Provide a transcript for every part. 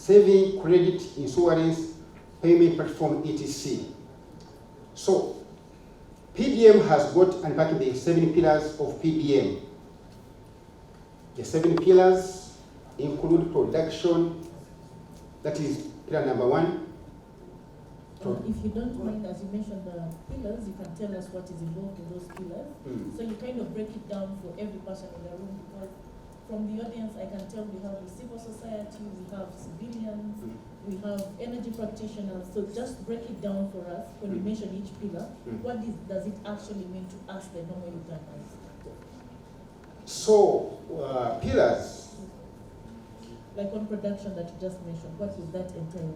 saving, credit, insurance, payment platform, etc. So PDM has got unpacking the 7 pillars of PDM. The 7 pillars include production, that is pillar number 1. If you don't mind, as you mentioned the pillars, you can tell us what is involved in those pillars. So you kind of break it down for every person in the room, because from the audience I can tell we have the civil society, we have civilians, we have energy practitioners. So just break it down for us when you mention each pillar. What does it actually mean to us, the normal Ugandans? So pillars. Like on production that you just mentioned, what does that entail?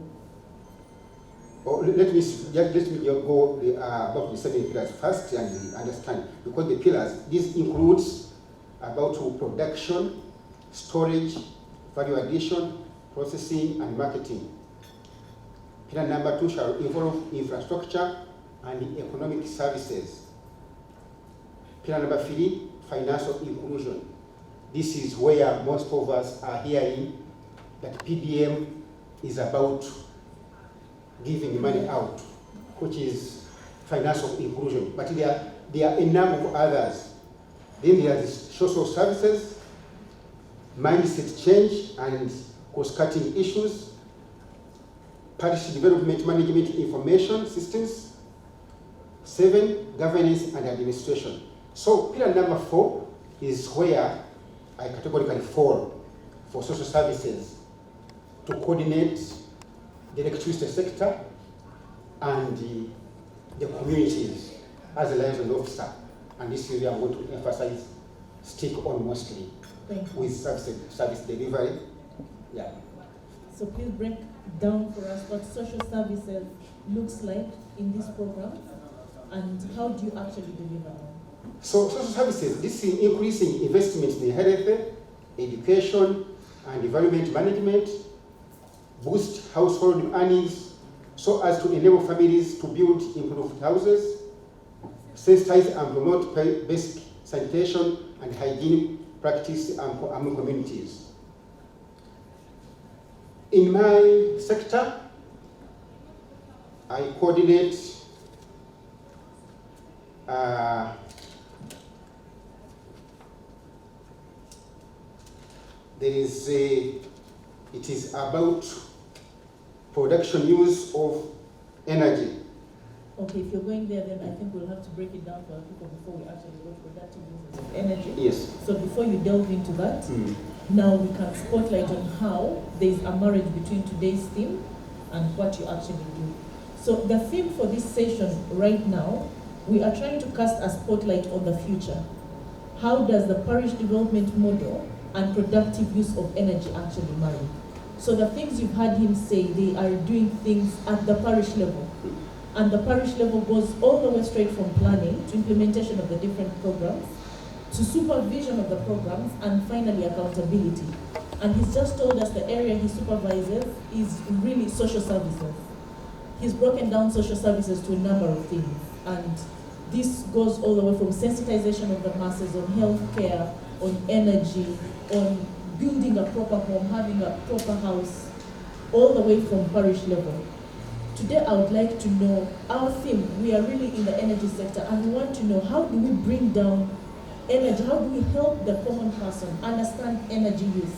Oh, let me go about the 7 pillars first and understand, because the pillars, this includes about production, storage, value addition, processing, and marketing. Pillar number 2 shall involve infrastructure and economic services. Pillar number 3, financial inclusion. This is where most of us are hearing that PDM is about giving money out, which is financial inclusion. But there are a number of others. Then there are the social services, mindset change and cost-cutting issues, parish development management information systems, 7, governance and administration. So pillar number 4 is where I categorically fall for social services to coordinate the electricity sector and the communities as a liaison officer. And this area I'm going to emphasize, stick on mostly with service delivery. Yeah. So please break down for us what social services looks like in this program and how do you actually deliver them? So social services, this is increasing investment in health, education, and environment management, boost household earnings so as to enable families to build improved houses, sensitize and promote basic sanitation and hygiene practice among communities. In my sector, I coordinate it is about production use of energy. Okay, if you're going there, then I think we'll have to break it down for people before we actually go to productive uses of energy. Yes. So before you delve into that, now we can spotlight on how there's a marriage between today's theme and what you actually do. So the theme for this session right now, we are trying to cast a spotlight on the future. How does the parish development model and productive use of energy actually marry? So the things you've heard him say, they are doing things at the parish level. And the parish level goes all the way straight from planning to implementation of the different programs, to supervision of the programs, and finally accountability. And he's just told us the area he supervises is really social services. He's broken down social services to a number of things. And this goes all the way from sensitization of the masses on healthcare, on energy, on building a proper home, having a proper house, all the way from parish level. Today I would like to know our theme. We are really in the energy sector and we want to know how do we bring down energy, how do we help the common person understand energy use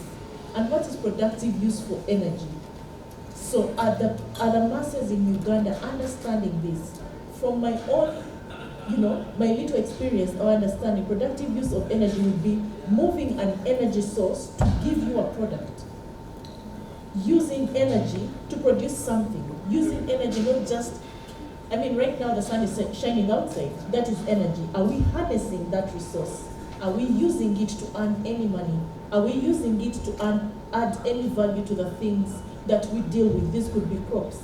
and what is productive use for energy. So are the masses in Uganda understanding this? From my own, my little experience or understanding, productive use of energy would be moving an energy source to give you a product. Using energy to produce something. Using energy, not just, right now the sun is shining outside, that is energy. Are we harnessing that resource? Are we using it to earn any money? Are we using it to add any value to the things that we deal with? This could be crops.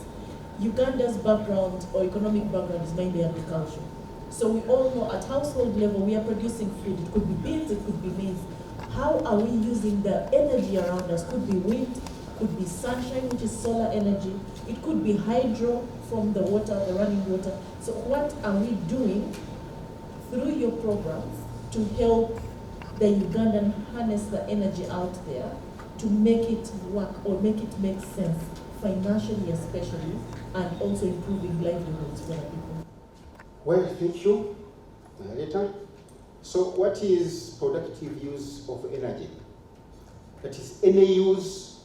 Uganda's background or economic background is mainly agriculture. So we all know at household level we are producing food. It could be beans, it could be maize. How are we using the energy around us? Could be wind, could be sunshine, which is solar energy. It could be hydro from the water, the running water. So what are we doing through your programs to help the Ugandan harness the energy out there to make it work or make it make sense financially especially, and also improving livelihoods for the people? Well, thank you, Rita. So what is productive use of energy? That is any use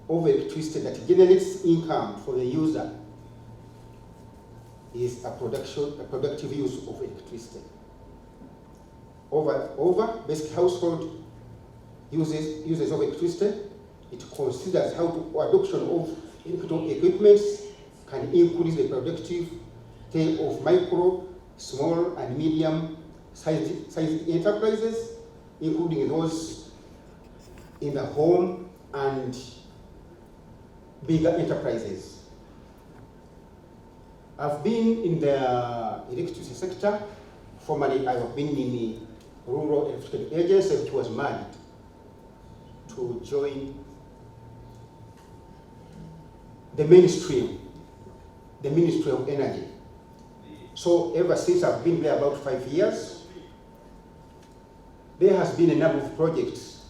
of electricity that generates income for the user is a productive use of electricity. Over basic household uses of electricity, it considers how adoption of electrical equipment can increase the productivity of micro, small, and medium-sized enterprises, including those in the home and bigger enterprises. I've been in the electricity sector. Formerly, I've been in the Rural Electricity Agency, which was merged to join the mainstream, the Ministry of Energy. So ever since I've been there about 5 years, there has been a number of projects,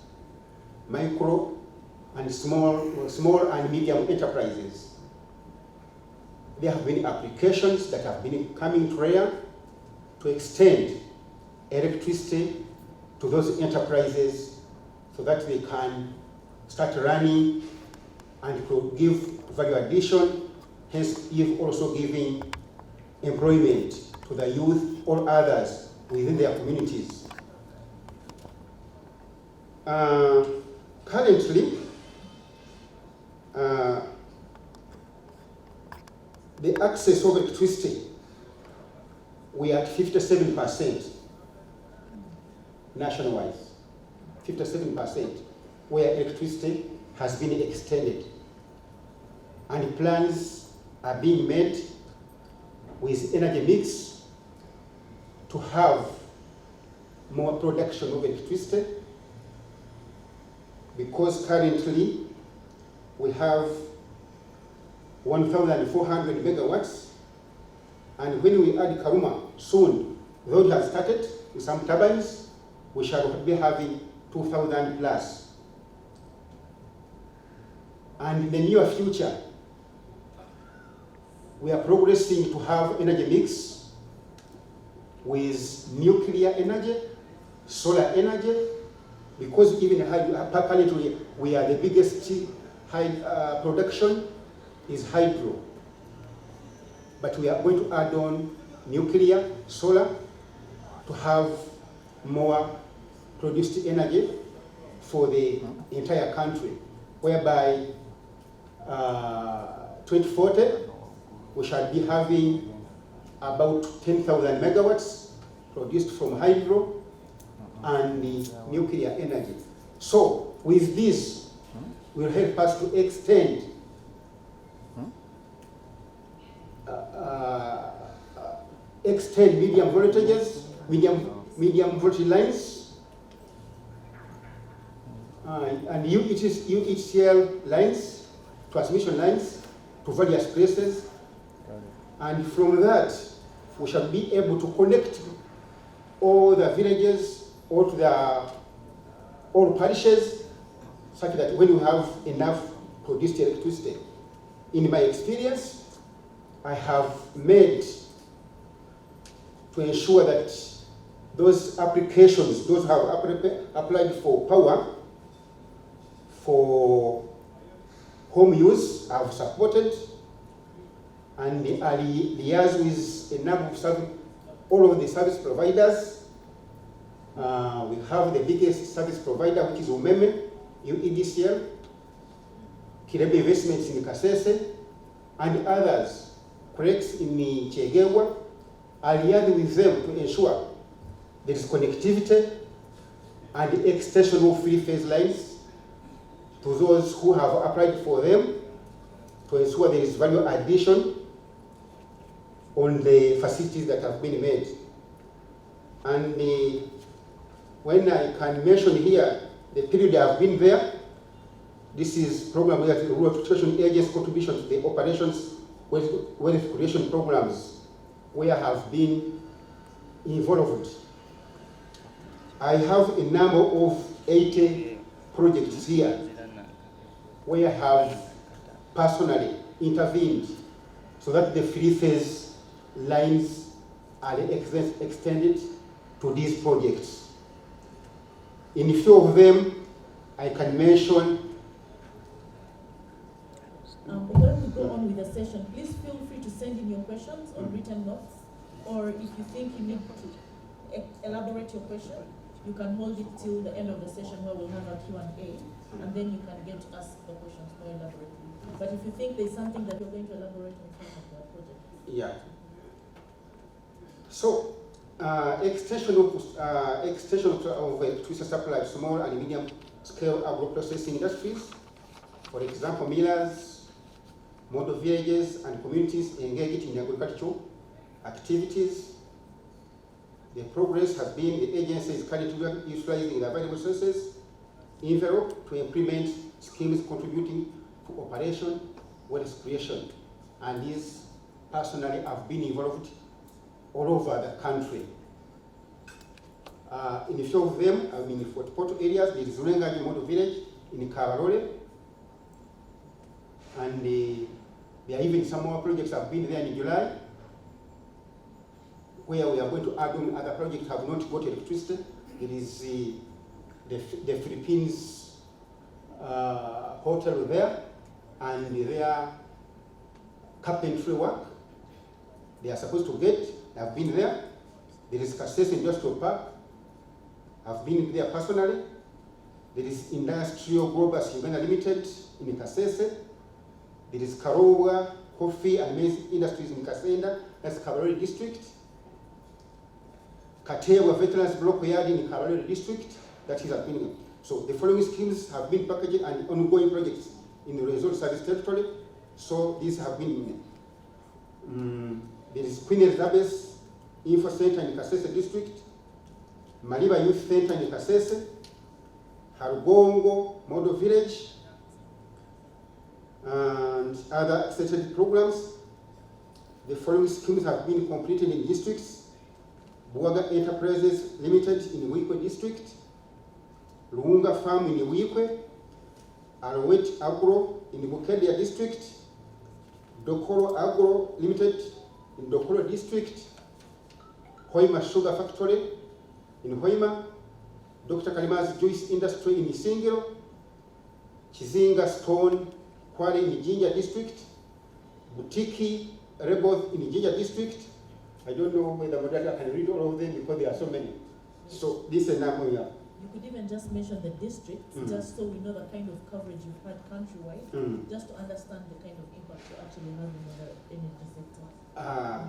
micro and small and medium enterprises. There have been applications that have been coming to REA to extend electricity to those enterprises so that they can start running and to give value addition, hence also giving employment to the youth or others within their communities. Currently, the access of electricity, we are at 57% nationwide, 57% where electricity has been extended. And plans are being made with energy mix to have more production of electricity, because currently we have 1,400 megawatts, and when we add Karuma soon, though it has started with some turbines, we shall be having 2,000 plus. And in the near future, we are progressing to have energy mix with nuclear energy, solar energy, because even currently we are the biggest production is hydro. But we are going to add on nuclear, solar, to have more produced energy for the entire country, whereby 2040, we shall be having about 10,000 megawatts produced from hydro and the nuclear energy. So with this, will help us to extend medium voltages, medium voltage lines, and UHCL lines, transmission lines to various places. And from that, we shall be able to connect all the villages, all parishes, such that when you have enough produced electricity. In my experience, I have made to ensure that those applications, those who have applied for power for home use, I have supported, and I liaise with a number of all of the service providers. We have the biggest service provider, which is Umeme, UEDCL, Kirebe Investments in Kasese, and others, Crex in Chegewa. I liaise with them to ensure there is connectivity and extension of free phase lines to those who have applied for them, to ensure there is value addition on the facilities that have been made. And when I can mention here the period I have been there, this is program where the Rural Electrification Agency contribution to the operations wealth creation programs where I have been involved. I have a number of 80 projects here where I have personally intervened so that the three-phase lines are extended to these projects. In a few of them, I can mention. When we go on with the session, please feel free to send in your questions on written notes, or if you think you need to elaborate your question, you can hold it till the end of the session where we'll have a Q&A, and then you can get to ask the questions more elaborately. But if you think there's something that you're going to elaborate on from the project. Yeah. So, extension of electricity supply of small and medium scale agro-processing industries, for example, millers, model villages and communities engaged in agricultural activities. The progress has been the agency is currently utilizing the available resources envelope to implement schemes contributing to operation, wealth creation. And these personally have been involved all over the country. In a few of them, I mean, for portal areas, there is Renewable model village in Kabarole, and there are even some more projects have been there in July, where we are going to add on other projects have not got electricity. There is the Philippines hotel there, and their carpentry work they are supposed to get. I've been there. There is Kasese Industrial Park. I've been there personally. There is Industrial Globus Uganda Limited in Kasese. There is Karobwa Coffee and Maize Industries in Kasenda, that's Kabarole District. Katewa Veterans Block Yard in Kabarole District, that is happening. So the following schemes have been packaged and ongoing projects in the resort service territory. So these have been, there is Queen Elizabeth Info Center in Kasese District, Mariba Youth Center in Kasese, Harugongo Model Village, and other associated programs. The following schemes have been completed in districts: Buaga Enterprises Limited in Wikwe District, Luunga Farm in Wikwe, Arowet Agro in Bukedia District, Dokoro Agro Limited in Dokoro District, Hoima Sugar Factory in Hoima, Dr. Kalima's Juice Industry in Isingiro, Chizinga Stone Quarry in Jinja District, Butiki Rebel in Jinja District. I don't know whether moderator can read all of them because there are so many. So this is a number here. You could even just mention the districts, just so we know the kind of coverage you've had countrywide, just to understand the kind of impact you're actually having on the energy sector.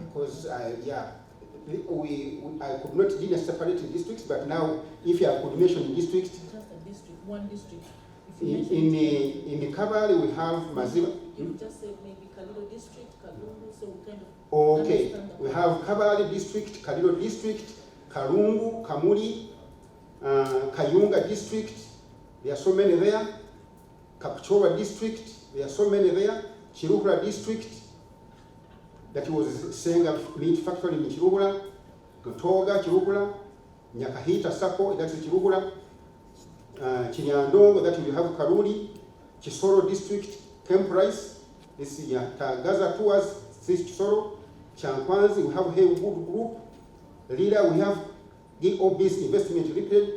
Because I could not really separate in districts, but now if you have coordination in districts, just a district, one district. In the Kabale we have Maziba. You just say maybe Kalilo District, Kalungu, so we kind of okay. We have Kabale District, Kalilo District, Karungu, Kamuri, Kayunga District. There are so many there. Kapchora District. There are so many there. Chirukura District. That was saying a meat factory in Chirukura. Gotoga, Chirukura. Nyakahita Sako, that's Chirukura. Chinyandongo, that you have Karuri. Chisoro District, Camp Rice. This is Gaza Tours, this is Chisoro. Chankwanzi, we have Haywood Group. Leader, we have Obis Investment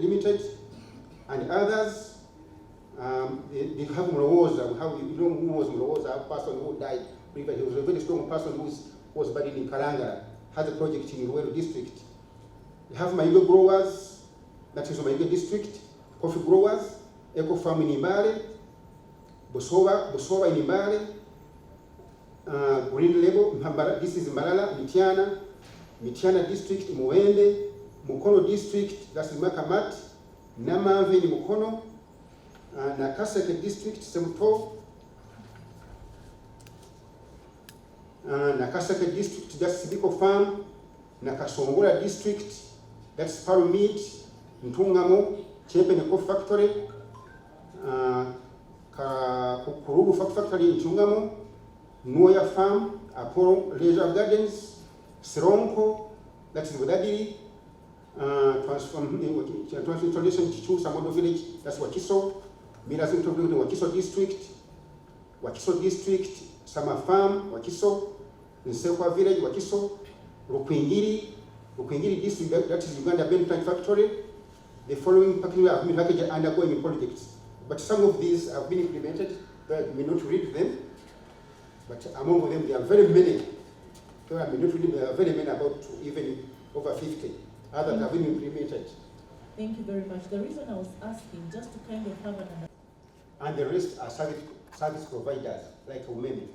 Limited, and others. They have Mlowoza. We have, you know who was Mlowoza, a person who died. He was a very strong person who was buried in Kalangara, has a project in Ruwero District. We have Maigo Growers, that is Maigo District. Coffee Growers, Eco Farm in Imare, Bosowa in Imare, Green Label, this is Malala, Mitiana District, Muwende, Mukono District, that's Makamat, Namave in Mukono, Nakaseke District, Sempo, Nakaseke District, that's Sibiko Farm, Nakasongola District, that's Parumit, Ntungamo, Chepene Coffee Factory, Kurubu Factory in Chungamo, Noya Farm, Apollo Leisure Gardens, Sironko, that is Wadadiri, Transformation Chichu Samodo Village, that's Wakiso, Miras Wakiso District, Wakiso District, Summer Farm, Wakiso, Nsekwa Village, Wakiso, Rukwingiri District, that is Uganda Benton Factory. The following package are undergoing projects. But some of these have been implemented, but may not read them. But among them, there are very many. There are very many, about even over 50. Others have been implemented. Thank you very much. The reason I was asking, just to kind of have an understanding. And the rest are service providers, like Umeme,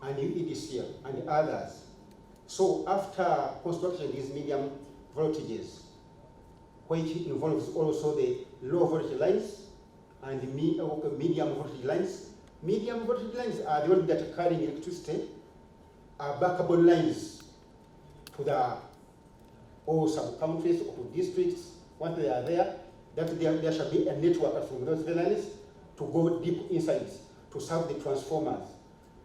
and EDCL, and others. So after construction, these medium voltages, which involves also the low voltage lines and the medium voltage lines. Medium voltage lines are the ones that are carrying electricity, are backbone lines to the all sub-counties or districts. Once they are there, that there shall be a network from those lines to go deep inside to serve the transformers.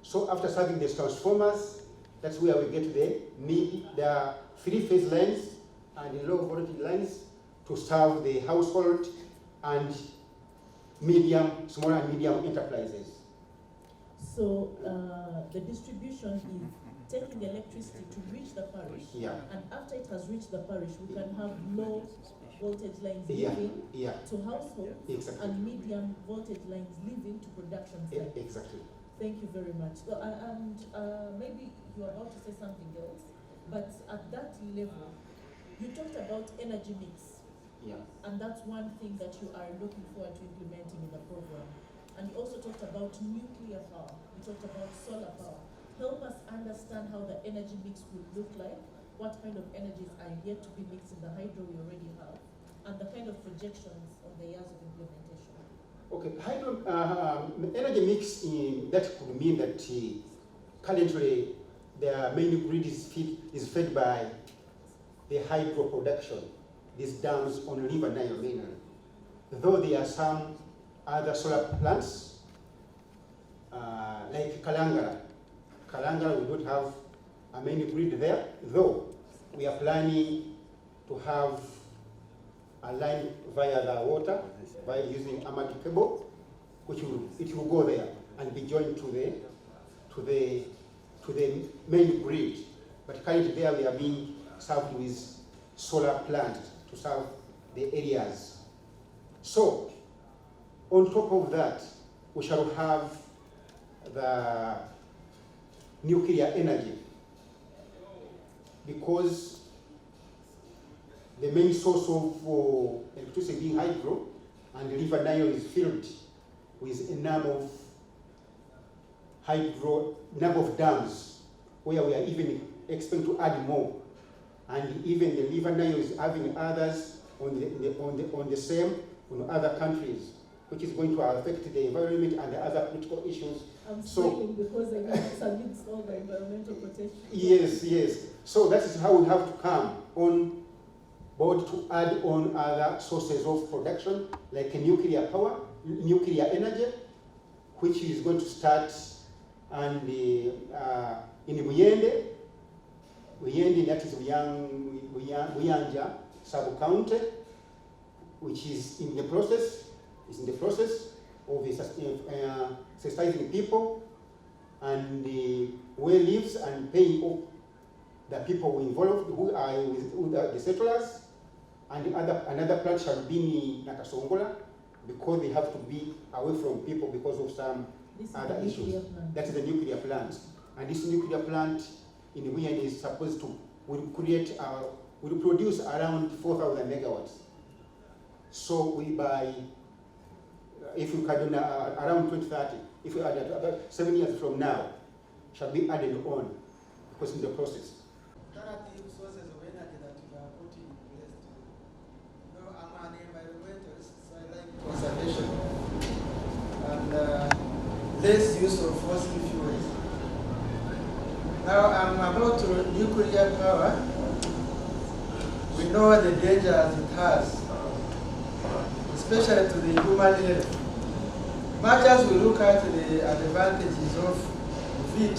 So after serving the transformers, that's where we get the three-phase lines and the low voltage lines to serve the household and small and medium enterprises. So the distribution is taking the electricity to reach the parish, and after it has reached the parish, we can have low voltage lines leaving to households and medium voltage lines leaving to production sites. Exactly. Thank you very much. So, and maybe you're about to say something else, but at that level, you talked about energy mix. And that's one thing that you are looking forward to implementing in the program. And you also talked about nuclear power. You talked about solar power. Help us understand how the energy mix would look like, what kind of energies are yet to be mixed in the hydro we already have, and the kind of projections of the years of implementation. Okay, energy mix, that could mean that currently the main grid is fed by the hydro production, these dams on River Nile mainland. Though there are some other solar plants, like Kalangala. Kalangala, we don't have a main grid there, though we are planning to have a line via the water, by using armored cable, which will go there and be joined to the main grid. But currently there we are being served with solar plants to serve the areas. So on top of that, we shall have the nuclear energy, because the main source of electricity being hydro, and the River Nile is filled with a number of dams, where we are even expecting to add more. And even the River Nile is having others on the same on other countries, which is going to affect the environment and the other critical issues. I'm smiling because I know it's amidst all the environmental protection. Yes. So that is how we have to come on board to add on other sources of production, like nuclear power, nuclear energy, which is going to start and in Muyende, that is Muyanja sub-county, which is in the process of sensitizing people and where lives and paying off the people involved who are with the settlers. And another plant shall be in Nakasongola, because they have to be away from people because of some other issues. That is the nuclear plant. And this nuclear plant in Munyonyo is supposed to will produce around 4,000 megawatts. So we buy, if we can do around 2030, if we add about 7 years from now, shall be added on, because in the process. Alternative sources of energy that we are putting in place. You know, I'm an environmentalist, so I like conservation and less use of fossil fuels. Now I'm about nuclear power. We know the dangers it has, especially to the human health. Much as we look at the advantages of it,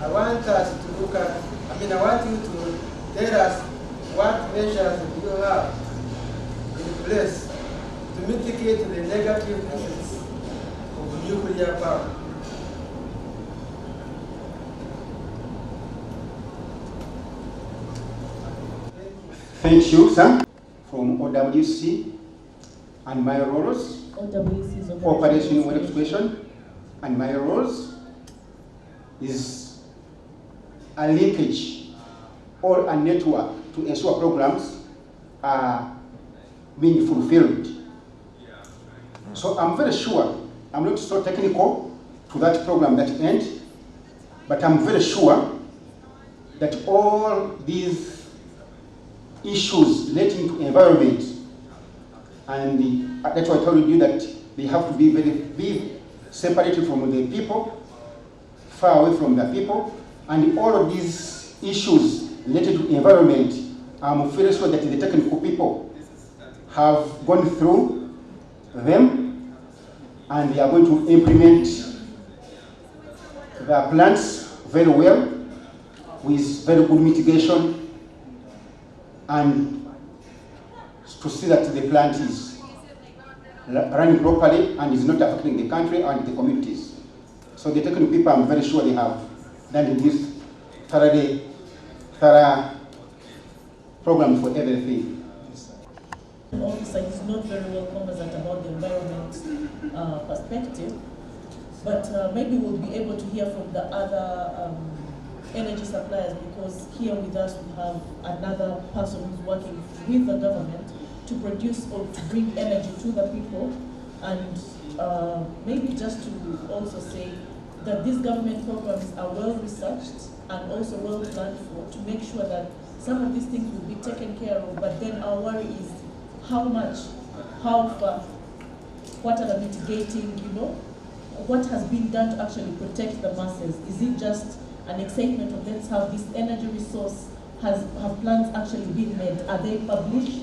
I want us to look at, I want you to tell us what measures do you have in place to mitigate the negative effects of nuclear power. Thank you, sir. From OWC and my roles, OWC is Operation Water Exploitation, and my roles is a linkage or a network to ensure programs are being fulfilled. So I'm very sure, I'm not so technical to that program that end, but I'm very sure that all these issues relating to environment, and that's why I told you that they have to be separated from the people, far away from the people, and all of these issues related to environment, I'm very sure that the technical people have gone through them, and they are going to implement the plans very well with very good mitigation, and to see that the plant is running properly and is not affecting the country and the communities. So the technical people, I'm very sure they have done this thorough program for everything. Officer is not very well conversant about the environment perspective, but maybe we'll be able to hear from the other energy suppliers, because here with us we have another person who's working with the government to produce or to bring energy to the people, and maybe just to also say that these government programs are well researched and also well planned for, to make sure that some of these things will be taken care of. But then our worry is how much, how far, what are the mitigating, what has been done to actually protect the masses? Is it just an excitement of let's have this energy resource? Have plans actually been made? Are they published?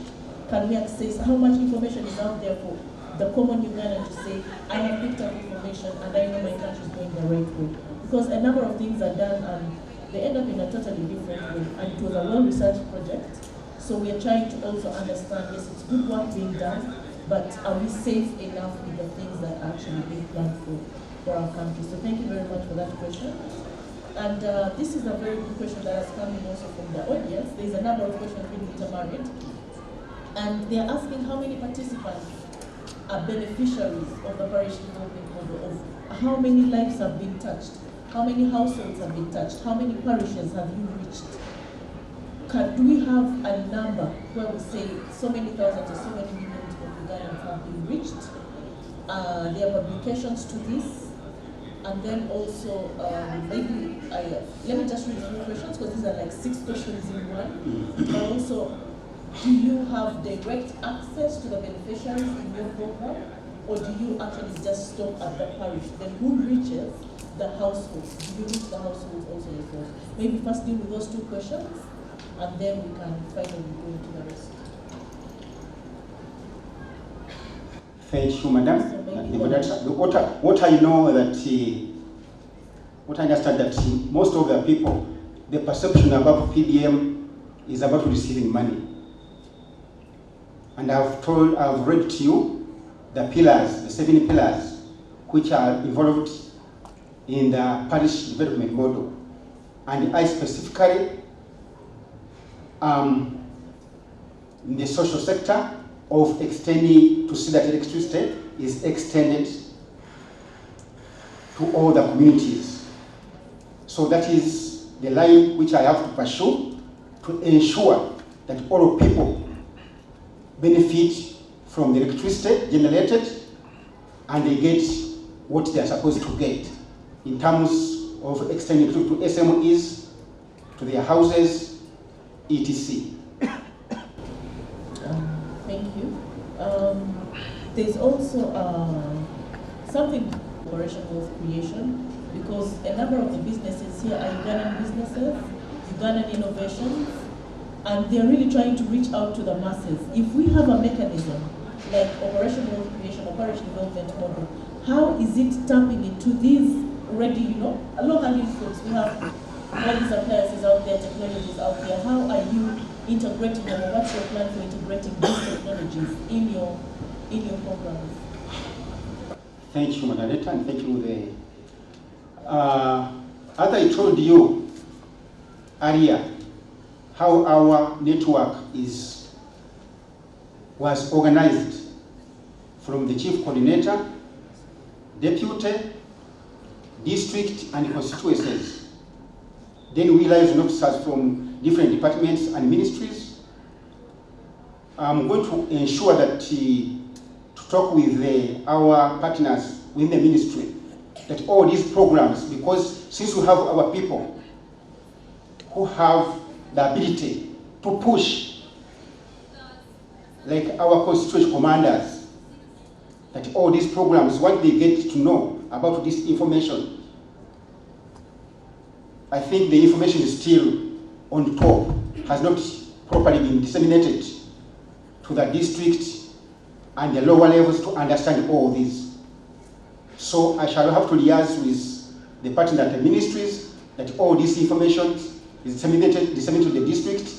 Can we access? How much information is out there for the common Ugandan to say, I have picked up information and I know my country is going the right way? Because a number of things are done and they end up in a totally different way. And it was a well-researched project. So we are trying to also understand, yes, it's good work being done, but are we safe enough with the things that are actually being planned for our country? So thank you very much for that question. And this is a very good question that has come in also from the audience. There's a number of questions being intermarried. And they're asking how many participants are beneficiaries of the parish development model, of how many lives have been touched, how many households have been touched, how many parishes have you reached? Do we have a number where we say so many thousands or so many millions of Ugandans have been reached? There are publications to this. And then also, maybe, let me just read a few questions, because these are like 6 questions in one. But also, do you have direct access to the beneficiaries in your program? Or do you actually just stop at the parish? Then who reaches the households? Do you reach the households also yourself? Maybe first deal with those 2 questions, and then we can finally go into the rest. Thank you, madam. What I know that, what I understand that most of the people, the perception about PDM is about receiving money. And I've read to you the pillars, the 7 pillars, which are involved in the parish development model. And I specifically, in the social sector, of extending to see that electricity is extended to all the communities. So that is the line which I have to pursue to ensure that all people benefit from the electricity generated and they get what they are supposed to get in terms of extending to SMEs, to their houses, etc. Thank you. There's also something Operation Wealth Creation, because a number of the businesses here are Ugandan businesses, Ugandan innovations, and they're really trying to reach out to the masses. If we have a mechanism like Operation Wealth Creation, Operation Development Model, how is it tapping into these already, low-hanging fruits? We have all these appliances out there, technologies out there. How are you integrating them, or what's your plan for integrating these technologies in your programs? Thank you, moderator, and thank you. As I told you earlier, how our network was organized from the chief coordinator, deputy, district, and constituencies. Then we liaison officers from different departments and ministries. I'm going to ensure that to talk with our partners within the ministry that all these programs, because since we have our people who have the ability to push, like our constituent commanders, that all these programs, what they get to know about this information, I think the information is still on top, has not properly been disseminated to the district and the lower levels to understand all this. So I shall have to liaise with the partner at the ministries that all this information is disseminated to the district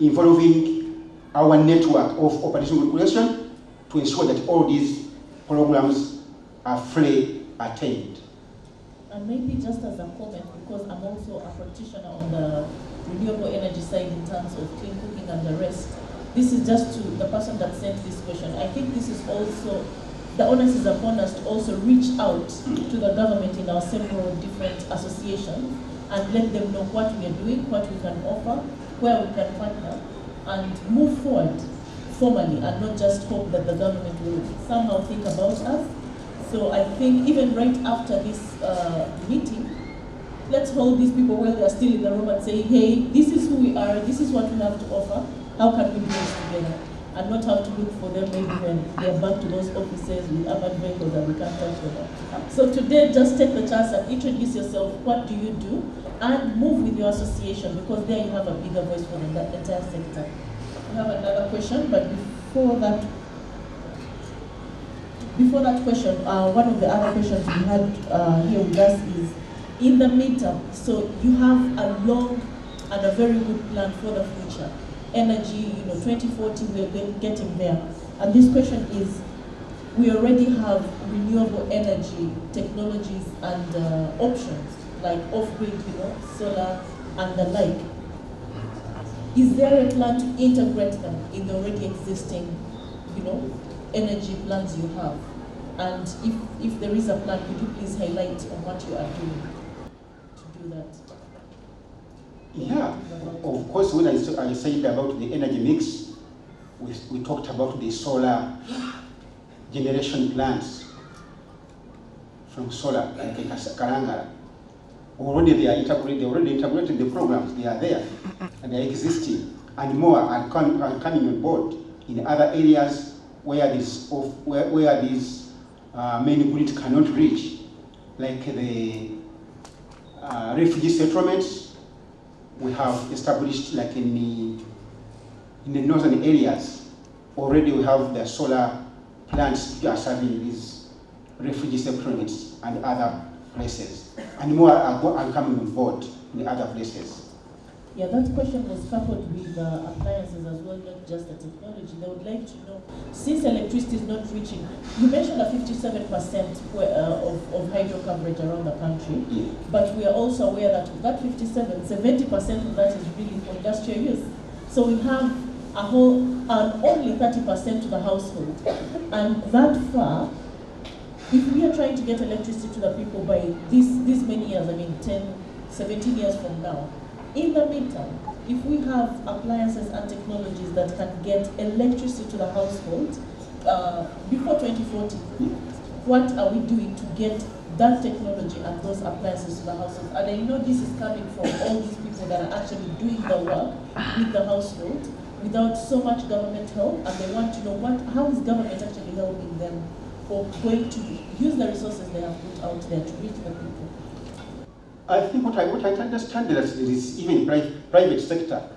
involving our network of operational regulation to ensure that all these programs are fully attained. And maybe just as a comment, because I'm also a practitioner on the renewable energy side in terms of clean cooking and the rest, this is just to the person that sent this question. I think this is also, the onus is upon us to also reach out to the government in our several different associations and let them know what we are doing, what we can offer, where we can partner, and move forward formally and not just hope that the government will somehow think about us. So I think even right after this meeting, let's hold these people while they are still in the room and say, hey, this is who we are, this is what we have to offer, how can we do this together? And not have to look for them maybe when they are back to those offices with urban vehicles and we can't touch them. So today, just take the chance and introduce yourself, what do you do, and move with your association, because there you have a bigger voice for the entire sector. We have another question, but before that question, one of the other questions we had here with us is, in the midterm, so you have a long and a very good plan for the future. Energy, 2040, we're getting there. And this question is, we already have renewable energy technologies and options, like off-grid, solar and the like. Is there a plan to integrate them in the already existing, energy plans you have? And if there is a plan, could you please highlight on what you are doing to do that? Yeah, of course, when I said about the energy mix, we talked about the solar generation plants from solar, like Karangara. Already they are integrated, they already integrated the programs, they are there, and they are existing, and more are coming on board in other areas where these main grid cannot reach, like the refugee settlements. We have established, like in the northern areas, already we have the solar plants that are serving these refugee settlements and other places. And more are coming on board in the other places. Yeah, that question was coupled with appliances as well, not just the technology. They would like to know, since electricity is not reaching, you mentioned a 57% of hydro coverage around the country, Yeah. but we are also aware that that 70% of that is really for industrial use. So we have only 30% to the household. And that far, if we are trying to get electricity to the people by this many years, 10, 17 years from now, in the meantime, if we have appliances and technologies that can get electricity to the household before 2040, what are we doing to get that technology and those appliances to the household? And I know this is coming from all these people that are actually doing the work with the household without so much government help, and they want to know how is government actually helping them or going to use the resources they have put out there to reach the people. I think what I understand is that there is even private sector.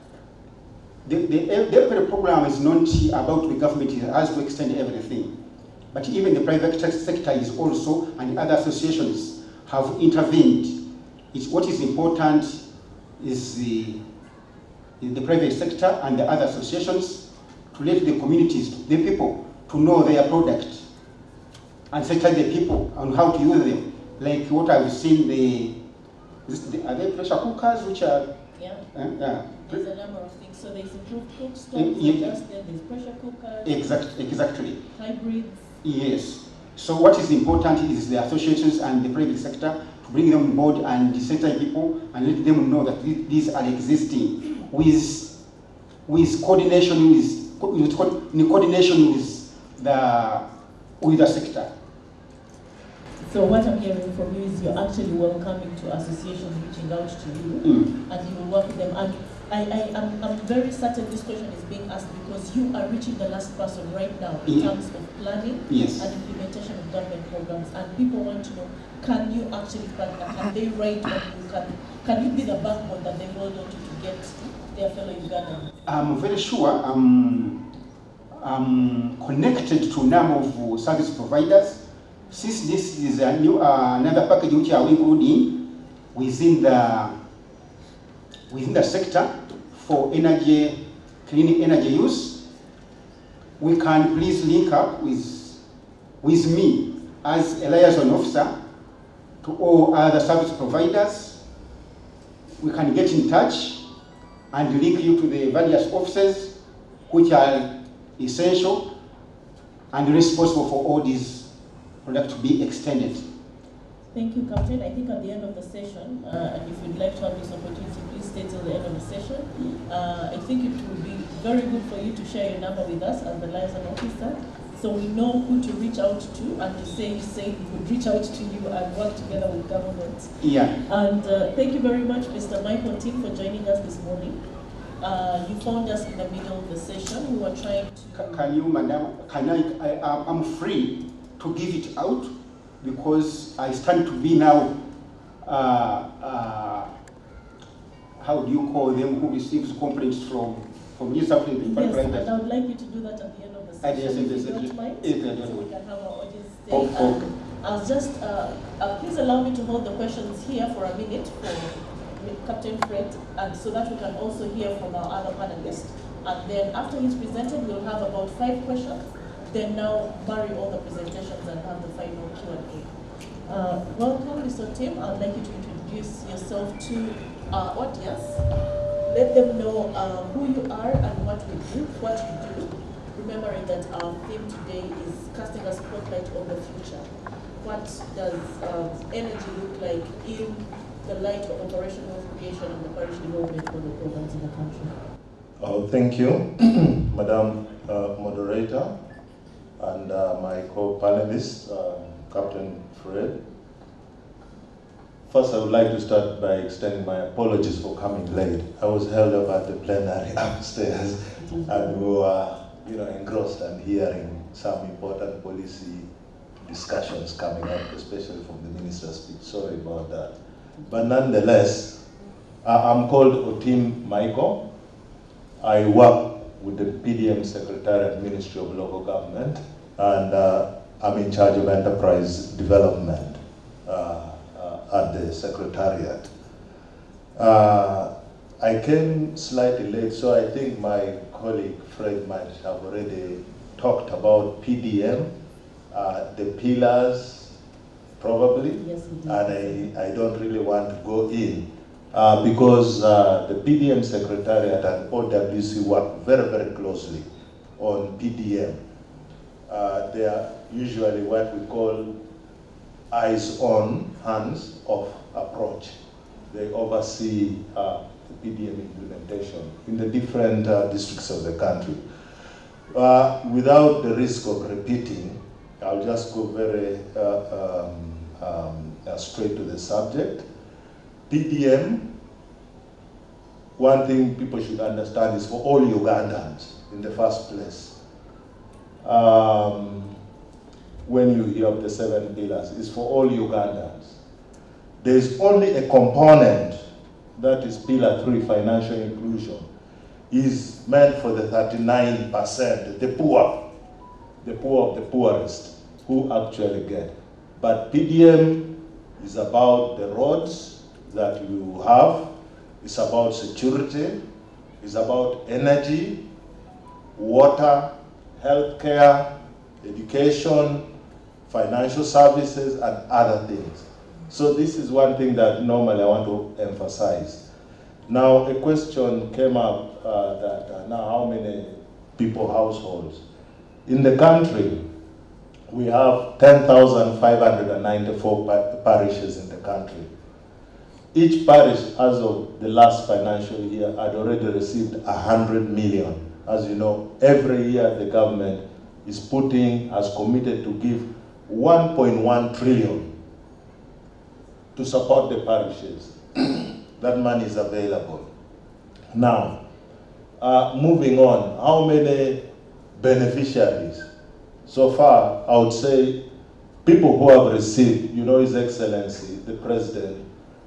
The every program is not about the government, it has to extend everything. But even the private sector is also, and other associations have intervened. What is important is the private sector and the other associations to let the communities, the people, to know their product. and sensitize the people on how to use them. Like what I've seen, are they pressure cookers which are? Yeah. Yeah. There's a number of things. So there's improved cook stoves, then there's pressure cookers. Exactly. Hybrids. Yes. So what is important is the associations and the private sector to bring them on board and sensitize people and let them know that these are existing with coordination in coordination with the sector. So what I'm hearing from you is you're actually welcoming to associations reaching out to you, and you will work with them. And I'm very certain this question is being asked because you are reaching the last person right now in terms of planning and implementation of government programs. And people want to know, can you actually partner? Can they write on you? Can you be the backbone that they hold on to get their fellow Ugandans? I'm very sure I'm connected to a number of service providers. Since this is a new another package which are including within the sector for clean energy use, we can please link up with me as a liaison officer to all other service providers. We can get in touch and link you to the various offices which are essential and responsible for all these products to be extended. Thank you, Captain. I think at the end of the session, and if you'd like to have this opportunity, please stay till the end of the session. I think it would be very good for you to share your number with us as the liaison officer, so we know who to reach out to, and to say you said we would reach out to you and work together with government. Yeah. And thank you very much, Mr. Michael Tim, for joining us this morning. You found us in the middle of the session. We were trying to... Can you, madam, I'm free to give it out because I stand to be now, how do you call them, who receives complaints from New South Wales? Yes, and I would like you to do that at the end of the session, if you don't mind, so we can have our audience stay. Okay. I'll just, please allow me to hold the questions here for a minute for Captain Fred, and so that we can also hear from our other panelists. And then after he's presented, we'll have about 5 questions. Then now marry all the presentations and have the final Q&A. Welcome, Mr. Tim. I'd like you to introduce yourself to our audience. Let them know who you are and what you do. Remembering that our theme today is casting a spotlight on the future. What does energy look like in the light of operational creation and the parish development for the programs in the country? Thank you, Madam Moderator, and my co-panelist, Captain Fred. First, I would like to start by extending my apologies for coming late. I was held up at the plenary upstairs, and we were, engrossed and hearing some important policy discussions coming up, especially from the minister's speech. Sorry about that. But nonetheless, I'm called Otim Michael. I work with the PDM Secretariat, Ministry of Local Government, and I'm in charge of enterprise development at the Secretariat. I came slightly late, so I think my colleague Fred might have already talked about PDM, the pillars, probably, yes, and I don't really want to go in because the PDM Secretariat and OWC work very, very closely on PDM. They are usually what we call eyes on, hands off approach. They oversee the PDM implementation in the different districts of the country. Without the risk of repeating, I'll just go very straight to the subject. PDM, one thing people should understand is for all Ugandans in the first place. When you hear of the 7 pillars, it's for all Ugandans. There's only a component, that is Pillar 3, financial inclusion, is meant for the 39%, the poor of the poorest, who actually get. But PDM is about the roads that you have, it's about security, it's about energy, water, healthcare, education, financial services, and other things. So this is one thing that normally I want to emphasize. Now, a question came up now how many people, households? In the country, we have 10,594 parishes in the country. Each parish, as of the last financial year, had already received 100 million. As you know, every year the government has committed to give 1.1 trillion to support the parishes. That money is available. Now, moving on, how many beneficiaries? So far, I would say people who have received, His Excellency, the President,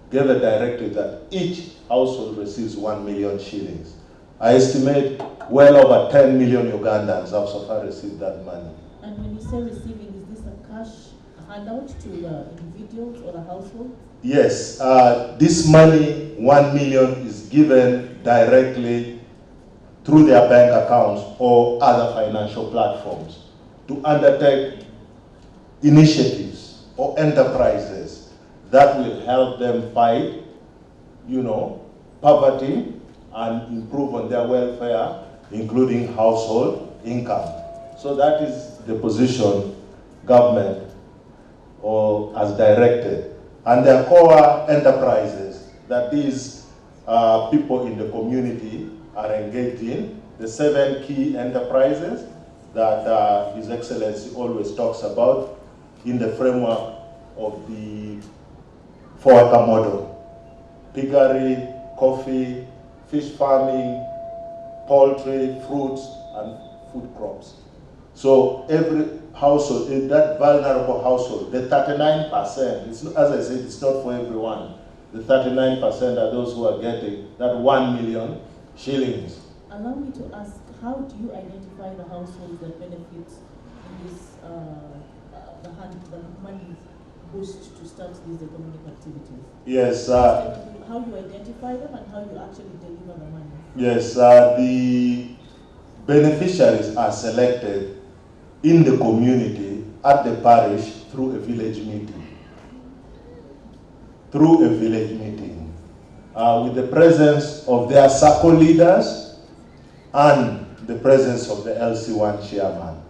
gave a directive that each household receives 1 million shillings. I estimate well over 10 million Ugandans have so far received that money. And when you say receiving, is this a cash handout to individuals or a household? Yes, this money, 1 million, is given directly through their bank accounts or other financial platforms to undertake initiatives or enterprises that will help them fight, poverty and improve on their welfare, including household income. So that is the position government has directed. And their core enterprises that these people in the community are engaged in, the 7 key enterprises that His Excellency always talks about in the framework of the FOACA model: piggery, coffee, fish farming, poultry, fruits, and food crops. So every household, in that vulnerable household, the 39%, as I said, it's not for everyone. The 39% are those who are getting that 1 million shillings. Allow me to ask, how do you identify the households that benefit in this, the money boost to start these economic activities? Yes. How you identify them and how you actually deliver the money? Yes, the beneficiaries are selected in the community at the parish through a village meeting. With the presence of their circle leaders and the presence of the LC1 chairman,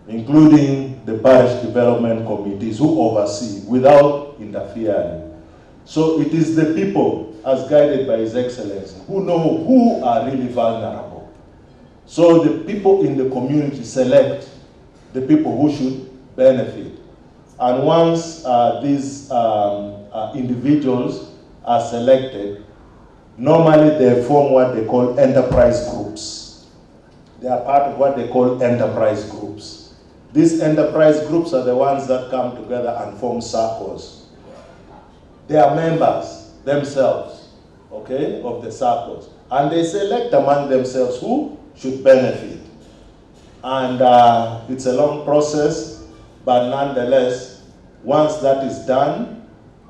including the parish development committees who oversee without interfering. So it is the people, as guided by His Excellency, who know who are really vulnerable. So the people in the community select the people who should benefit. And once these individuals are selected, normally they form what they call enterprise groups. They are part of what they call enterprise groups. These enterprise groups are the ones that come together and form circles. They are members themselves, of the circles. And they select among themselves who should benefit. And it's a long process, but nonetheless, once that is done,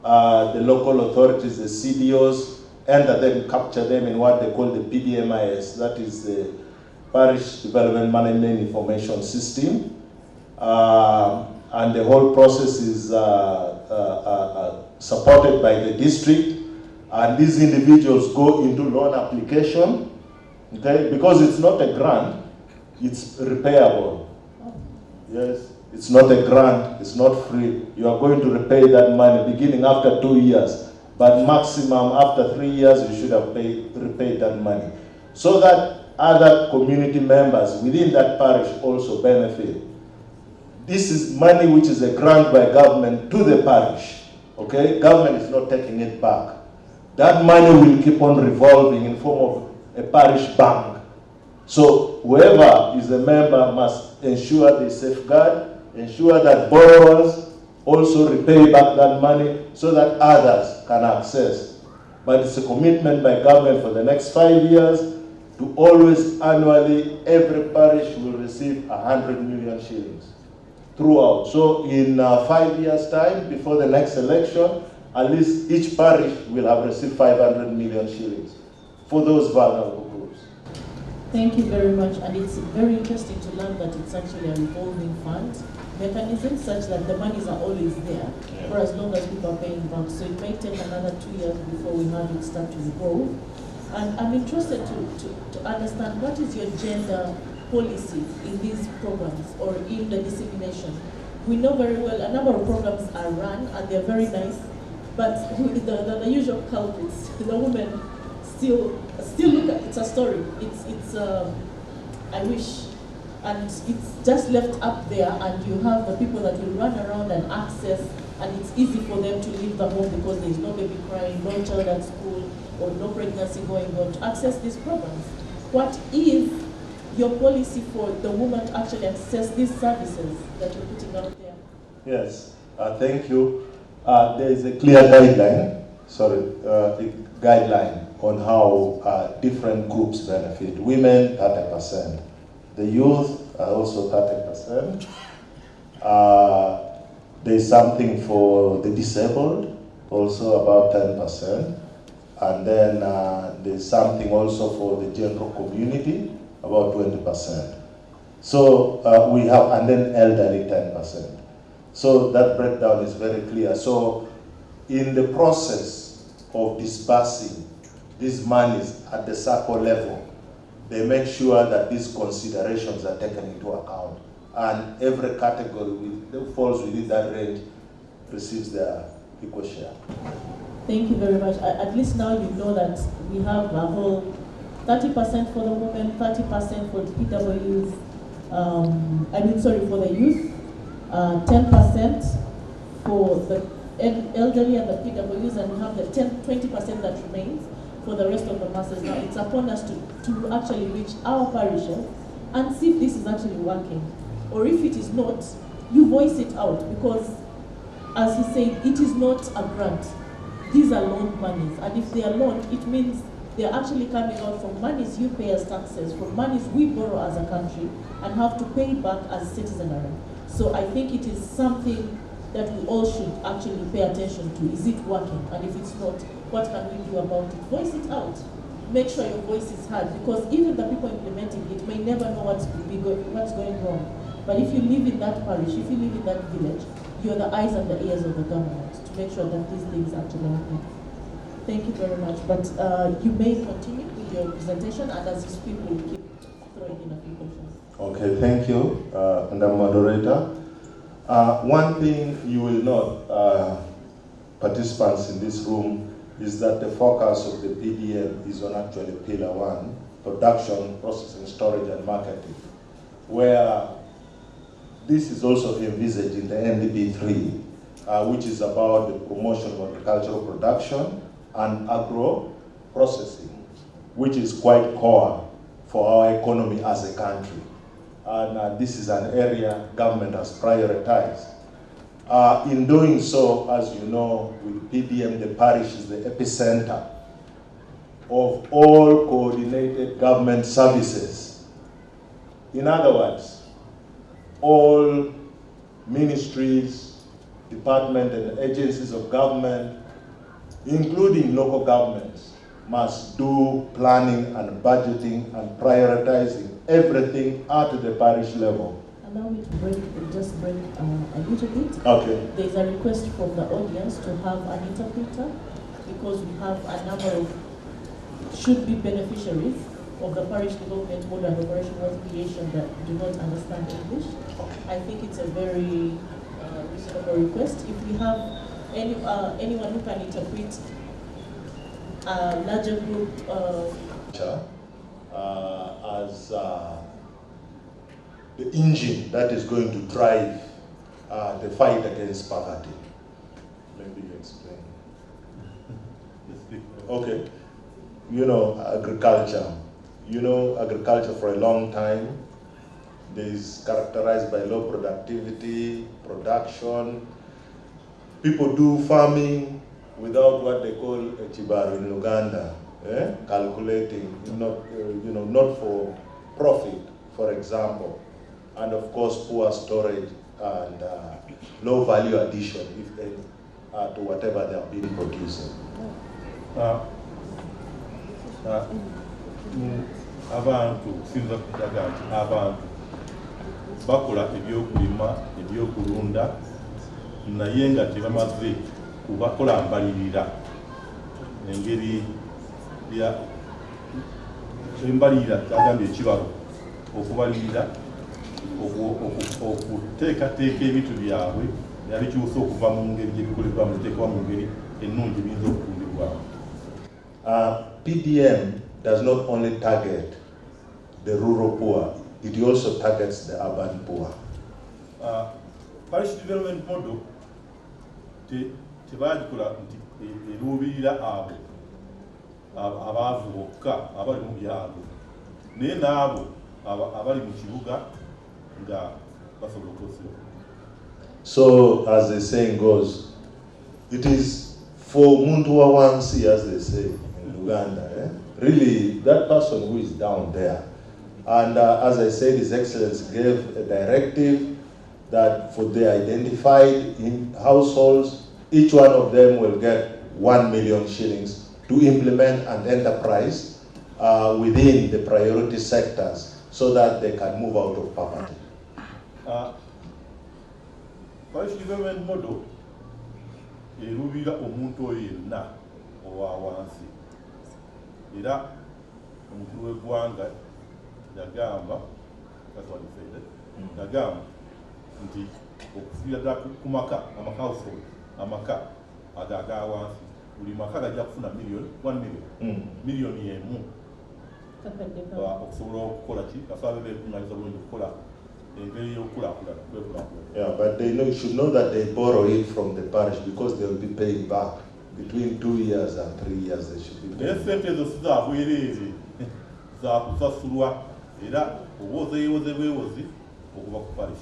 the local authorities, the CDOs, enter them, capture them in what they call the PDMIS, that is the Parish Development Management Information System. And the whole process is supported by the district, and these individuals go into loan application, because it's not a grant, it's repayable. Yes, it's not a grant, it's not free. You are going to repay that money beginning after 2 years, but maximum after 3 years you should have repaid that money. So that other community members within that parish also benefit. This is money which is a grant by government to the parish, Government is not taking it back. That money will keep on revolving in form of a parish bank. So whoever is a member must ensure they safeguard, ensure that borrowers also repay back that money so that others can access. But it's a commitment by government for the next 5 years to always annually, every parish will receive 100 million shillings throughout. So in 5 years' time, before the next election, at least each parish will have received 500 million shillings for those vulnerable groups. Thank you very much, and it's very interesting to learn that it's actually a revolving fund mechanisms such that the monies are always there for as long as people are paying back. So it may take another 2 years before we have it start to evolve. And I'm interested to understand, what is your gender policy in these programs or in the dissemination? We know very well a number of programs are run and they're very nice, but the usual culprits, the women still look at it's a story. It's I wish, and it's just left up there, and you have the people that will run around and access, and it's easy for them to leave the home because there's no baby crying, no child at school, or no pregnancy going on to access these programs. What is your policy for the woman to actually access these services that you're putting out there? Yes, thank you. There is a clear guideline, guideline on how different groups benefit. Women, 30%. The youth are also 30%. There's something for the disabled, also about 10%. And then there's something also for the general community, about 20%. So we have, and then elderly 10%. So that breakdown is very clear. So in the process of disbursing these monies at the circle level, they make sure that these considerations are taken into account. And every category that falls within that range receives their equal share. Thank you very much. At least now you know that we have a whole 30% for the women, 30% for the PWs, for the youth, 10% for the elderly and the PWs, and we have the 20% that remains for the rest of the masses. Now it's upon us to actually reach our parishes and see if this is actually working. Or if it is not, you voice it out, because as he said, it is not a grant. These are loaned monies, and if they are loaned, it means they're actually coming out from monies you pay as taxes, from monies we borrow as a country, and have to pay back as citizenry. So I think it is something that we all should actually pay attention to. Is it working? And if it's not, what can we do about it? Voice it out. Make sure your voice is heard, because even the people implementing it may never know what's going wrong. But if you live in that parish, if you live in that village, you're the eyes and the ears of the government to make sure that these things actually happen. Thank you very much. But you may continue with your presentation, and as you speak, we'll keep throwing in a few questions. Okay, thank you, Madam Moderator. One thing you will note, participants in this room, is that the focus of the PDM is on actually Pillar 1, production, processing, storage, and marketing, where this is also envisaged in the NDP 3, which is about the promotion of agricultural production and agro-processing, which is quite core for our economy as a country. And this is an area government has prioritized. In doing so, as you know, with PDM, the parish is the epicenter of all coordinated government services. In other words, all ministries, departments, and agencies of government, including local governments, must do planning and budgeting and prioritizing everything at the parish level. Allow me to just break a little bit. Okay. There is a request from the audience to have an interpreter, because we have a number of should-be beneficiaries of the parish development model and operation wealth creation that do not understand English. I think it's a very reasonable request. If we have anyone who can interpret a larger group. As the engine that is going to drive the fight against poverty. Maybe you explain. Okay. You know, agriculture. You know, agriculture for a long time is characterized by low productivity, production. People do farming without what they call a chibaru in Uganda, calculating, not for profit, for example, and of course poor storage and low value addition, if any, to whatever they have been producing. Abantu sinza kujagati abantu bakola ebyokulima ebyokulunda naye nga tebamaze kubakola mbalirira engeri ya embalirira kyagambye ekibalo okubalirira okuteekateeka ebintu byabwe yabikyusa okuva mu ngeri gyebikolerwamu biteekebwa mu ngeri ennungi ebiyinza okutundibwamu. PDM does not only target the rural poor, it also targets the urban poor. Parish development model tebagikola nti eruubirira abo abaavu bokka abali mu byalo naye n'abo abali mu kibuga nga basobola okwesibwa. So, as the saying goes, it is for muntu wa wansi, as they say in Uganda. Really, that person who is down there. And as I said, His Excellency gave a directive that for the identified in households, each one of them will get 1 million shillings to implement an enterprise within the priority sectors so that they can move out of poverty. Parish development model erubira omuntu oyo yenna owa wansi era omuntu w'eggwanga yagamba yagamba nti okufiira ddala ku maka household amaka aga wansi buli maka gajja kufuna 1 million miliyoni emu okusobola okukola ki kasaba bekunganiza bulungi okukola engeri y'okukulaakulana. Yeah, but they should know that they borrow it from the parish because they will be paying back between 2 years and 3 years. They should be paying. Sente ezo si za bwereere za kusasulwa era obwozeewoze bwewozi okuva ku parish.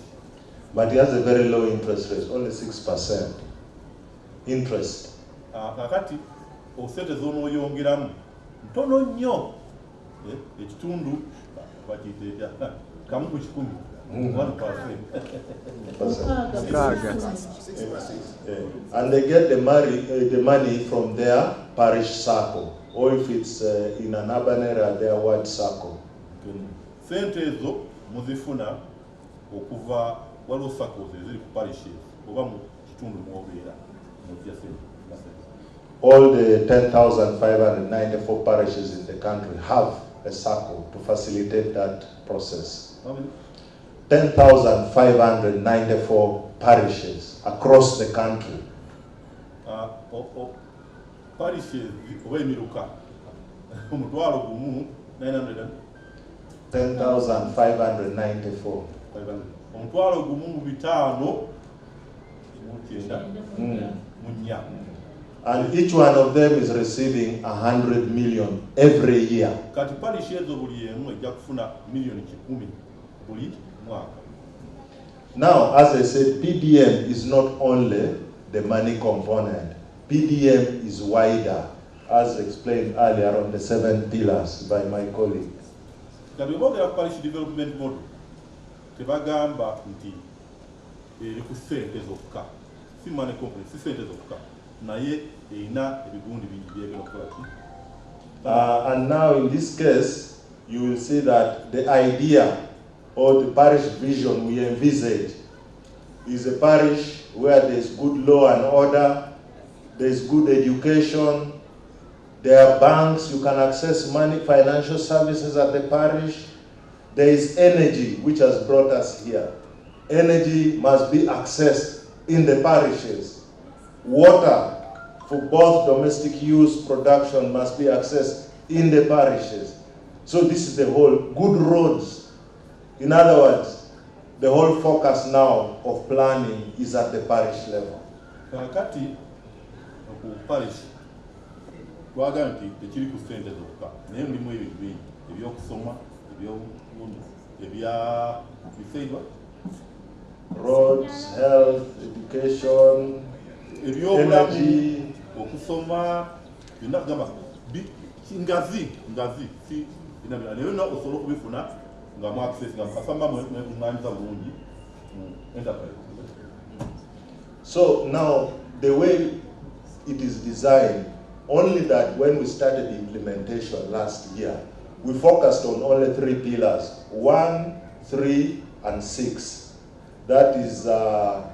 But he has a very low interest rate, only 6% interest. Kakati sente z'onooyongeramu ntono nnyo ekitundu bakiyita etya kamu ku 10. 1%. And they get the money from their parish circle, or if it's in an urban area, their ward circle. Sente ezo muzifuna okuva waliwo circles eziri ku parishes oba mu kitundu mwobeera mujja sente. All the 10,594 parishes in the country have a circle to facilitate that process. 10,594 parishes across the country. Parishes oba emiruka omutwalo gumu 10,594. omutwalo gumu mu bitaano munya. And each one of them is receiving 100 million every year. Kati parish ezo buli emu ejja kufuna miliyoni 10 buli mwaka. Now, as I said, PDM is not only the money component. PDM is wider, as explained earlier on the 7 pillars by my colleague. Kati bwogera ku parish development model tebagamba nti eri ku sente zokka, si money component, si sente zokka, naye erina ebigundi bingi byegera okukola ki. And now in this case, you will see that the idea or the parish vision we envisage is a parish where there is good law and order, there is good education, there are banks, you can access money, financial services at the parish, there is energy which has brought us here. Energy must be accessed in the parishes. Water for both domestic use production must be accessed in the parishes. So this is the whole, good roads. In other words, the whole focus now of planning is at the parish level. Kakati ku parish twaga nti tekiri ku sente zokka naye mulimu ebintu bingi ebyokusoma ebyobulungi ebya biseibwa Roads, health, education, energy, okusoma byonna kugamba ngazi si naye no osobola okubifuna nga mu access nga mukasamba mwekunganyiza bulungi enterprise. So now the way it is designed, only that when we started the implementation last year, we focused on only 3 pillars, 1, 3, and 6. That is the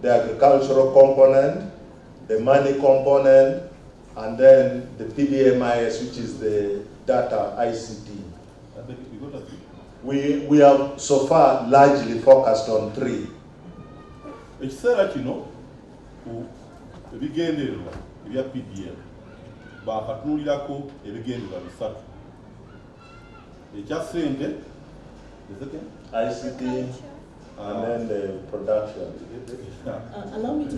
agricultural component, the money component, and then the PDMIS, which is the data ICT. We have so far largely focused on 3. Ekiseera kino ku ebigendererwa ebya PDM baakatunuulirako ebigendererwa 3. Ekya ssente ICT and then the production. Allow me to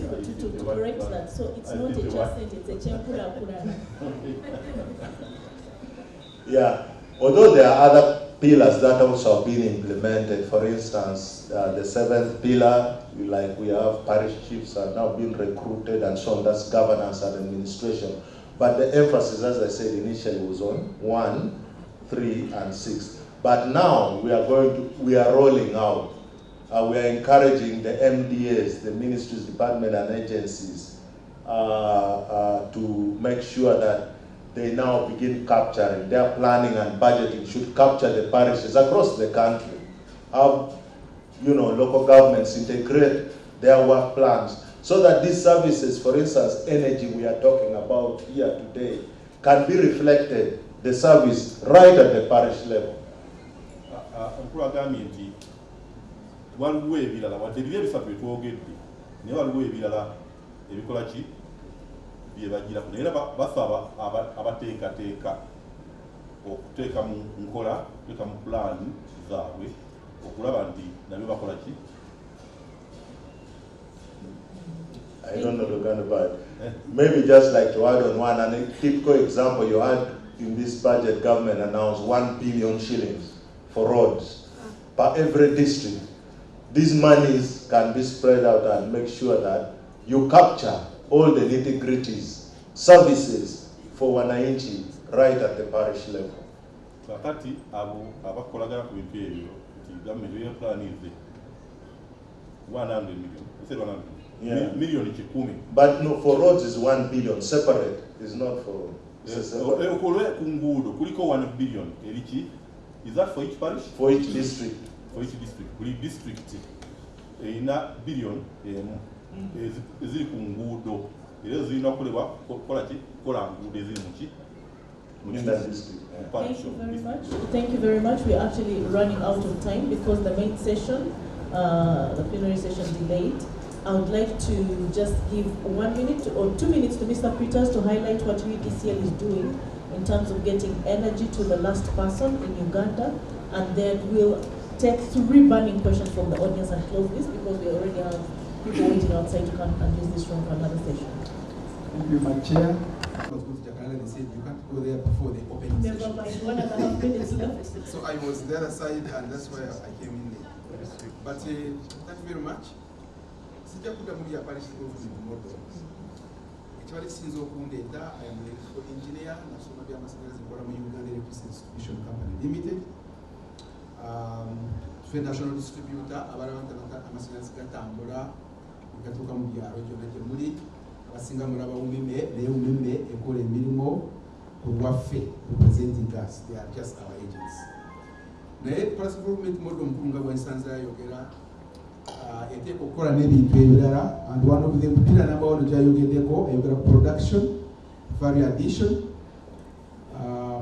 correct that. So it's not a just it's a champura. Yeah, although there are other pillars that also have been implemented. For instance, the 7th pillar, like we have parish chiefs are now being recruited and so on. That's governance and administration. But the emphasis, as I said initially, was on 1, 3, and 6. But now we are rolling out. We are encouraging the MDAs, the ministries, departments, and agencies to make sure that they now begin capturing. Their planning and budgeting should capture the parishes across the country. Have, local governments integrate their work plans so that these services, for instance, energy we are talking about here today, can be reflected, the service, right at the parish level. Waliwo ebirala wadde biri ebisatu bye twogedde naye waliwo ebirala ebikola ki bye bagirako naye basaba abateekateeka okuteeka mu nkola okuteeka mu pulaani zaabwe okulaba nti nabyo bakola ki. I don't know the kind of bad. Maybe just like to add on one, and a typical example you had in this budget, government announced 1 billion shillings for roads per every district. These monies can be spread out and make sure that you capture all the nitty-gritties, services for wananchi right at the parish level. Kakati abo abakolagana ku bintu ebyo nti gavumenti eyo plan is 100 million. You said 100 Yeah. million kikumi. But no, for roads is 1 billion separate. It's not for. Okolwe ku nguudo kuliko 1 billion eriki. Is that for each parish? For each district. For each district. Buli district erina billion eziri ku nguudo. Era zirina okolebwa kola ki? Kola nguudo eziri mu ki? In that district. Thank you very much. Thank you very much. We're actually running out of time because the main session, the plenary session delayed. I would like to just give 1 minute or 2 minutes to Mr. Peters to highlight what UDCL is doing in terms of getting energy to the last person in Uganda, and then we'll take 3 burning questions from the audience and close this because we already have people waiting outside to come and use this room for another session. Thank you, my chair. I was going to Jakarta, they said you can't go there before the opening Never session. mind, 1.5 minutes left. So I was the other side, and that's why I came in there. But thank you very much. Sijja kudda muri ya parish government model. Ekyali kisinza okundeeta, I am an electrical engineer, nasoma by'amasanyalaze nkola mu Uganda Electricity Distribution Company Limited. Tufe national distributor, abalaba nti amasanyalaze gatambula gatuuka mu byalo gyonna gye muli. Abasinga mulaba umeme, naye umeme ekola emirimu ku lwaffe representing us. They are just our agents. Naye parish government model omukulu nga bwensanze ayogera eteeka okukola n'ebintu ebirala, and one of them pila number 1 gyayogeddeko eyogera production, value addition,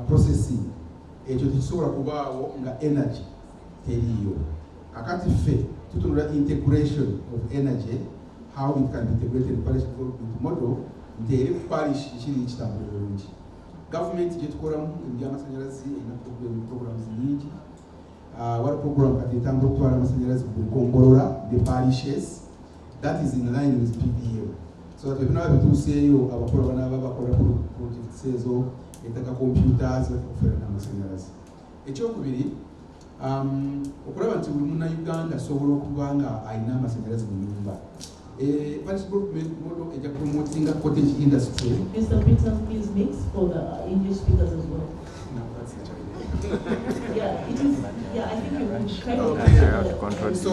processing. Ekyo tekisobola kubaawo nga energy teriyo. Akati ffe tutunula integration of energy, how it can be integrated in parish development model, nti eri ku parish ekiri kitambula bulungi. Government gye tukolamu eby'amasanyalaze erina programs nyingi. What program kati etambula okutwala amasanyalaze ku Gongolola, the parishes, that is in line with PDM. So that ebinaba bituuseeyo abakola banaba bakola projects ezo ettaka computers okufera n'amasanyalaze. Ekyokubiri, okulaba nti buli munnayuganda asobola okuba nga alina amasanyalaze mu nyumba. Parish government model ejja promoting cottage industry. Mr. Peters, please mix for the English speakers as well. No, that's actually Yeah, it is. Yeah, I think you kind of. okay. So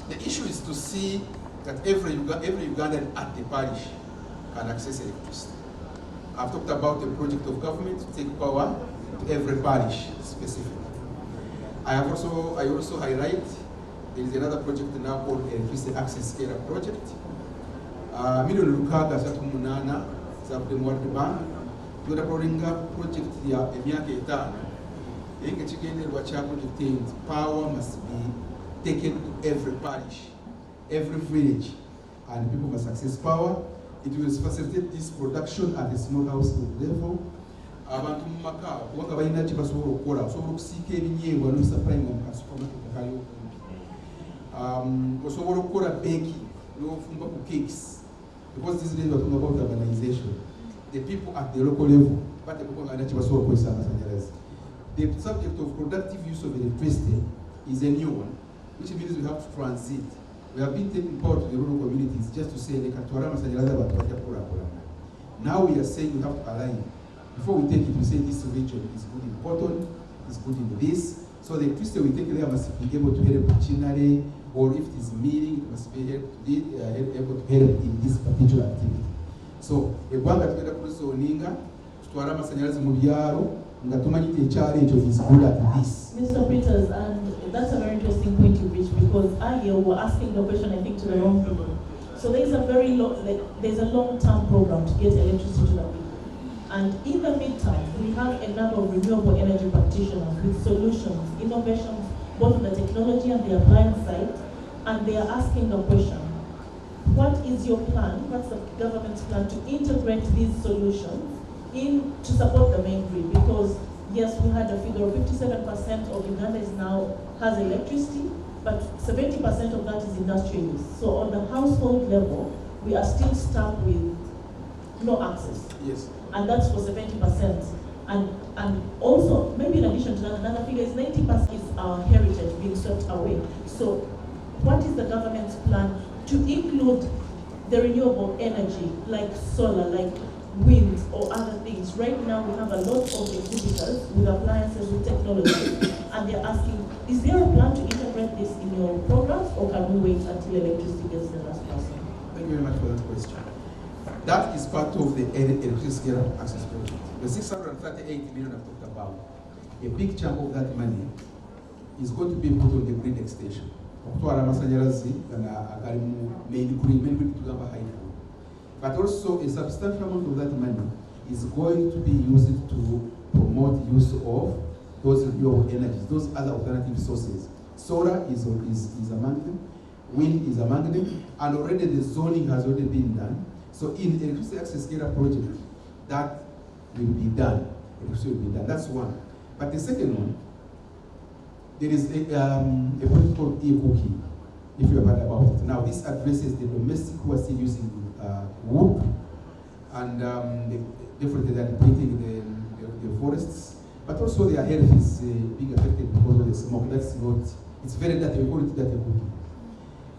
the issue is to see that every Ugandan at the parish can access electricity. I've talked about the project of government to take power to every parish specifically. I also highlight there is another project now called Electricity Access Scale Project. Million Lukaga Satumunana, Zabde World Bank, Yoda project ya emyaka etano. Enge kigendererwa kya project enti power must be taken to every parish, every village, and people must access power. It will facilitate this production at a small household level. Abantu mu maka kubanga balina kye basobola okukola osobola okusiika ebinyeebwa n'osupplyinga mu kasupermarket akali okumpi. Osobola okukola baking n'ofumba ku cakes, because this days we are talking about urbanization. The people at the local level bateekwa balina kye basobola okukozesa amasanyalaze. The subject of productive use of electricity is a new one, which means we have to transit. We have been taking power to the rural communities just to say they can twara amasanyalaze abantu bajja kukolakulana. Now we are saying we have to align. Before we take it, we say this region is good in cotton, is good in this. So the electricity we take there must be able to help machinery, or if it is milling, it must be able to help in this particular activity. So, eggwanga tugenda kulisoninga, tutwala amasanyalaze mu byalo, nga tumanyite ekyalo ekyo is good at this. Mr. Peters, and that's a very interesting point you reached, because earlier we were asking the question, I think, to the wrong people. So there's a long-term program to get electricity to the people. And in the meantime, we have a number of renewable energy practitioners with solutions, innovations, both on the technology and the appliance side, and they are asking the question, what is your plan, what's the government's plan to integrate these solutions in to support the main grid? Because yes, we had a figure of 57% of Uganda now has electricity, but 70% of that is industrial use. So on the household level, we are still stuck with no access. Yes. And that's for 70%. And also, maybe in addition to that, another figure is 90% is our heritage being swept away. So what is the government's plan to include the renewable energy, like solar, like wind, or other things? Right now, we have a lot of exhibitors with appliances, with technology, and they're asking, is there a plan to integrate this in your programs, or can we wait until electricity gets the last person? Thank you very much for that question. That is part of the electricity scale access project. The 638 million I've talked about, a big chunk of that money is going to be put on the grid extension. But also a substantial amount of that money is going to be used to promote use of those renewable energies, those other alternative sources. Solar is among them, wind is among them, and already the zoning has already been done. So in the electricity access scale project, that will be done. Electricity will be done. That's one. But the second one, there is a project called e-cooking, if you have heard about it. Now this addresses the domestic who are still using wood, and definitely they're depleting the forests, but also their health is being affected because of the smoke. That's not, it's very dirty, we call it dirty cooking.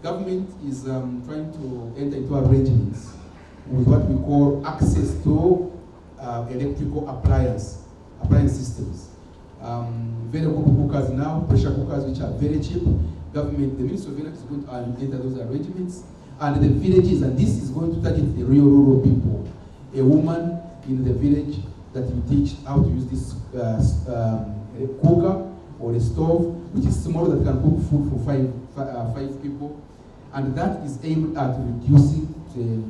Government is trying to enter into arrangements with what we call access to electrical appliance systems. Very good cookers now, pressure cookers which are very cheap. Government, the Ministry of Energy is going to enter those arrangements. And the villages, and this is going to target the real rural people. A woman in the village that you teach how to use this cooker or a stove, which is small, that can cook food for five people. And that is aimed at reducing the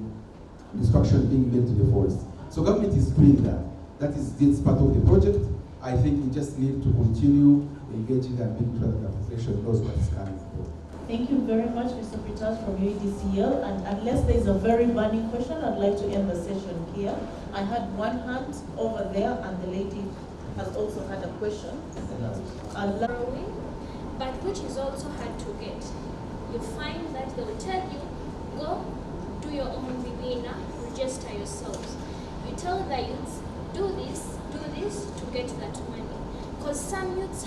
destruction being made to the forest. So government is doing that. That's part of the project. I think we just need to continue engaging and making sure that the administration knows what is coming forward. Thank you very much, Mr. Peters from UEDCL. And unless there is a very burning question, I'd like to end the session here. I had one hand over there, and the lady has also had a question. But which is also hard to get. You find that they will tell you, go do your own webinar, register yourselves. You tell the youths, do this to get that money. Because some youths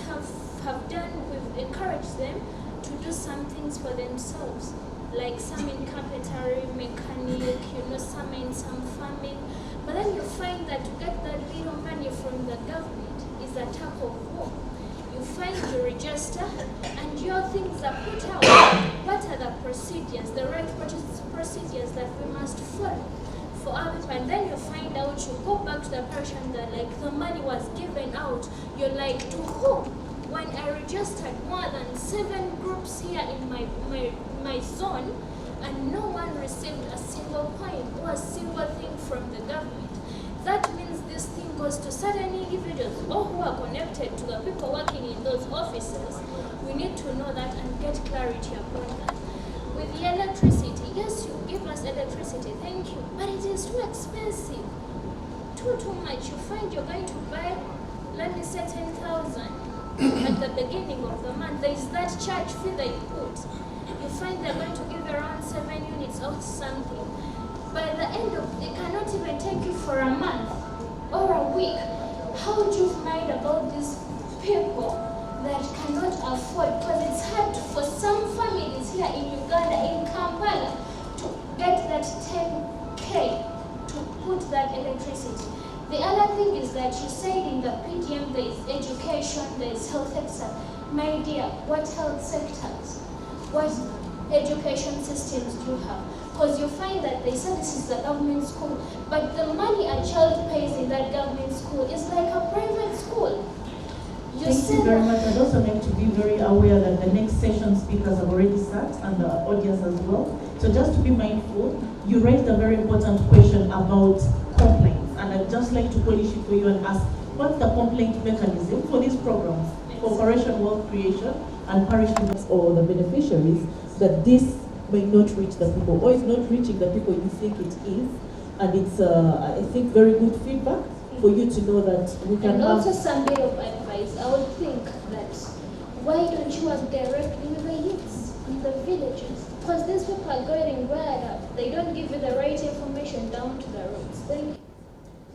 we've encouraged them to do some things for themselves, like some in carpentry, mechanic, some in some farming. But then you find that to get that little money from the government is a tug of war. You find you register and your things are put out. What are the procedures, the right procedures that we must follow for our people? And then you find out, you go back to the person that like the money was given out. You're like, to whom? When I registered more than 7 groups here in my zone, and no one received a single point or a single thing from the government. That means this thing goes to certain individuals or who are connected to the people working in those offices. We need to know that and get clarity upon that. With the electricity, yes, you give us electricity, thank you, but it is too expensive. Too much. You find you're going to buy, let me say 10,000 at the beginning of the month. There is that charge fee they put. You find they're going to give around 7 units or something. By the end of, they cannot even take you for a month or a week. How would you mind about these people that cannot afford? Because it's hard for some families here in Uganda, in Kampala, to get that 10K to put that electricity. The other thing is that you said in the PDM there is education, there is health sector. My dear, what health sectors? What education systems do you have? Because you find that they say this is a government school, but the money a child pays in that government school is like a private school. Thank you very much. I'd also like to be very aware that the next session speakers have already sat and the audience as well. So just to be mindful, you raised a very important question about complaints. And I'd just like to polish it for you and ask, what's the complaint mechanism for these programs, for Operation Wealth Creation and parish units or the beneficiaries, that this may not reach the people, or it's not reaching the people you think it is? And it's, I think, very good feedback for you to know that we can and have... also some bit of advice. I would think that why don't you work directly with the youths in the villages? Because these people are getting wired up. They don't give you the right information down to the roots. Thank you.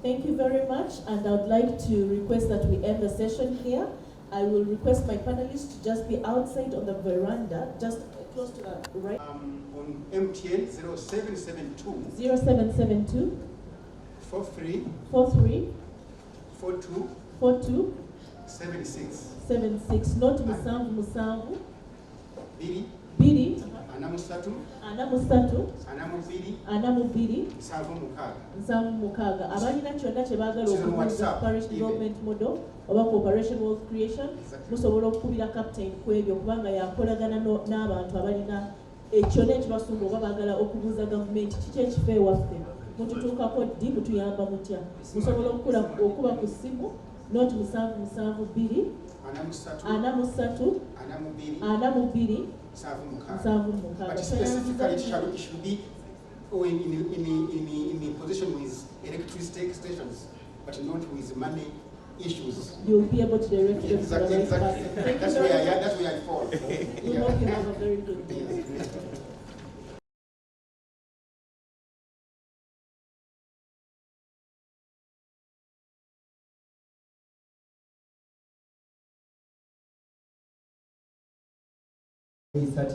Thank you very much, and I would like to request that we end the session here. I will request my panelists to just be outside on the veranda, just close to the right. On MTN 0772 0772 43 43 42 42 76 76. Not Musanvu Biri Biri Anamusatu Anamusatu Anamubiri Anamubiri Nsanvu Mukaga. Abalina kyonna kye baagala Kino okubuuza WhatsApp, parish even. development model oba ku Operation Wealth Creation, Exactly. musobola okukubira captain ku ebyo kubanga yakolagana n'abantu abalina kyonna ekibasumba oba baagala okubuuza gavumenti kiki ekifo ewaffe, mututuukako ddi, mutuyamba mutya. Musobola okuba ku ssimu not 772 Anamusatu 43 Anamubiri 42 Nsanvu 76. But specifically it should be in the position with electricity stations, but not with money issues. You'll be able to direct them to the right Exactly. person. That's where I fall. We hope you have a very good day.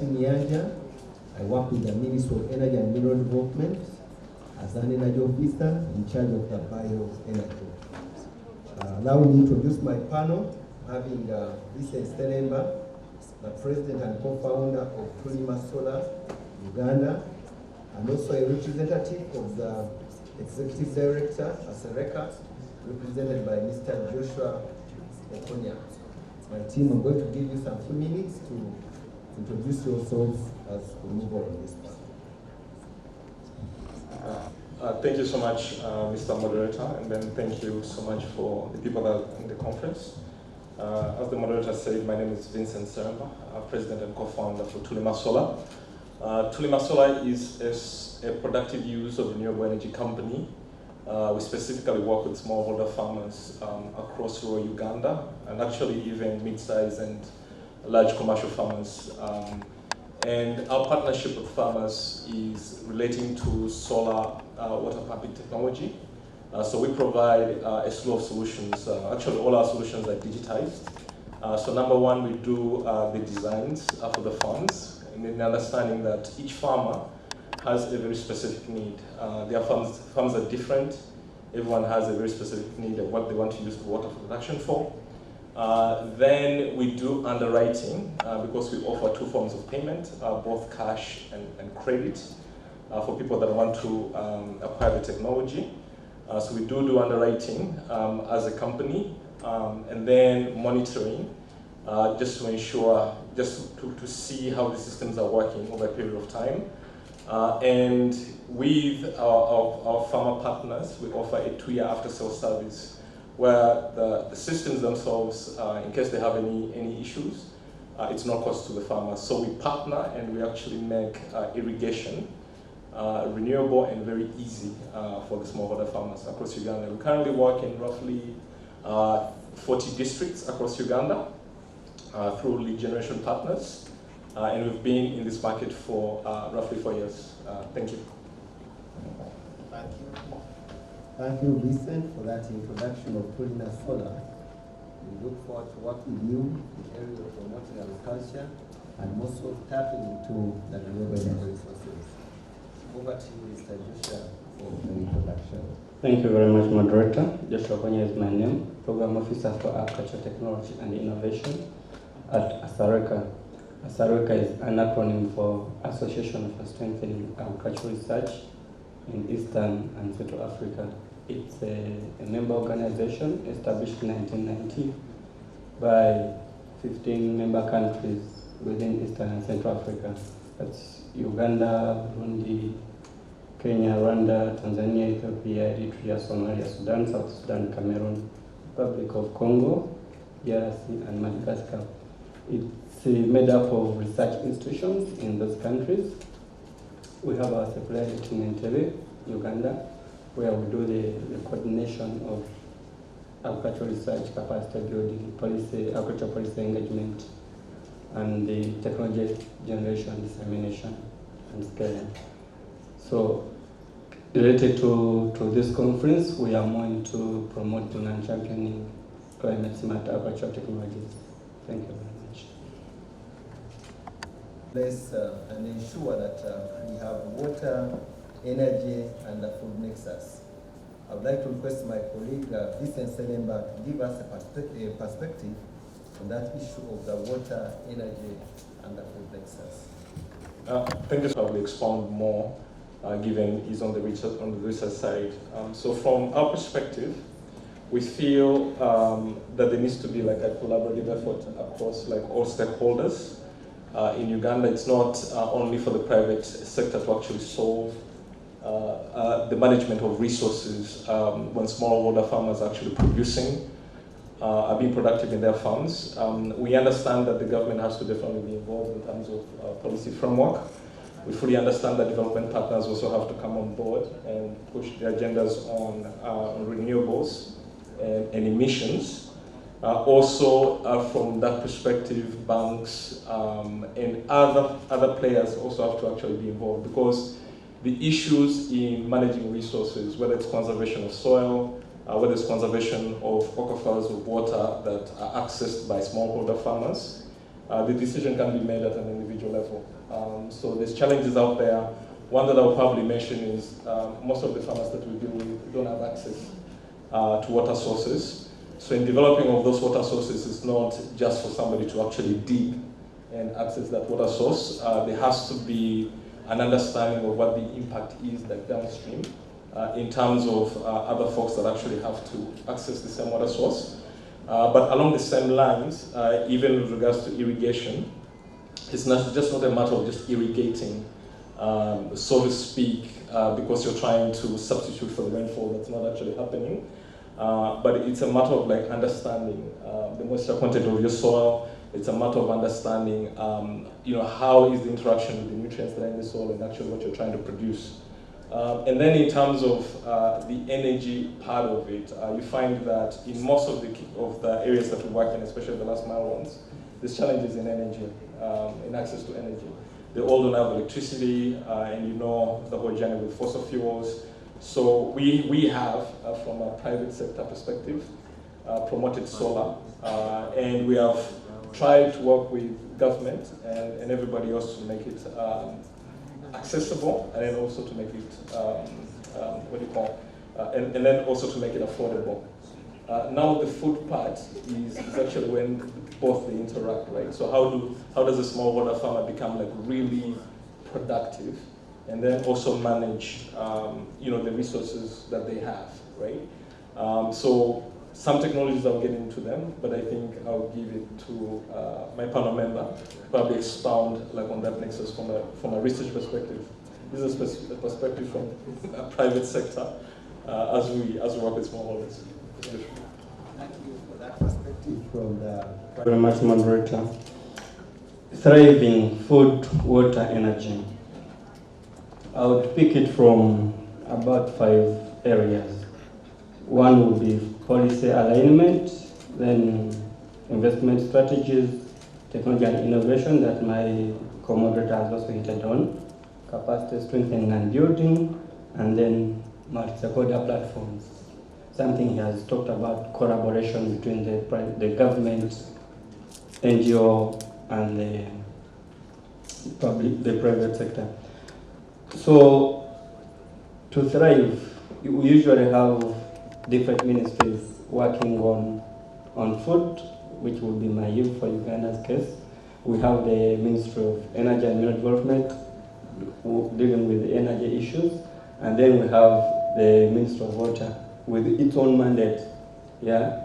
Munyonyo. I work with the Ministry of Energy and Mineral Development as an energy officer in charge of the bioenergy. Now we introduce my panel, having Vincent Stelemba, the president and co-founder of Tulima Solar Uganda, and also a representative of the executive director, Asereka, represented by Mr. Joshua Okonya. My team, I'm going to give you some few minutes to introduce yourselves as we move on this part. Thank you so much, Mr. Moderator, and then thank you so much for the people that are in the conference. As the moderator said, my name is Vincent Seremba, president and co-founder for Tulima Solar. Tulima Solar is a productive use of renewable energy company. We specifically work with smallholder farmers across rural Uganda, and actually even mid-sized and large commercial farmers. And our partnership with farmers is relating to solar water pumping technology. So we provide a slew of solutions. Actually, all our solutions are digitized. So number one, we do the designs for the farms, and then understanding that each farmer has a very specific need. Their farms are different. Everyone has a very specific need of what they want to use the water for production for. Then we do underwriting because we offer two forms of payment, both cash and credit for people that want to acquire the technology. So we do underwriting as a company, and then monitoring just to ensure, just to see how the systems are working over a period of time. And with our farmer partners, we offer a 2-year after-sales service where the systems themselves, in case they have any issues, it's no cost to the farmers. So we partner and we actually make irrigation renewable and very easy for the smallholder farmers across Uganda. We currently work in roughly 40 districts across Uganda through lead generation partners. And we've been in this market for roughly 4 years. Thank you. Thank you. Thank you, Vincent, for that introduction of Tulina Solar. We look forward to working with you in the area of promoting agriculture and also tapping into the renewable energy resources. Over to you, Mr. Joshua, for the introduction. Thank you very much, Moderator. Joshua Konya is my name, Program Officer for Agriculture Technology and Innovation at ASARECA. ASARECA is an acronym for Association for Strengthening Agricultural Research in Eastern and Central Africa. It's a member organization established in 1990 by 15 member countries within Eastern and Central Africa. That's Uganda, Burundi, Kenya, Rwanda, Tanzania, Ethiopia, Eritrea, Somalia, Sudan, South Sudan, Cameroon, Republic of Congo, DRC, and Madagascar. It's made up of research institutions in those countries. We have our secretariat in Entebbe, Uganda, where we do the coordination of agricultural research, capacity building, policy, agricultural policy engagement, and the technology generation, dissemination, and scaling. So, related to this conference, we are more into promoting and championing climate smart agricultural technologies. Thank you very much. Place and ensure that we have water, energy, and the food nexus. I would like to request my colleague Vincent Selemba to give us a perspective on that issue of the water, energy, and the food nexus. Thank you. Probably expound more, given he's on the research side. So from our perspective, we feel that there needs to be like a collaborative effort across like all stakeholders. In Uganda, it's not only for the private sector to actually solve the management of resources when smallholder farmers are actually producing, are being productive in their farms. We understand that the government has to definitely be involved in terms of policy framework. We fully understand that development partners also have to come on board and push their agendas on renewables and emissions. Also, from that perspective, banks and other players also have to actually be involved, because the issues in managing resources, whether it's conservation of soil, whether it's conservation of aquifers of water that are accessed by smallholder farmers, the decision can be made at an individual level. So there's challenges out there. One that I'll probably mention is most of the farmers that we deal with don't have access to water sources. So in developing of those water sources, it's not just for somebody to actually dig and access that water source. There has to be an understanding of what the impact is like downstream in terms of other folks that actually have to access the same water source. But along the same lines, even with regards to irrigation, it's not a matter of just irrigating, so to speak, because you're trying to substitute for the rainfall that's not actually happening. But it's a matter of like understanding the moisture content of your soil. It's a matter of understanding, how is the interaction with the nutrients that are in the soil and actually what you're trying to produce. And then in terms of the energy part of it, you find that in most of the areas that we work in, especially the last mile ones, there's challenges in energy, in access to energy. They all don't have electricity, and the whole journey with fossil fuels. So we have, from a private sector perspective, promoted solar, and we have tried to work with government and everybody else to make it accessible, and then also to make it, and then also to make it affordable. Now the food part is actually when both they interact, right? So how does a smallholder farmer become like really productive, and then also manage, the resources that they have, right? So some technologies I'll get into them, but I think I'll give it to my panel member, probably expound like on that nexus from a research perspective. This is a perspective from a private sector as we work with smallholders. Thank you for that perspective from the Very much, moderator. Thriving food, water, energy. I would pick it from about 5 areas. One would be policy alignment, then investment strategies, technology and innovation that my co-moderator has also hinted on, capacity strengthening and building, and then multi-stakeholder platforms. Something he has talked about, collaboration between the government, NGO, and the private sector. So, to thrive, we usually have different ministries working on food, which will be my youth for Uganda's case. We have the Ministry of Energy and Mineral Development dealing with the energy issues, and then we have the Ministry of Water with its own mandate, yeah.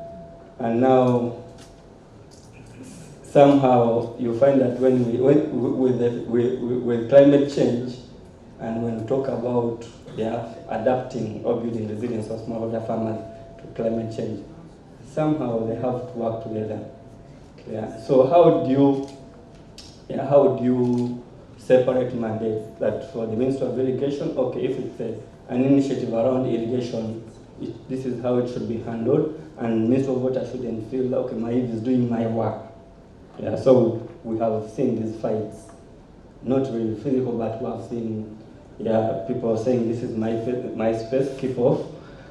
And now, somehow, you find that with climate change, and when we talk about adapting or building resilience of smallholder farmers to climate change, somehow they have to work together. Yeah. So how do you separate mandates? That for the Ministry of Irrigation, okay, if it's an initiative around irrigation, this is how it should be handled, and Ministry of Water shouldn't feel okay, my Eve is doing my work. Yeah. So we have seen these fights, not really physical, but we have seen people saying this is my space, keep off.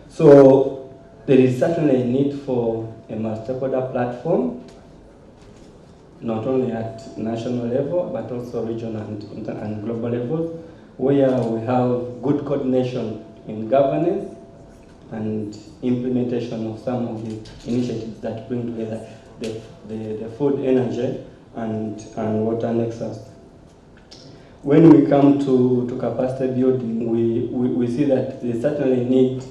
So there is certainly a need for a multi-stakeholder platform, not only at national level, but also regional and global levels, where we have good coordination in governance and implementation of some of the initiatives that bring together the food, energy, and water nexus. When we come to capacity building, we see that they certainly need,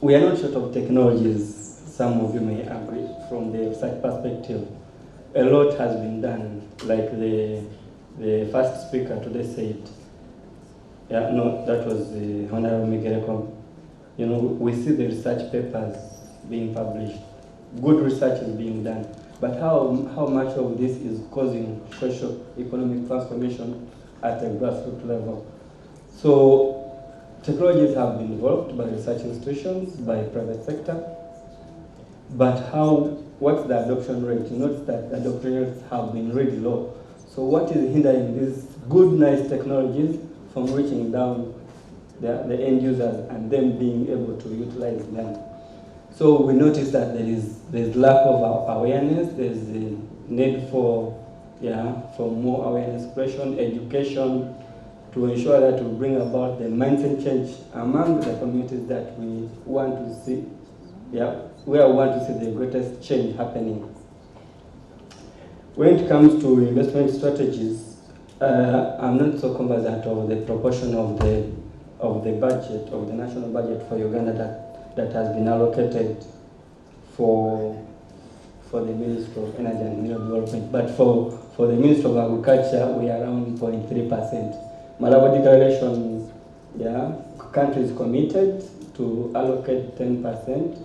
we are not short of technologies, some of you may agree from the research perspective. A lot has been done, like the first speaker today said. Yeah, no, that was the Honorable Migereko. You know, we see the research papers being published. Good research is being done. But how much of this is causing social economic transformation at a grassroots level? So technologies have been developed by research institutions, by private sector. But what's the adoption rate? You notice that the adoption rates have been really low. So what is hindering these good, nice technologies from reaching down the end users and them being able to utilize them? So we notice that there's lack of awareness. There's the need for more awareness creation, education, to ensure that we bring about the mindset change among the communities that we want to see. Where we want to see the greatest change happening. When it comes to investment strategies, I'm not so conversant of the proportion of the budget, of the national budget for Uganda that has been allocated for the Ministry of Energy and Mineral Development. But for the Ministry of Agriculture, we are around 0.3%. Malabo Declaration, country is committed to allocate 10%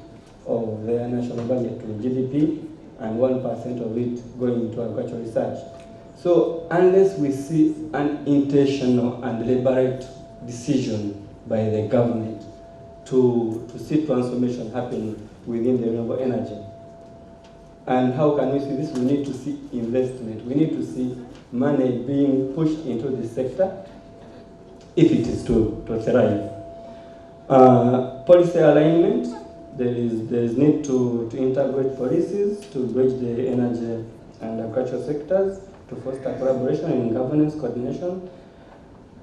of their national budget to GDP and 1% of it going into agricultural research. So unless we see an intentional and deliberate decision by the government to see transformation happening within the renewable energy. And how can we see this? We need to see investment. We need to see money being pushed into the sector if it is to thrive. Policy alignment, there is need to integrate policies to bridge the energy and agricultural sectors to foster collaboration and governance coordination.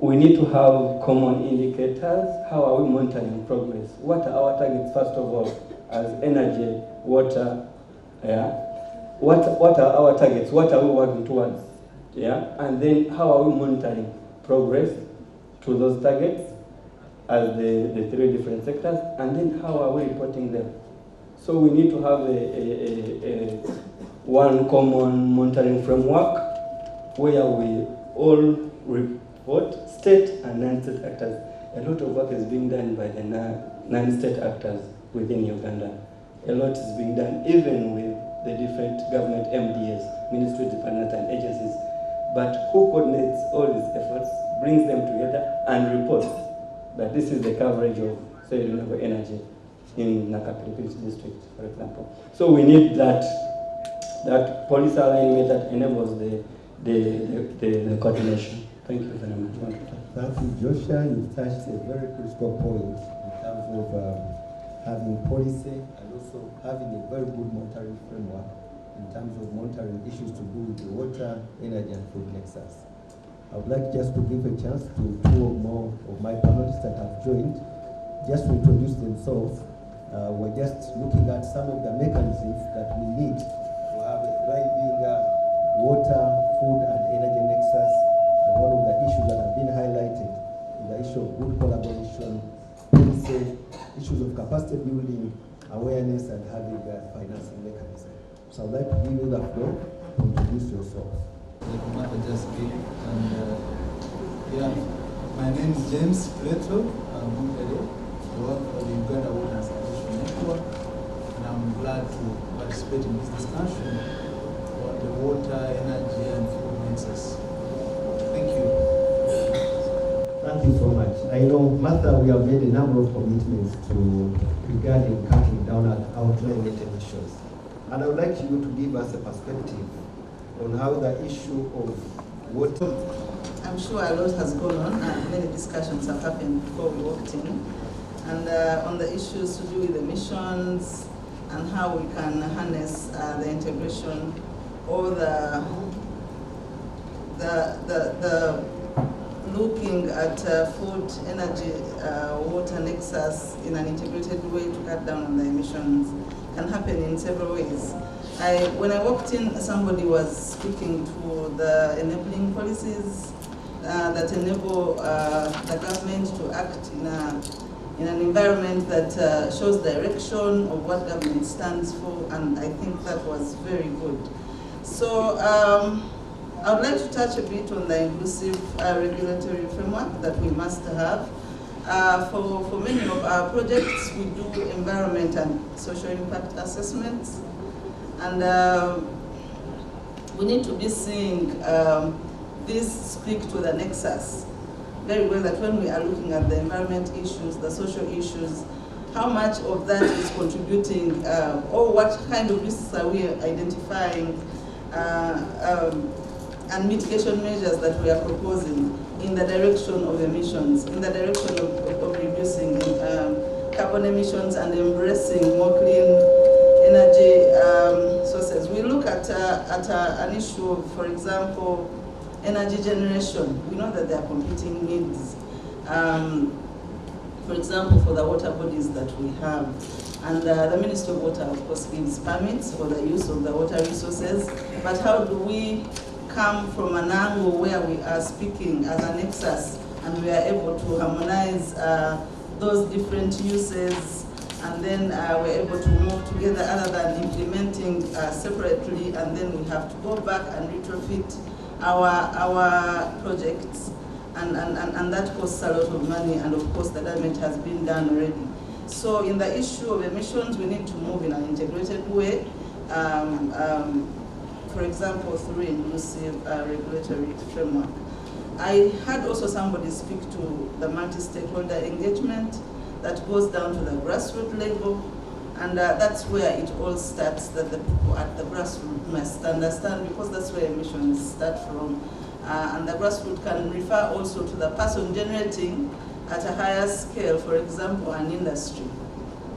We need to have common indicators. How are we monitoring progress? What are our targets, first of all, as energy, water? What are our targets? What are we working towards? And then how are we monitoring progress to those targets as the three different sectors? And then how are we reporting them? So we need to have a one common monitoring framework where we all report state and non-state actors. A lot of work is being done by the non-state actors within Uganda. A lot is being done even with the different government MDAs, ministry departments and agencies. But who coordinates all these efforts, brings them together and reports that this is the coverage of, say, renewable energy in Nakapilipili district, for example. So we need that policy alignment that enables the coordination. Thank you very much. Thank you, Joshua. You've touched a very critical point in terms of having policy and also having a very good monitoring framework in terms of monitoring issues to do with the water, energy, and food nexus. I would like just to give a chance to two or more of my panelists that have joined, just to introduce themselves. We're just looking at some of the mechanisms that we need to have a thriving water, food, and energy nexus. And one of the issues that have been highlighted is the issue of good collaboration, policy, issues of capacity building, awareness, and having a financing mechanism. So I'd like to give you the floor to introduce yourself. My name is James Plato. I work for the Uganda Water Sanitation Network, and I'm glad to participate in this discussion on the water, energy, and food nexus. Thank you. Thank you so much. I know, Martha, we have made a number of commitments regarding cutting down our climate emissions. And I would like you to give us a perspective on how the issue of water. I'm sure a lot has gone on and many discussions have happened before we walked in. And on the issues to do with emissions and how we can harness the integration or the looking at food, energy, water nexus in an integrated way to cut down on the emissions can happen in several ways. When I walked in, somebody was speaking to the enabling policies that enable the government to act in an environment that shows direction of what government stands for, and I think that was very good. So I would like to touch a bit on the inclusive regulatory framework that we must have. For many of our projects, we do environment and social impact assessments, and we need to be seeing this speak to the nexus very well, that when we are looking at the environment issues, the social issues, how much of that is contributing, or what kind of risks are we identifying, and mitigation measures that we are proposing in the direction of emissions, in the direction of reducing carbon emissions and embracing more clean energy sources. We look at an issue of, for example, energy generation. We know that there are competing needs. For example, for the water bodies that we have. And the Ministry of Water, of course, gives permits for the use of the water resources. But how do we come from an angle where we are speaking as a nexus and we are able to harmonize those different uses, and then we're able to move together other than implementing separately, and then we have to go back and retrofit our projects, and that costs a lot of money, and of course the damage has been done already. So in the issue of emissions, we need to move in an integrated way, for example, through inclusive regulatory framework. I had also somebody speak to the multi-stakeholder engagement that goes down to the grassroots level, and that's where it all starts, that the people at the grassroots must understand, because that's where emissions start from. And the grassroots can refer also to the person generating at a higher scale, for example, an industry.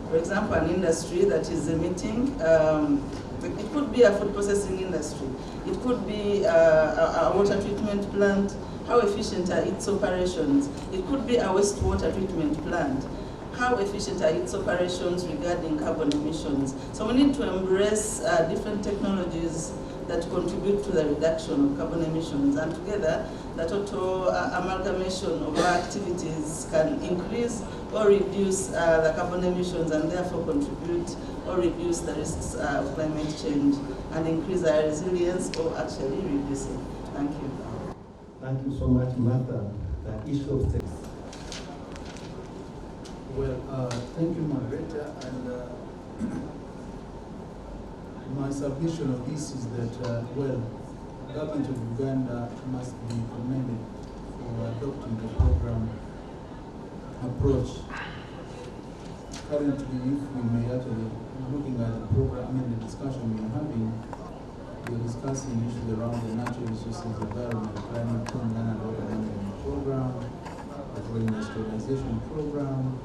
For example, an industry that is emitting, it could be a food processing industry, it could be a water treatment plant. How efficient are its operations? It could be a wastewater treatment plant. how efficient are its operations regarding carbon emissions. So we need to embrace different technologies that contribute to the reduction of carbon emissions, and together the total amalgamation of our activities can increase or reduce the carbon emissions, and therefore contribute or reduce the risks of climate change and increase our resilience or actually reduce it. Thank you. Thank you so much, Martha. The issue of sex. Well, thank you, moderator. And my submission of this is that, well, the government of Uganda must be commended for adopting the program approach. Currently, if we may actually, looking at the program, the discussion we are having, we are discussing issues around the natural resources, environment, climate change, and water management program, the industrialization program,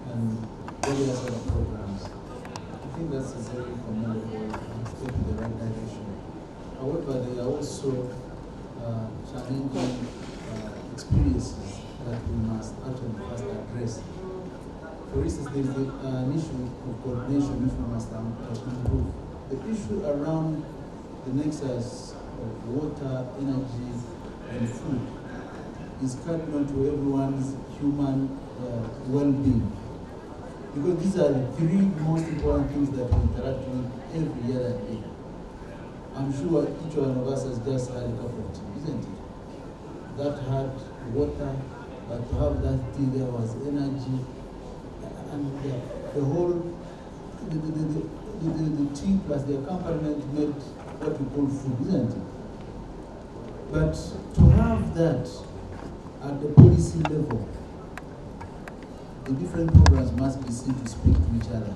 and various other programs. I think that's a very commendable step in the right direction. However, there are also challenging experiences that we must actually first address. For instance, there is an issue of coordination which we must improve. The issue around the nexus of water, energy, and food is cardinal to everyone's human well-being. Because these are the three most important things that we interact with every other day. I'm sure each one of us has just had a cup of tea, isn't it? That had water, but to have that tea there was energy, and the whole, the tea plus the accompaniment made what we call food, isn't it? But to have that at the policy level, the different programs must be seen to speak to each other.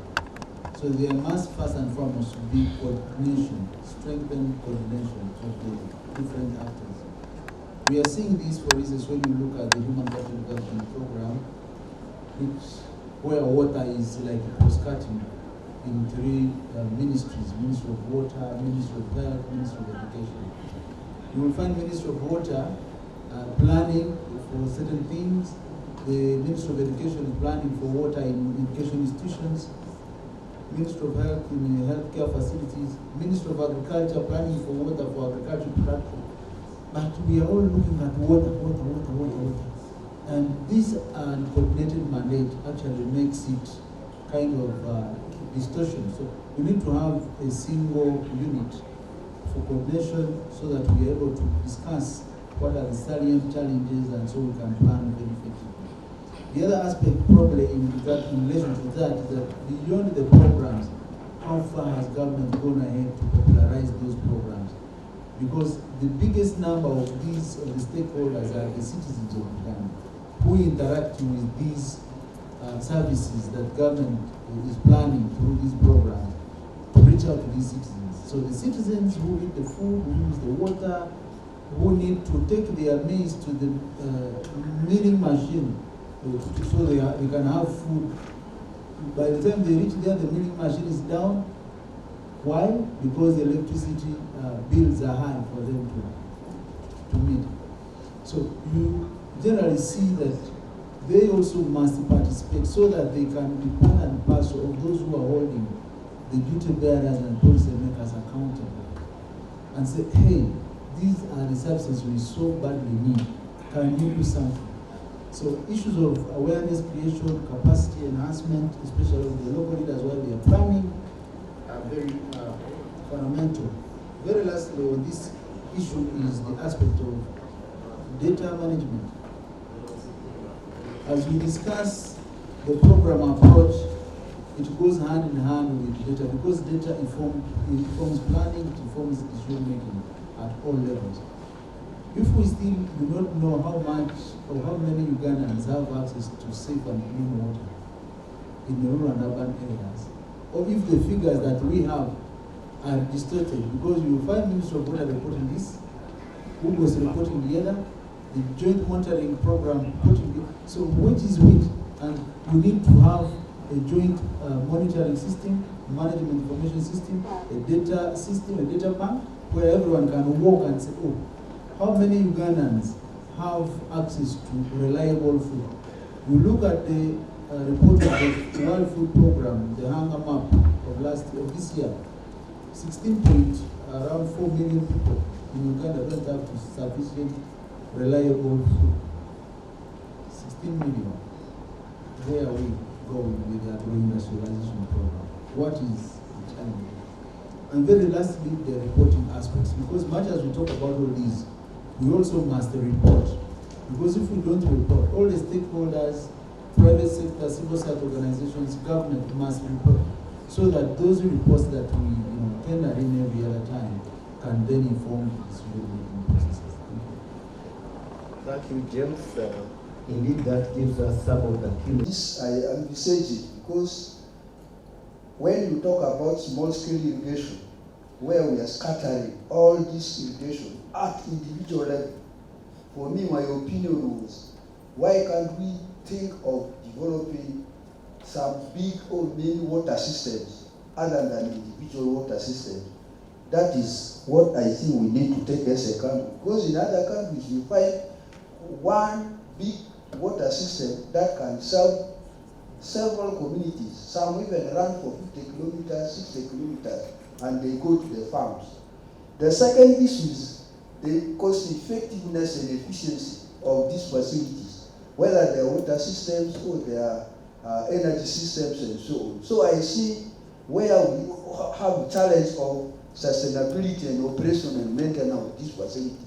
So there must first and foremost be coordination, strengthened coordination of the different actors. We are seeing this, for instance, when you look at the Human Capital Development Program, where water is like cross-cutting in three ministries: Ministry of Water, Ministry of Health, Ministry of Education. You will find Ministry of Water planning for certain things. The Ministry of Education is planning for water in education institutions. Ministry of Health in healthcare facilities. Ministry of Agriculture planning for water for agricultural production. But we are all looking at water. And this coordinated mandate actually makes it kind of distortion. So we need to have a single unit for coordination so that we are able to discuss what are the salient challenges, and so we can plan very effectively. The other aspect probably in relation to that is that beyond the programs, how far has government gone ahead to popularize those programs? Because the biggest number of the stakeholders are the citizens of Uganda who interact with these services that government is planning through these programs to reach out to these citizens. So the citizens who eat the food, who use the water, who need to take their maize to the milling machine so they can have food. By the time they reach there, the milling machine is down. Why? Because the electricity bills are high for them to meet. So you generally see that they also must participate so that they can be part and parcel of those who are holding the duty bearers and policy makers accountable and say, hey, these are the services we so badly need. Can you do something? So issues of awareness creation, capacity enhancement, especially of the local leaders while they are planning, are very fundamental. Very lastly, on this issue is the aspect of data management. As we discuss the program approach, it goes hand in hand with data, because data informs planning, it informs decision making at all levels. If we still do not know how much or how many Ugandans have access to safe and clean water in the rural and urban areas, or if the figures that we have are distorted, because you will find Ministry of Water reporting this, who was reporting the other, the joint monitoring program reporting it. So which is which? And we need to have a joint monitoring system, management information system, a data system, a data bank, where everyone can walk and say, oh, how many Ugandans have access to reliable food? You look at the report of the World Food Program, the hunger map of this year, 16.4 million people in Uganda don't have sufficient, reliable food. 16 million. Where are we going with the agro-industrialization program? What is the challenge? And very lastly, the reporting aspects. Because much as we talk about all these, we also must report. Because if we don't report, all the stakeholders, private sector, civil society organizations, government must report, so that those reports that we tender in every other time can then inform the decision-making processes. Thank you, James. Indeed, that gives us some of the key. This I envisage it because when you talk about small-scale irrigation, where we are scattering all this irrigation at individual level, for me, my opinion was, why can't we think of developing some big or main water systems other than individual water systems? That is what I think we need to take as a country. Because in other countries, you find one big water system that can serve several communities. Some even run for 50 kilometers, 60 kilometers, and they go to the farms. The second issue is the cost effectiveness and efficiency of these facilities, whether they are water systems or they are energy systems and so on. So I see where we have a challenge of sustainability and operation and maintenance of these facilities.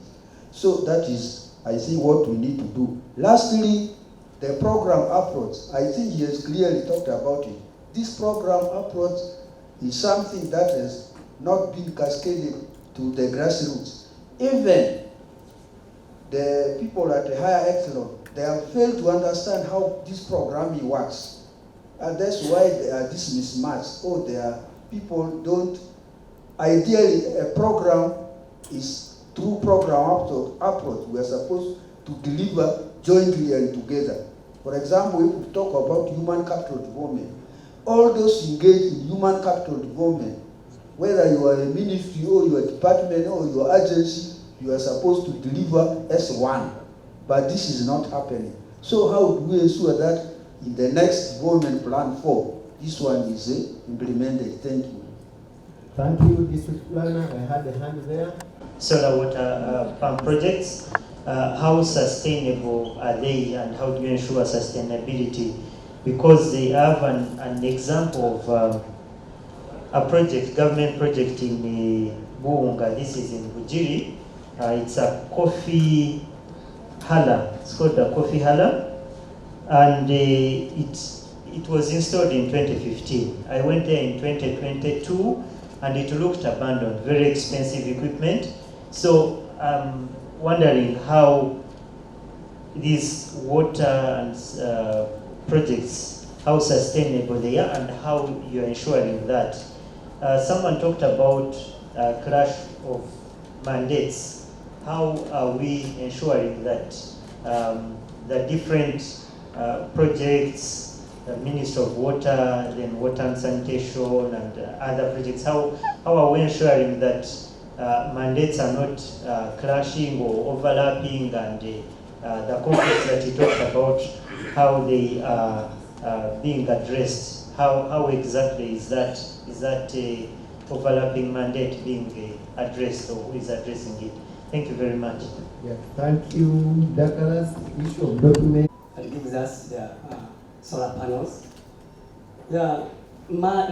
So that is, I think, what we need to do. Lastly, the program approach. I think he has clearly talked about it. This program approach is something that has not been cascaded to the grassroots. Even the people at the higher echelon, they have failed to understand how this programming works. And that's why there are this mismatch. Or there are people don't. Ideally, a program is through program approach. We are supposed to deliver jointly and together. For example, if we talk about human capital development, all those engaged in human capital development, whether you are a ministry or your department or your agency, you are supposed to deliver as one. But this is not happening. So how do we ensure that in the next development plan 4, this one is implemented? Thank you. Thank you, District Planner. I had a hand there. Solar water pump projects, how sustainable are they and how do you ensure sustainability? Because they have an example of a project, government project in Buunga. This is in Bujiri. It's a coffee hala. It's called the coffee hala, and it was installed in 2015. I went there in 2022, and it looked abandoned. Very expensive equipment. So I'm wondering how these water and projects, how sustainable they are, and how you're ensuring that. Someone talked about clash of mandates. How are we ensuring that the different projects, the Ministry of Water, then Water and Sanitation, and other projects, how are we ensuring that mandates are not clashing or overlapping, and the conflicts that you talked about, how they are being addressed? How exactly is that overlapping mandate being addressed, or who is addressing it? Thank you very much. Yeah, thank you, Dakara's issue of document. That gives us the solar panels. Yeah, my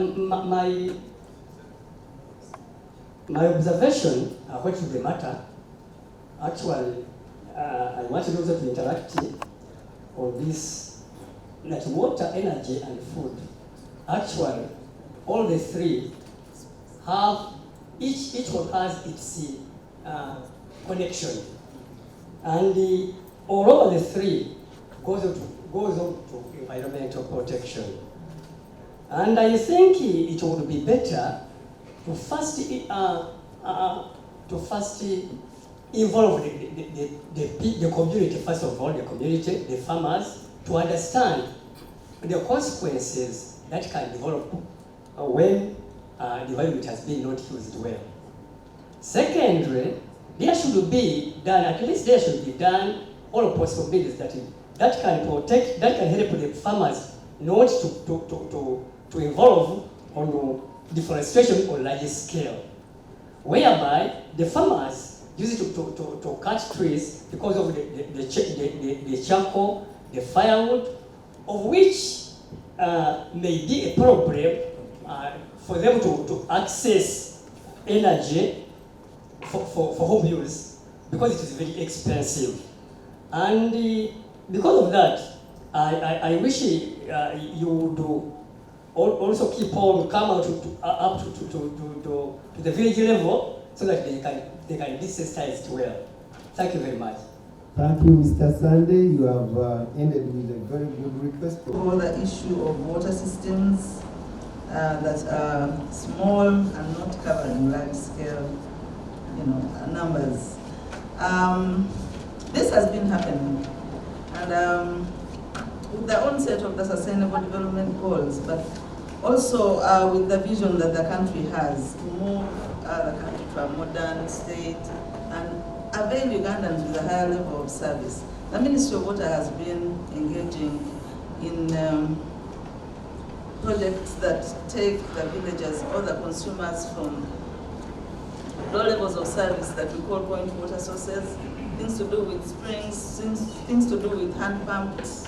observation, what is the matter, actually, I wanted also to interact on this, that water, energy, and food. Actually, all the three have, each one has its connection. And all over the three goes on to environmental protection. And I think it would be better to first involve the community, first of all, the community, the farmers, to understand the consequences that can develop when the environment has been not used well. Secondly, there should be done, at least there should be done all possibilities that can protect, that can help the farmers not to involve on deforestation on large scale, whereby the farmers use it to cut trees because of the charcoal, the firewood, of which may be a problem for them to access energy for home use, because it is very expensive. And because of that, I wish you would also keep on come out up to the village level, so that they can desensitize it well. Thank you very much. Thank you, Mr. Sunday. You have ended with a very good request. For the issue of water systems that are small and not covering large scale, numbers. This has been happening, and with the onset of the Sustainable Development Goals, but also with the vision that the country has to move the country to a modern state and avail Ugandans with a higher level of service. The Ministry of Water has been engaging in projects that take the villagers or the consumers from low levels of service that we call point water sources, things to do with springs, things to do with hand pumps,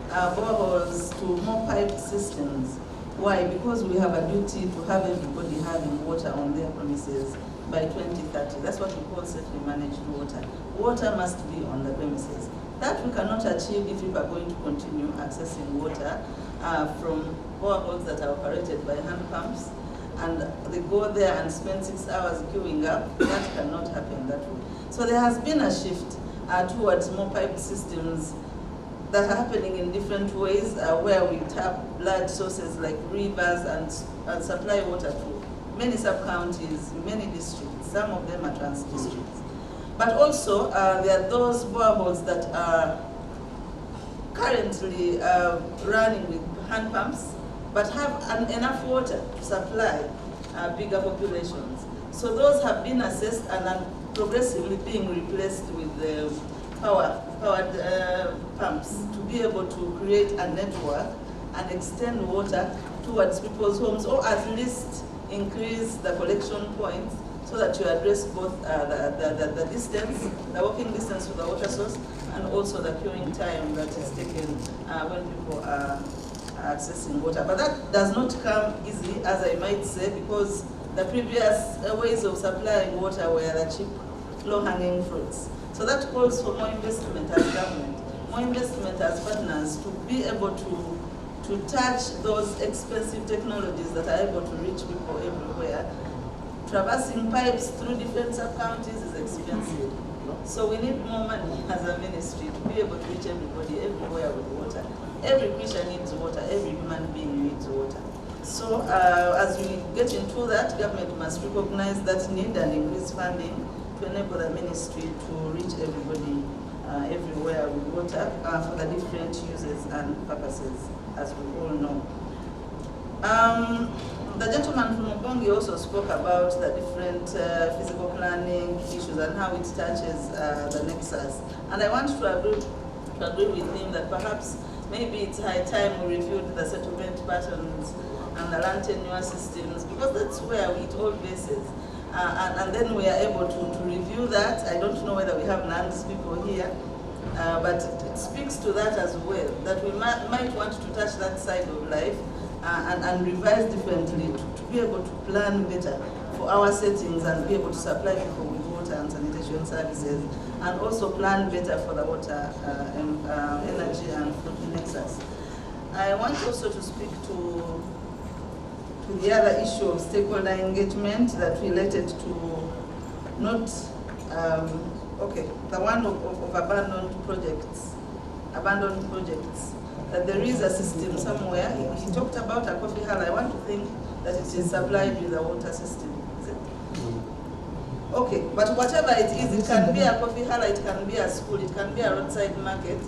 boreholes, to more piped systems. Why? Because we have a duty to have everybody having water on their premises by 2030. That's what we call safely managed water. Water must be on the premises. That we cannot achieve if we are going to continue accessing water from boreholes that are operated by hand pumps, and they go there and spend 6 hours queuing up. That cannot happen that way. So there has been a shift towards more piped systems that are happening in different ways, where we tap large sources like rivers and supply water to many sub-counties, many districts. Some of them are trans-districts. But also, there are those boreholes that are currently running with hand pumps, but have enough water to supply bigger populations. So those have been assessed and are progressively being replaced with powered pumps to be able to create a network and extend water towards people's homes, or at least increase the collection points, so that you address both the distance, the walking distance to the water source, and also the queuing time that is taken when people are accessing water. But that does not come easy, as I might say, because the previous ways of supplying water were the cheap, low-hanging fruits. So that calls for more investment as government, more investment as partners, to be able to touch those expensive technologies that are able to reach people everywhere. Traversing pipes through different sub-counties is expensive. So we need more money as a ministry to be able to reach everybody everywhere with water. Every creature needs water, every human being needs water. So as we get into that, government must recognize that need and increase funding to enable the ministry to reach everybody everywhere with water for the different uses and purposes, as we all know. The gentleman from Mbongi also spoke about the different physical planning issues and how it touches the nexus. And I want to agree with him that perhaps maybe it's high time we reviewed the settlement patterns and the land tenure systems, because that's where we hit all bases. And then we are able to review that. I don't know whether we have lands people here, but it speaks to that as well, that we might want to touch that side of life and revise differently to be able to plan better for our settings and be able to supply people with water and sanitation services, and also plan better for the water energy and food nexus. I want also to speak to the other issue of stakeholder engagement that related to not, the one of abandoned projects, that there is a system somewhere. He talked about a coffee hall. I want to think that it is supplied with a water system. Is it? Okay, but whatever it is, it can be a coffee hall, it can be a school, it can be a roadside market,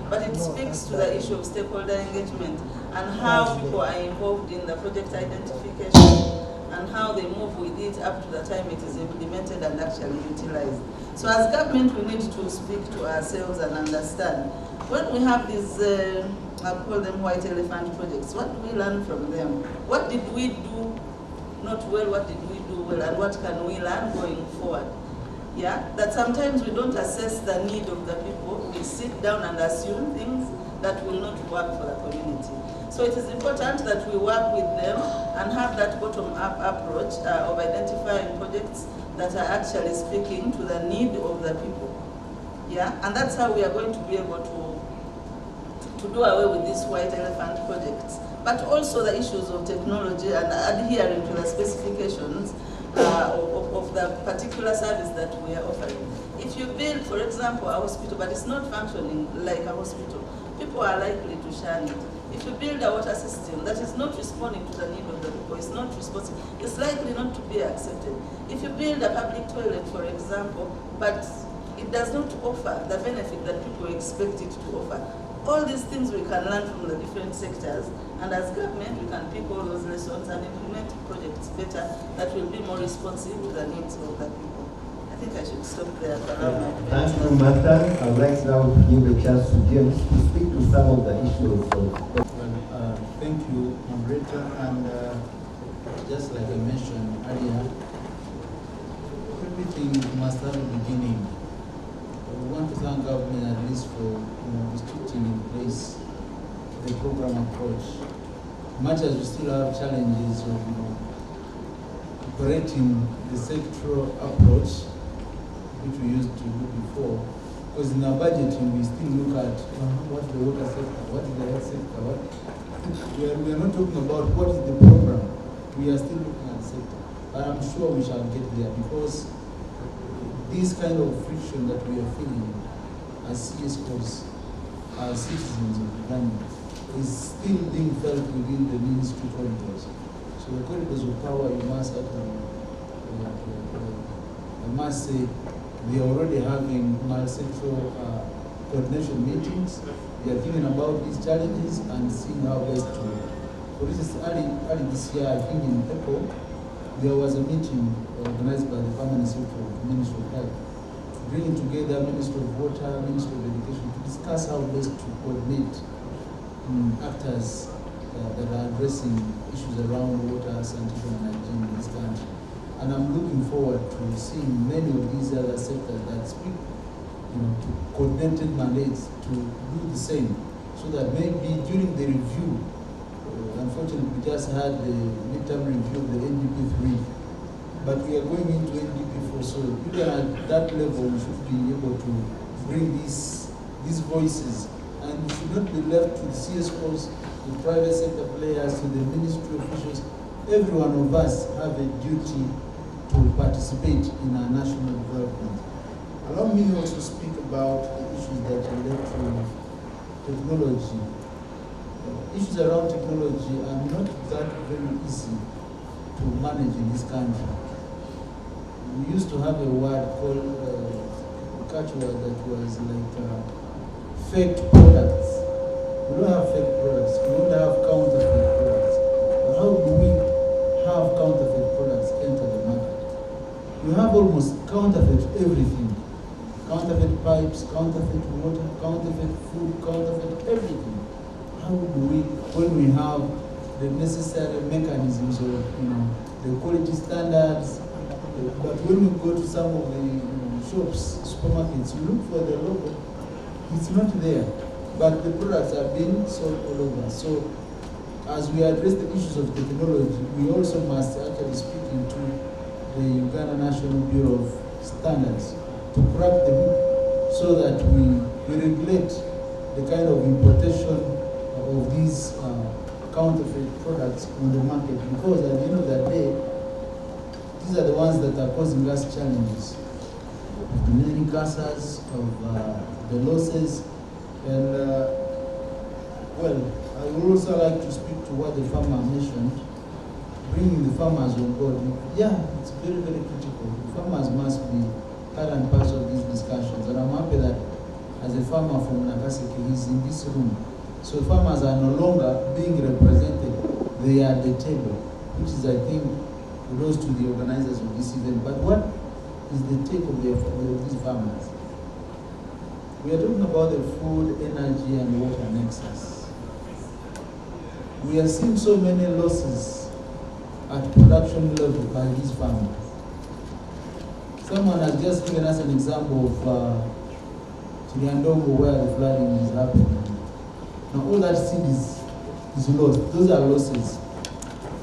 but it speaks to the issue of stakeholder engagement and how people are involved in the project identification and how they move with it up to the time it is implemented and actually utilized. So as government, we need to speak to ourselves and understand. When we have these, I call them white elephant projects, what do we learn from them? What did we do not well, what did we do well, and what can we learn going forward? Yeah, that sometimes we don't assess the need of the people. We sit down and assume things that will not work for the community. So it is important that we work with them and have that bottom-up approach of identifying projects that are actually speaking to the need of the people. Yeah, and that's how we are going to be able to do away with these white elephant projects. But also the issues of technology and adhering to the specifications of the particular service that we are offering. If you build, for example, a hospital, but it's not functioning like a hospital, people are likely to shun it. If you build a water system that is not responding to the need of the people, it's not responsive, it's likely not to be accepted. If you build a public toilet, for example, but it does not offer the benefit that people expect it to offer, all these things we can learn from the different sectors, and as government we can pick all those lessons and implement projects better that will be more responsive to the needs of the people. I think I should stop there. Thank you, Martha. I would like now to give a chance to James to speak to some of the issues of... Thank you, moderator, and just like I mentioned earlier, everything must have a beginning. We want to thank government at least for instituting in place the program approach. Much as we still have challenges of operating the sectoral approach, which we used to do before, because in our budgeting we still look at what's the water sector, what is the health sector, what we are not talking about what is the program. We are still looking at the sector. But I'm sure we shall get there, because this kind of friction that we are feeling as CSOs, as citizens of the government, is still being felt within the ministry corridors. So the corridors of power, you must actually, I must say, we are already having multi-sectoral coordination meetings. We are thinking about these challenges and seeing how best to. For instance, early this year, I think in April, there was a meeting organized by the Permanent Secretary of the Ministry of Health, bringing together Ministry of Water, Ministry of Education, to discuss how best to coordinate actors that are addressing issues around water, sanitation, and hygiene in this country. And I'm looking forward to seeing many of these other sectors that speak to coordinated mandates to do the same, so that maybe during the review, unfortunately we just had the midterm review of the NDP 3, but we are going into NDP 4, so even at that level we should be able to bring these voices, and we should not be left to the CSOs, the private sector players, to the ministry officials. Every one of us have a duty to participate in our national development. Allow me also speak about the issues that relate to technology. Issues around technology are not that very easy to manage in this country. We used to have a word called catchword that was like fake products. We don't have fake products. We don't have counterfeit products. But how do we have counterfeit products enter the market? We have almost counterfeit everything. Counterfeit pipes, counterfeit water, counterfeit food, counterfeit everything. How do we, when we have the necessary mechanisms of the quality standards, but when we go to some of the shops, supermarkets, you look for the logo, it's not there. But the products are being sold all over. So as we address the issues of technology, we also must actually speak into the Uganda National Bureau of Standards to crack the whip, so that we regulate the kind of importation of these counterfeit products on the market, because at the end of the day, these are the ones that are causing us challenges of the many cases, of the losses, and well, I would also like to speak to what the farmer mentioned, bringing the farmers on board. Yeah, it's very, very critical. The farmers must be part and parcel of these discussions, and I'm happy that as a farmer from Nagasaki, he's in this room. So farmers are no longer being represented, they are at the table, which is, I think, kudos to the organizers of this event. But what is the take of these farmers? We are talking about the food, energy, and water nexus. We are seeing so many losses at production level by these farmers. Someone has just given us an example of Munyonyo where the flooding is happening. Now all that seed is lost. Those are losses.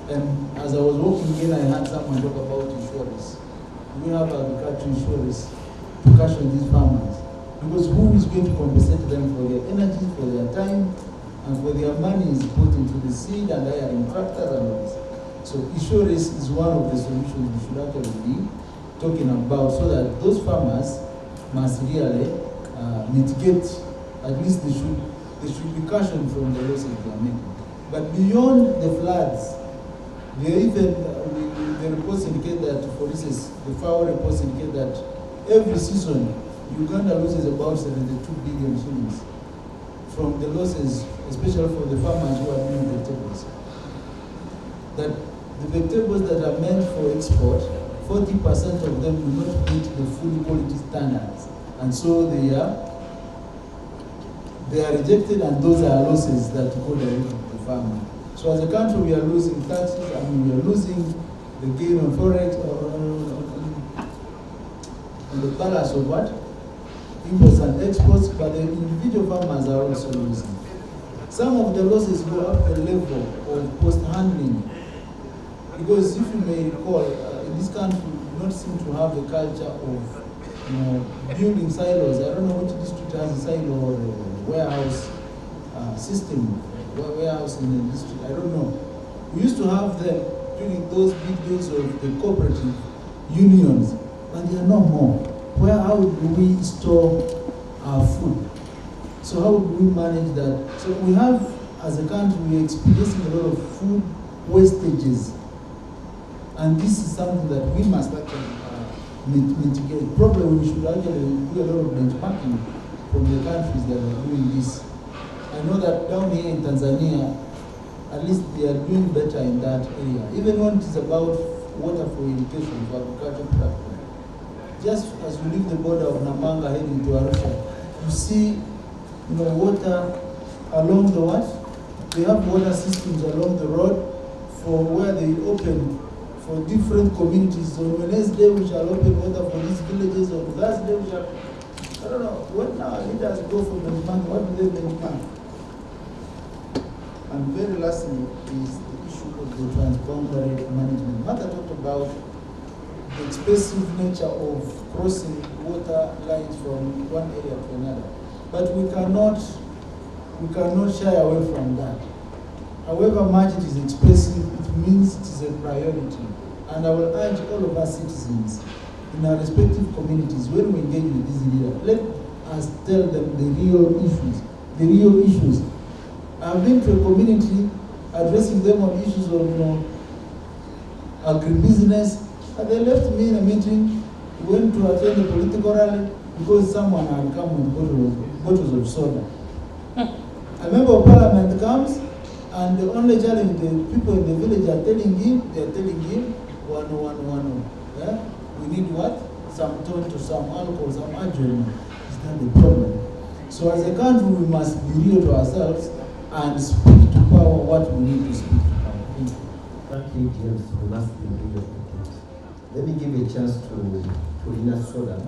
And as I was walking in, I heard someone talk about insurance. We have agricultural insurance to cushion these farmers. Because who is going to compensate them for their energy, for their time, and for their money is put into the seed and hiring tractors and all this. So insurance is one of the solutions we should actually be talking about, so that those farmers must really mitigate, at least they should be cushioned from the losses they are making. But beyond the floods, the reports indicate that, for instance, the FAO reports indicate that every season Uganda loses about 72 billion shillings from the losses, especially for the farmers who are doing vegetables. That the vegetables that are meant for export, 40% of them do not meet the food quality standards, and so they are rejected, and those are losses that go directly to the farmer. So as a country, we are losing taxes, and we are losing the gain on forex, on the balance of what? Imports and exports, but the individual farmers are also losing. Some of the losses go up the level of post-handling, because if you may recall, in this country, we do not seem to have the culture of building silos. I don't know which district has a silo or a warehouse system, warehouse in the district. I don't know. We used to have them during those big days of the cooperative unions, but they are no more. How do we store our food? So how do we manage that? So we have, as a country, we're experiencing a lot of food wastages. And this is something that we must actually mitigate. Probably we should actually do a lot of benchmarking from the countries that are doing this. I know that down here in Tanzania, at least they are doing better in that area. Even when it is about water for irrigation, for agricultural production. Just as you leave the border of Namanga heading to Arusha, you see water along the what? They have water systems along the road for where they open for different communities. So on Wednesday we shall open water for these villages, on Thursday we shall, I don't know, what now leaders go for benchmark, what do they benchmark? And very lastly is the issue of the transboundary management. Martha talked about the expensive nature of crossing water lines from one area to another. But we cannot shy away from that. However much it is expensive, it means it is a priority. And I will urge all of us citizens in our respective communities, when we engage with these leaders, let us tell them the real issues. The real issues. I've been to a community addressing them on issues of agribusiness, and they left me in a meeting, went to attend a political rally because someone had come with bottles of soda. A member of parliament comes, and the only challenge the people in the village are telling him, one. Yeah? We need what? Some tonto, some alcohol, some adrenaline. Is that the problem? So as a country, we must be real to ourselves and speak to power what we need to speak to power. Thank you, James, for asking me. Let me give you a chance to Ina Soda,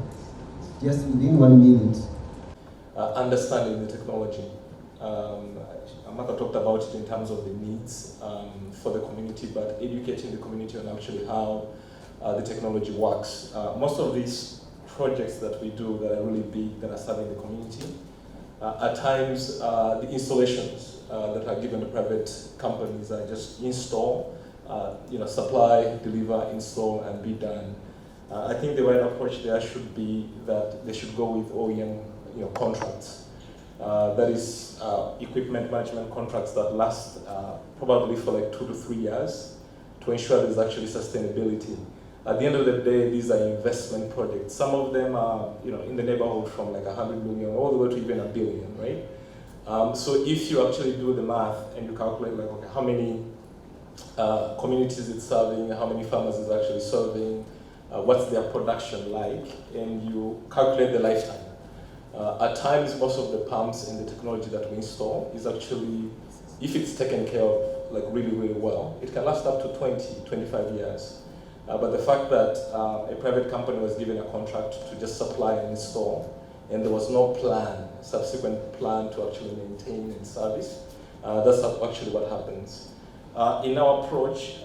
just within 1 minute. Understanding the technology. Amaka talked about it in terms of the needs for the community, but educating the community on actually how the technology works. Most of these projects that we do that are really big, that are serving the community, at times the installations that are given to private companies are just install, supply, deliver, install, and be done. I think the right approach there should be that they should go with OEM contracts. That is equipment management contracts that last probably for like 2 to 3 years to ensure there's actually sustainability. At the end of the day, these are investment projects. Some of them are in the neighborhood from like 100 million all the way to even $1 billion, right? So if you actually do the math and you calculate like, okay, how many communities it's serving, how many farmers it's actually serving, what's their production like, and you calculate the lifetime. At times, most of the pumps and the technology that we install is actually, if it's taken care of like really, really well, it can last up to 20, 25 years. But the fact that a private company was given a contract to just supply and install, and there was no plan, subsequent plan to actually maintain and service, that's actually what happens. In our approach,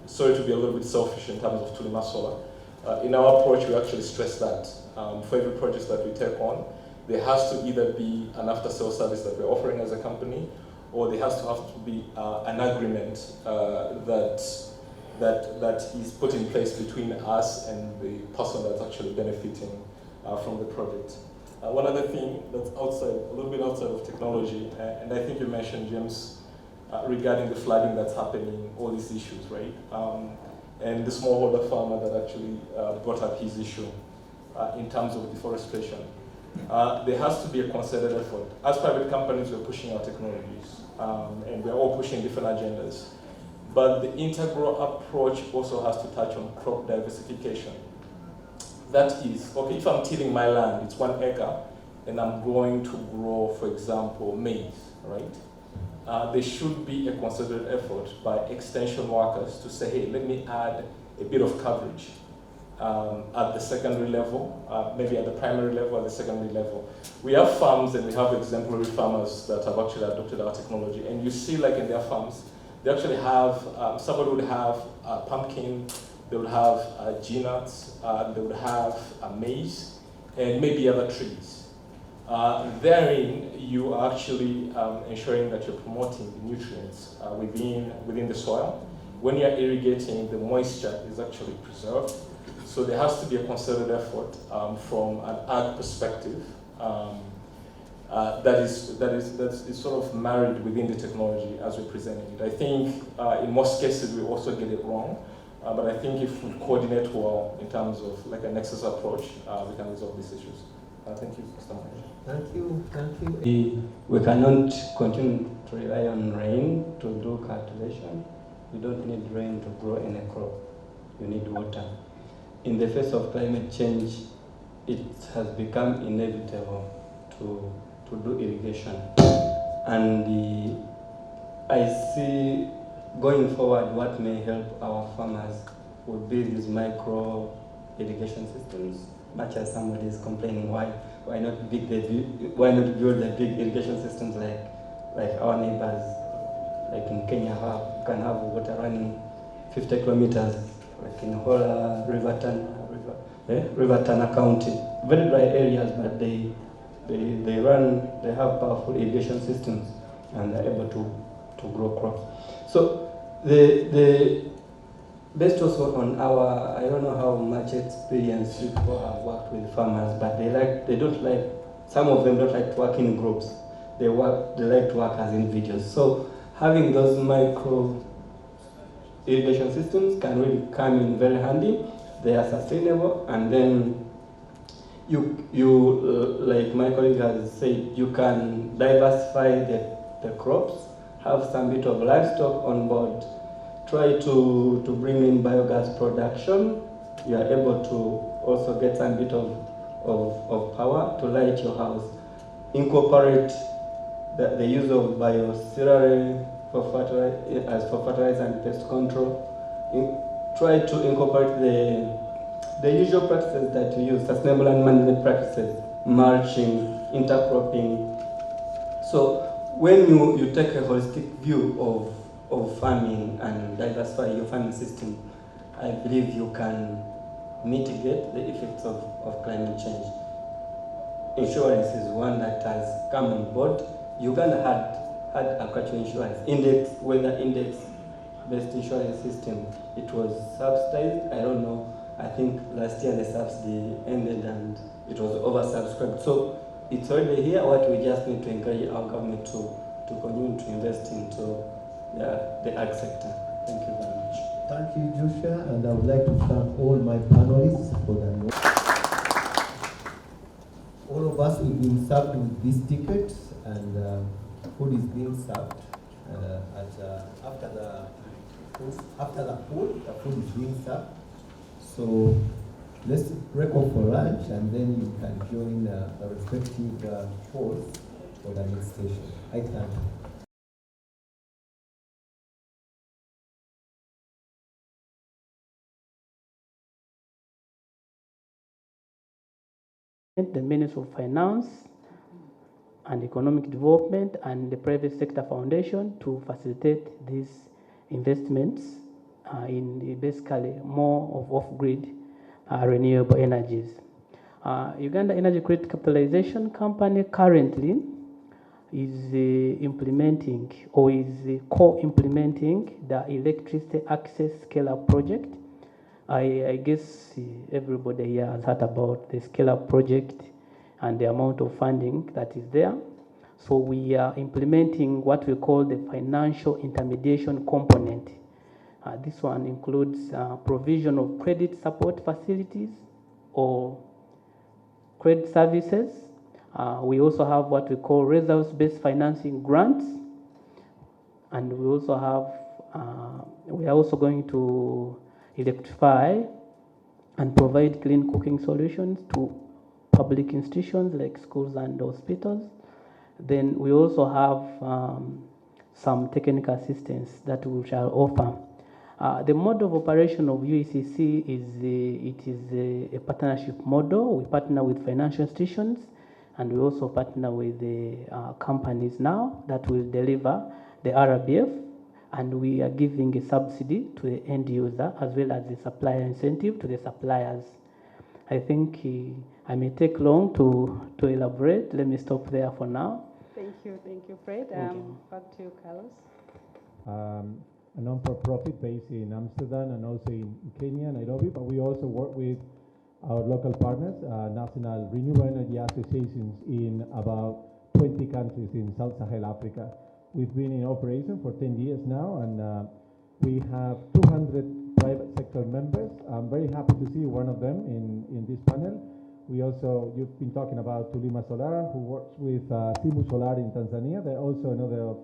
sorry to be a little bit selfish in terms of Tulima Solar, in our approach we actually stress that for every project that we take on, there has to either be an after-sale service that we're offering as a company, or there has to be an agreement that is put in place between us and the person that's actually benefiting from the project. One other thing that's outside, a little bit outside of technology, and I think you mentioned, James, regarding the flooding that's happening, all these issues, right? And the smallholder farmer that actually brought up his issue in terms of deforestation. There has to be a concerted effort. As private companies, we're pushing our technologies, and we're all pushing different agendas. But the integral approach also has to touch on crop diversification. That is, okay, if I'm tilling my land, it's 1 acre, and I'm going to grow, for example, maize, right? There should be a concerted effort by extension workers to say, hey, let me add a bit of coverage at the secondary level, maybe at the primary level, at the secondary level. We have farms and we have exemplary farmers that have actually adopted our technology, and you see like in their farms, they actually have, somebody would have pumpkin, they would have G-nuts, they would have maize, and maybe other trees. Therein, you are actually ensuring that you're promoting the nutrients within the soil. When you're irrigating, the moisture is actually preserved. So there has to be a concerted effort from an ag perspective that is sort of married within the technology as we're presenting it. I think in most cases we also get it wrong, but I think if we coordinate well in terms of like a nexus approach, we can resolve these issues. Thank you, Mr. Manager. Thank you. We cannot continue to rely on rain to do cultivation. You don't need rain to grow any crop. You need water. In the face of climate change, it has become inevitable to do irrigation. And I see going forward what may help our farmers would be these micro irrigation systems, much as somebody is complaining why not build the big irrigation systems like our neighbors, like in Kenya, you can have water running 50 kilometers, like in whole River Tana County, very dry areas, but they have powerful irrigation systems and they're able to grow crops. So the based also on our, I don't know how much experience people have worked with farmers, but they don't like, some of them don't like to work in groups. They like to work as individuals. So having those micro irrigation systems can really come in very handy. They are sustainable, and then you like my colleague has said, you can diversify the crops, have some bit of livestock on board, try to bring in biogas production. You are able to also get some bit of power to light your house. Incorporate the use of biosirary for fertilizer and pest control. Try to incorporate the usual practices that you use, sustainable land management practices, mulching, intercropping. So when you take a holistic view of farming and diversify your farming system, I believe you can mitigate the effects of climate change. Insurance is one that has come on board. Uganda had agricultural insurance, weather index-based insurance system. It was subsidized. I don't know. I think last year the subsidy ended and it was oversubscribed. So it's already here. What we just need to encourage our government to continue to invest into the ag sector. Thank you very much. Thank you, Joshua, and I would like to thank all my panelists for their work. All of us will be served with these tickets, and food is being served. after the food is being served. So let's break off for lunch, and then you can join the respective halls for the next station. I thank you. The Ministry of Finance and Economic Development and the Private Sector Foundation to facilitate these investments in basically more of off-grid renewable energies. Uganda Energy Credit Capitalization Company currently is implementing or is co-implementing the Electricity Access Scale-Up Project. I guess everybody here has heard about the Scale-Up Project and the amount of funding that is there. So we are implementing what we call the financial intermediation component. This one includes provision of credit support facilities or credit services. We also have what we call results-based financing grants, and we also have, we are also going to electrify and provide clean cooking solutions to public institutions like schools and hospitals. Then we also have some technical assistance that we shall offer. The mode of operation of UECC is a partnership model. We partner with financial institutions, and we also partner with the companies now that will deliver the RBF, and we are giving a subsidy to the end user as well as the supplier incentive to the suppliers. I think I may take long to elaborate. Let me stop there for now. Thank you, Fred. Back to you, Carlos. A non-for-profit based in Amsterdam and also in Kenya, Nairobi, but we also work with our local partners, national renewable energy associations in about 20 countries in Sub-Saharan Africa. We've been in operation for 10 years now, and we have 200 private sector members. I'm very happy to see one of them in this panel. We also, you've been talking about Tulima Solar, who works with Simu Solar in Tanzania. They're also another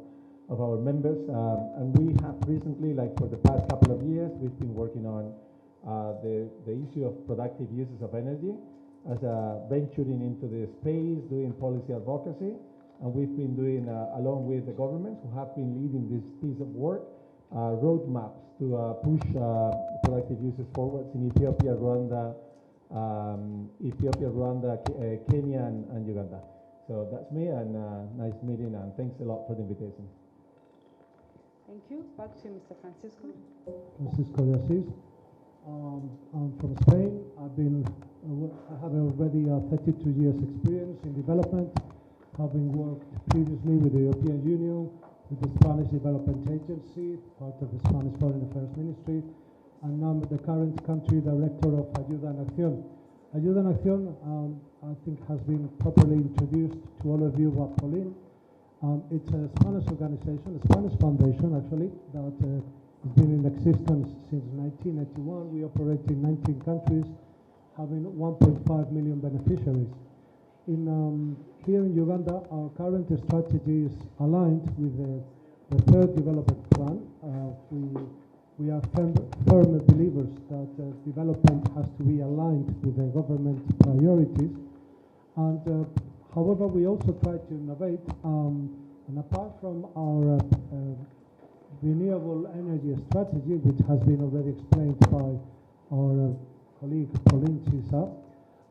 of our members. And we have recently, like for the past couple of years, we've been working on the issue of productive uses of energy as venturing into the space, doing policy advocacy. And we've been doing, along with the governments who have been leading this piece of work, roadmaps to push productive uses forwards in Ethiopia, Rwanda, Kenya, and Uganda. So that's me, and nice meeting, and thanks a lot for the invitation. Thank you. Back to Mr. Francisco. Francisco de Assis. I'm from Spain. I have already 32 years experience in development, having worked previously with the European Union, with the Spanish Development Agency, part of the Spanish Foreign Affairs Ministry, and now I'm the current country director of Ayuda en Acción. Ayuda en Acción, I think, has been properly introduced to all of you by Pauline. It's a Spanish organization, a Spanish foundation actually, that has been in existence since 1981. We operate in 19 countries, having 1.5 million beneficiaries. Here in Uganda, our current strategy is aligned with the third development plan. We are firm believers that development has to be aligned with the government priorities. And however, we also try to innovate. And apart from our renewable energy strategy, which has been already explained by our colleague Pauline Chisa,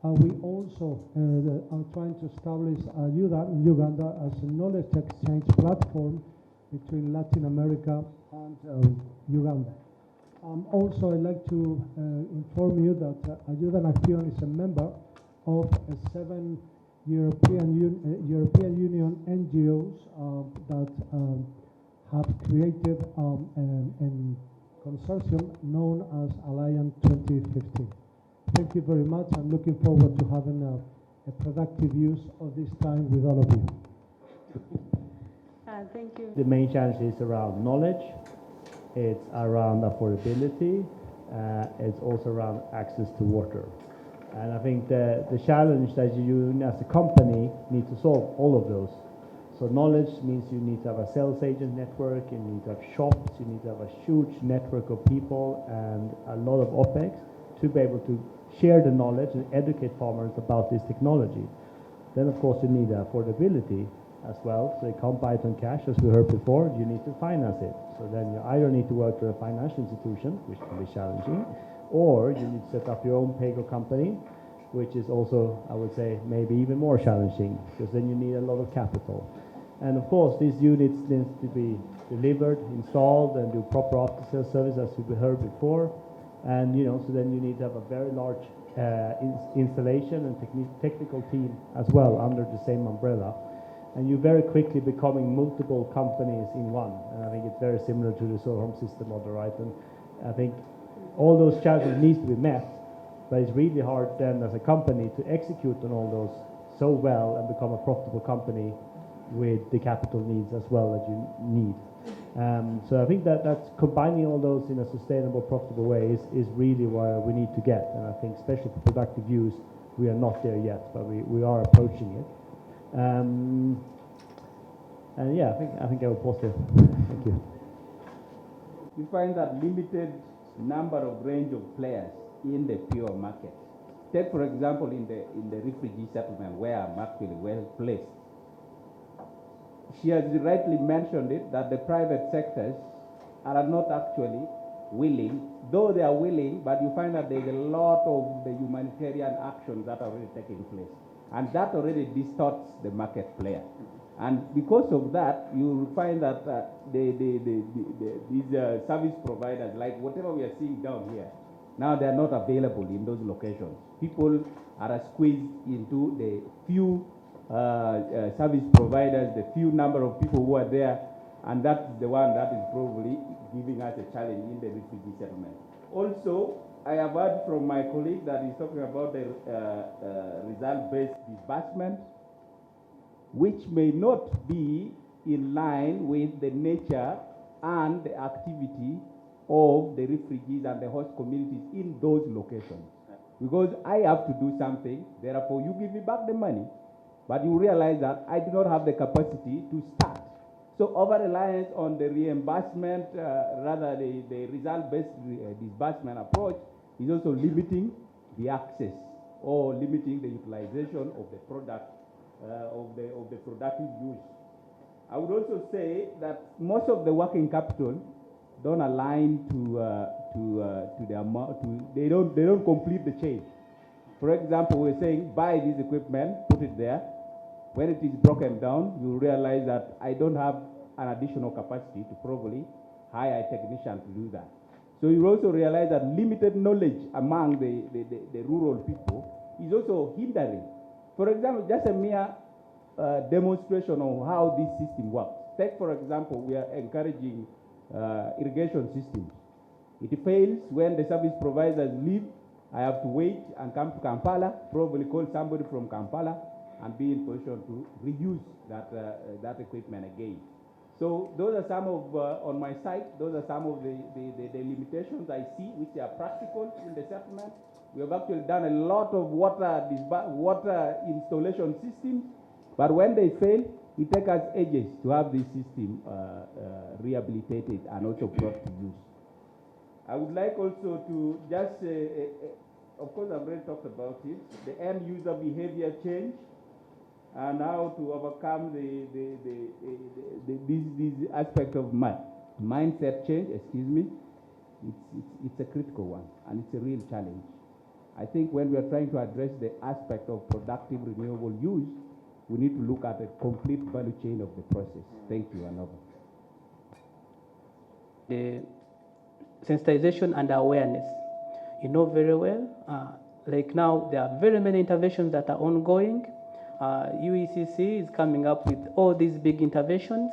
we also are trying to establish Ayuda in Uganda as a knowledge exchange platform between Latin America and Uganda. Also, I'd like to inform you that Ayuda en Acción is a member of 7 European Union NGOs that have created a consortium known as Alliance 2015. Thank you very much. I'm looking forward to having a productive use of this time with all of you. Thank you. The main challenge is around knowledge. It's around affordability. It's also around access to water. And I think the challenge that you as a company need to solve all of those. So knowledge means you need to have a sales agent network, you need to have shops, you need to have a huge network of people and a lot of OPEX to be able to share the knowledge and educate farmers about this technology. Then of course you need affordability as well, so you can't buy it on cash as we heard before, you need to finance it. So then you either need to work with a financial institution, which can be challenging, or you need to set up your own paygo company, which is also, I would say, maybe even more challenging, because then you need a lot of capital. And of course, these units need to be delivered, installed, and do proper after-sales service, as we heard before. And so then you need to have a very large installation and technical team as well under the same umbrella. And you're very quickly becoming multiple companies in one. And I think it's very similar to the solar home system model, right? And I think all those challenges need to be met, but it's really hard then as a company to execute on all those so well and become a profitable company with the capital needs as well that you need. So I think that's combining all those in a sustainable, profitable way is really where we need to get. And I think especially for productive use, we are not there yet, but we are approaching it. And yeah, I think I will pause there. Thank you. We find that limited number of range of players in the pure market. Take for example in the refugee settlement where I'm actually well placed. She has rightly mentioned it that the private sectors are not actually willing, though they are willing, but you find that there's a lot of the humanitarian actions that are already taking place. And that already distorts the market player. And because of that, you find that these service providers, like whatever we are seeing down here, now they are not available in those locations. People are squeezed into the few service providers, the few number of people who are there, and that's the one that is probably giving us a challenge in the refugee settlement. Also, I have heard from my colleague that he's talking about the result-based disbursement, which may not be in line with the nature and the activity of the refugees and the host communities in those locations. Because I have to do something, therefore you give me back the money, but you realize that I do not have the capacity to start. So over-reliance on the reimbursement, rather the result-based disbursement approach is also limiting the access or limiting the utilization of the product, of the productive use. I would also say that most of the working capital don't align to the amount, they don't complete the chain. For example, we're saying buy this equipment, put it there. When it is broken down, you realize that I don't have an additional capacity to probably hire a technician to do that. So you also realize that limited knowledge among the rural people is also hindering. For example, just a mere demonstration of how this system works. Take, for example, we are encouraging irrigation systems. It fails when the service providers leave. I have to wait and come to Kampala, probably call somebody from Kampala, and be in position to reuse that equipment again. So those are some of, on my side, those are some of the limitations I see, which are practical in the settlement. We have actually done a lot of water installation systems, but when they fail, it takes us ages to have this system rehabilitated and also brought to use. I would like also to just, of course I've already talked about it, the end user behavior change, and how to overcome this aspect of mindset change, it's a critical one, and it's a real challenge. I think when we are trying to address the aspect of productive renewable use, we need to look at the complete value chain of the process. Thank you, Anova. The sensitization and awareness. You know very well, like now there are very many interventions that are ongoing. UECC is coming up with all these big interventions,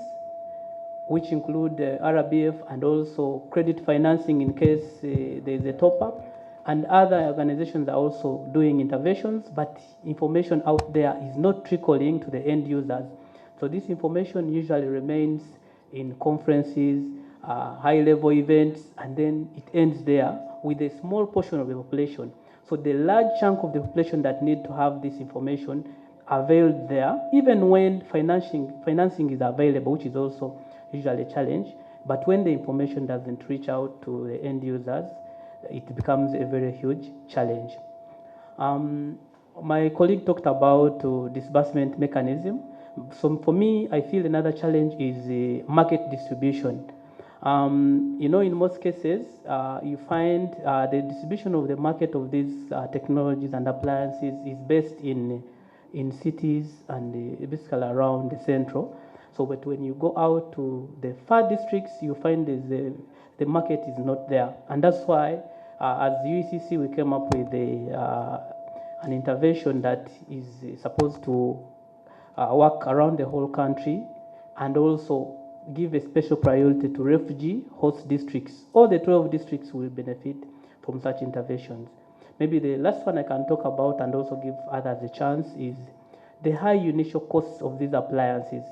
which include RBF and also credit financing in case there is a top-up. And other organizations are also doing interventions, but information out there is not trickling to the end users. So this information usually remains in conferences, high-level events, and then it ends there with a small portion of the population. So the large chunk of the population that need to have this information availed there, even when financing is available, which is also usually a challenge. But when the information doesn't reach out to the end users, it becomes a very huge challenge. My colleague talked about disbursement mechanism. So for me, I feel another challenge is market distribution. In most cases, you find the distribution of the market of these technologies and appliances is based in cities and basically around the central. So, but when you go out to the far districts, you find the market is not there, and that's why, as UECC, we came up with an intervention that is supposed to work around the whole country, and also give a special priority to refugee host districts. All the 12 districts will benefit from such interventions. Maybe the last one I can talk about and also give others a chance is the high initial costs of these appliances.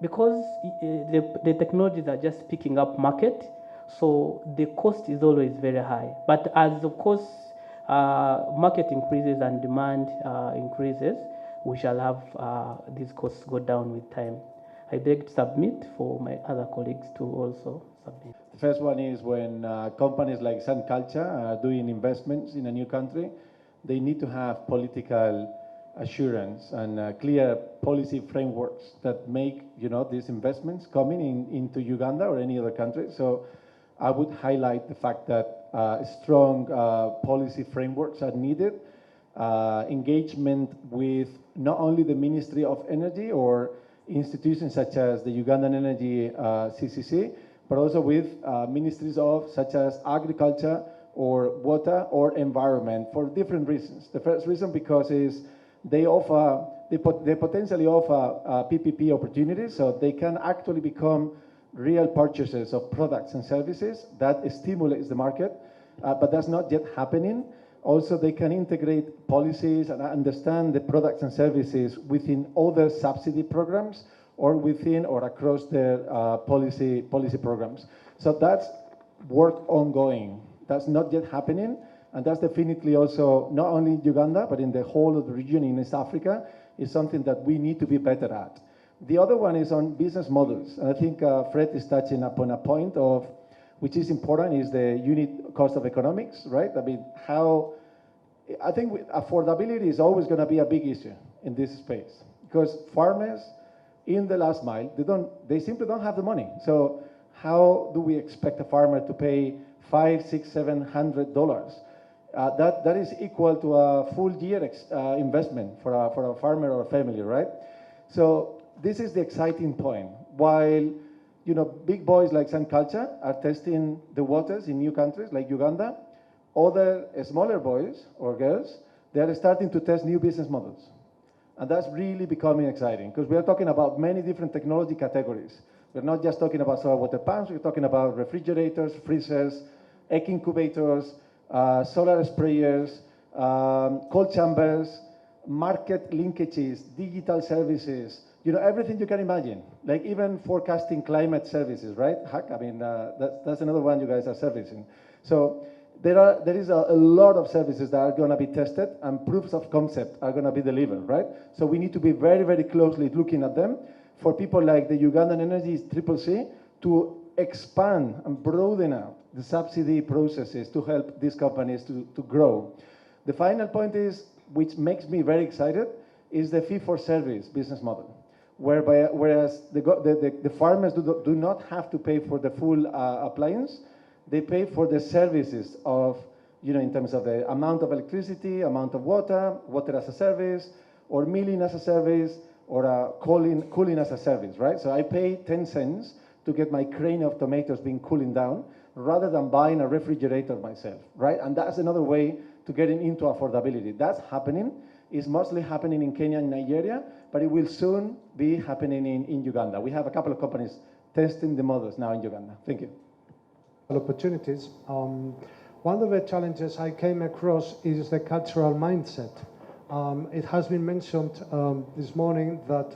Because the technologies are just picking up market, so the cost is always very high. But as of course market increases and demand increases, we shall have these costs go down with time. I beg to submit for my other colleagues to also submit. The first one is when companies like Sun Culture are doing investments in a new country, they need to have political assurance and clear policy frameworks that make these investments coming into Uganda or any other country. So I would highlight the fact that strong policy frameworks are needed, engagement with not only the Ministry of Energy or institutions such as the Ugandan Energy CCC, but also with ministries such as agriculture or water or environment for different reasons. The first reason because they potentially offer PPP opportunities, so they can actually become real purchasers of products and services that stimulates the market, but that's not yet happening. Also, they can integrate policies and understand the products and services within other subsidy programs or within or across their policy programs. So that's work ongoing. That's not yet happening, and that's definitely also not only in Uganda, but in the whole of the region in East Africa, is something that we need to be better at. The other one is on business models, and I think Fred is touching upon a point of which is important, is the unit cost of economics, right? I mean, I think affordability is always going to be a big issue in this space, because farmers in the last mile, they simply don't have the money. So how do we expect a farmer to pay $500, $600, $700? That is equal to a full year investment for a farmer or a family, right? So this is the exciting point. While big boys like Sun Culture are testing the waters in new countries like Uganda, other smaller boys or girls, they are starting to test new business models. And that's really becoming exciting, because we are talking about many different technology categories. We're not just talking about solar water pumps, we're talking about refrigerators, freezers, egg incubators, solar sprayers, cold chambers, market linkages, digital services, everything you can imagine, like even forecasting climate services, right? I mean, that's another one you guys are servicing. So there is a lot of services that are going to be tested, and proofs of concept are going to be delivered, right? So we need to be very, very closely looking at them for people like the Ugandan Energy CCC to expand and broaden out the subsidy processes to help these companies to grow. The final point is, which makes me very excited, is the fee-for-service business model, whereas the farmers do not have to pay for the full appliance. They pay for the services of, in terms of the amount of electricity, amount of water as a service, or milling as a service, or cooling as a service, right? So I pay 10 cents to get my crane of tomatoes being cooling down, rather than buying a refrigerator myself, right? And that's another way to getting into affordability. That's happening. It's mostly happening in Kenya and Nigeria, but it will soon be happening in Uganda. We have a couple of companies testing the models now in Uganda. Thank you. Opportunities. One of the challenges I came across is the cultural mindset. It has been mentioned this morning that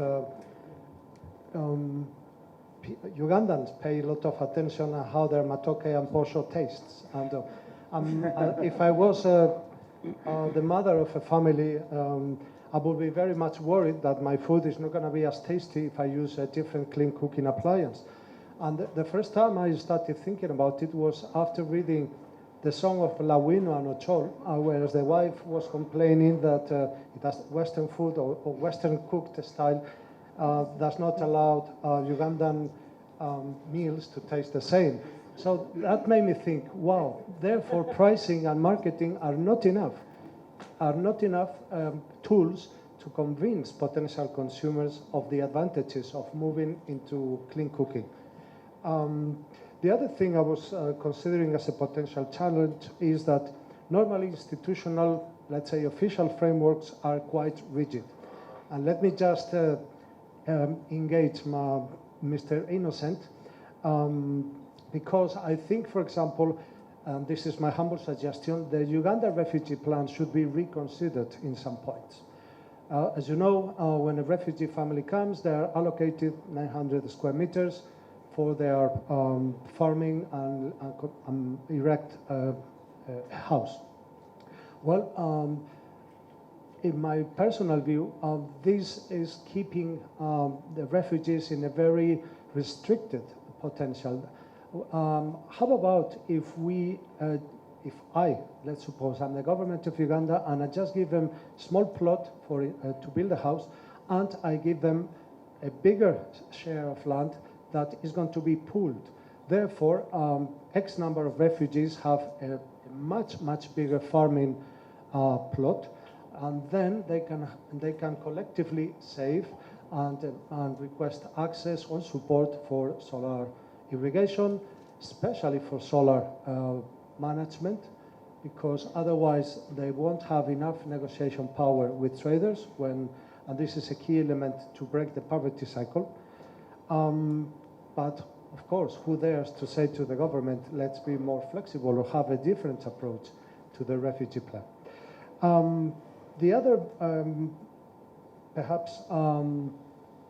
Ugandans pay a lot of attention on how their matoke and posho tastes. And if I was the mother of a family, I will be very much worried that my food is not going to be as tasty if I use a different clean cooking appliance. And the first time I started thinking about it was after reading the song of Lawino and Ochol, whereas the wife was complaining that it has Western food or Western cooked style does not allow Ugandan meals to taste the same. So that made me think, wow, therefore pricing and marketing are not enough tools to convince potential consumers of the advantages of moving into clean cooking. The other thing I was considering as a potential challenge is that normally institutional, let's say official frameworks are quite rigid. And let me just engage Mr. Innocent, because I think, for example, this is my humble suggestion, the Uganda refugee plan should be reconsidered in some points. As you know, when a refugee family comes, they are allocated 900 square meters for their farming and erect house. Well, in my personal view, this is keeping the refugees in a very restricted potential. How about if let's suppose I'm the government of Uganda and I just give them a small plot for to build a house, and I give them a bigger share of land that is going to be pooled. Therefore, X number of refugees have a much bigger farming plot, and then they can collectively save and request access or support for solar irrigation, especially for solar management, because otherwise they won't have enough negotiation power with traders and this is a key element to break the poverty cycle. But of course, who dares to say to the government, let's be more flexible or have a different approach to the refugee plan. The other perhaps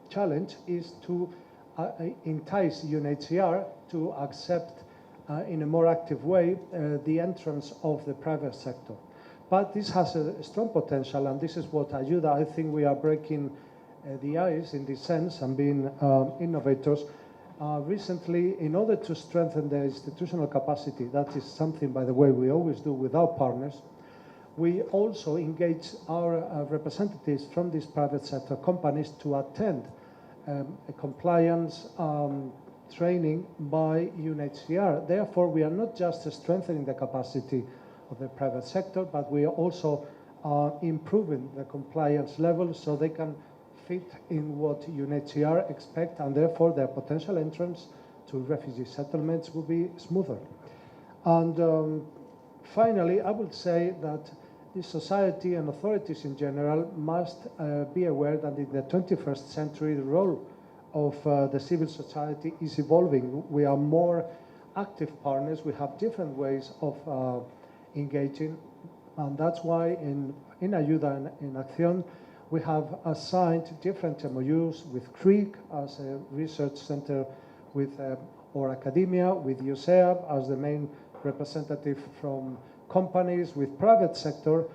challenge is to entice UNHCR to accept in a more active way the entrance of the private sector. But this has a strong potential, and this is what Ayuda, I think we are breaking the ice in this sense and being innovators. Recently, in order to strengthen the institutional capacity, that is something, by the way, we always do with our partners, we also engage our representatives from these private sector companies to attend a compliance training by UNHCR. Therefore, we are not just strengthening the capacity of the private sector, but we are also improving the compliance level so they can fit in what UNHCR expect, and therefore their potential entrance to refugee settlements will be smoother. And finally, I would say that the society and authorities in general must be aware that in the 21st century, the role of the civil society is evolving. We are more active partners. We have different ways of engaging. And that's why in Ayuda and in Acción, we have assigned different MOUs with CREEC as a research center with or academia, with USEAB as the main representative from companies, with private sector,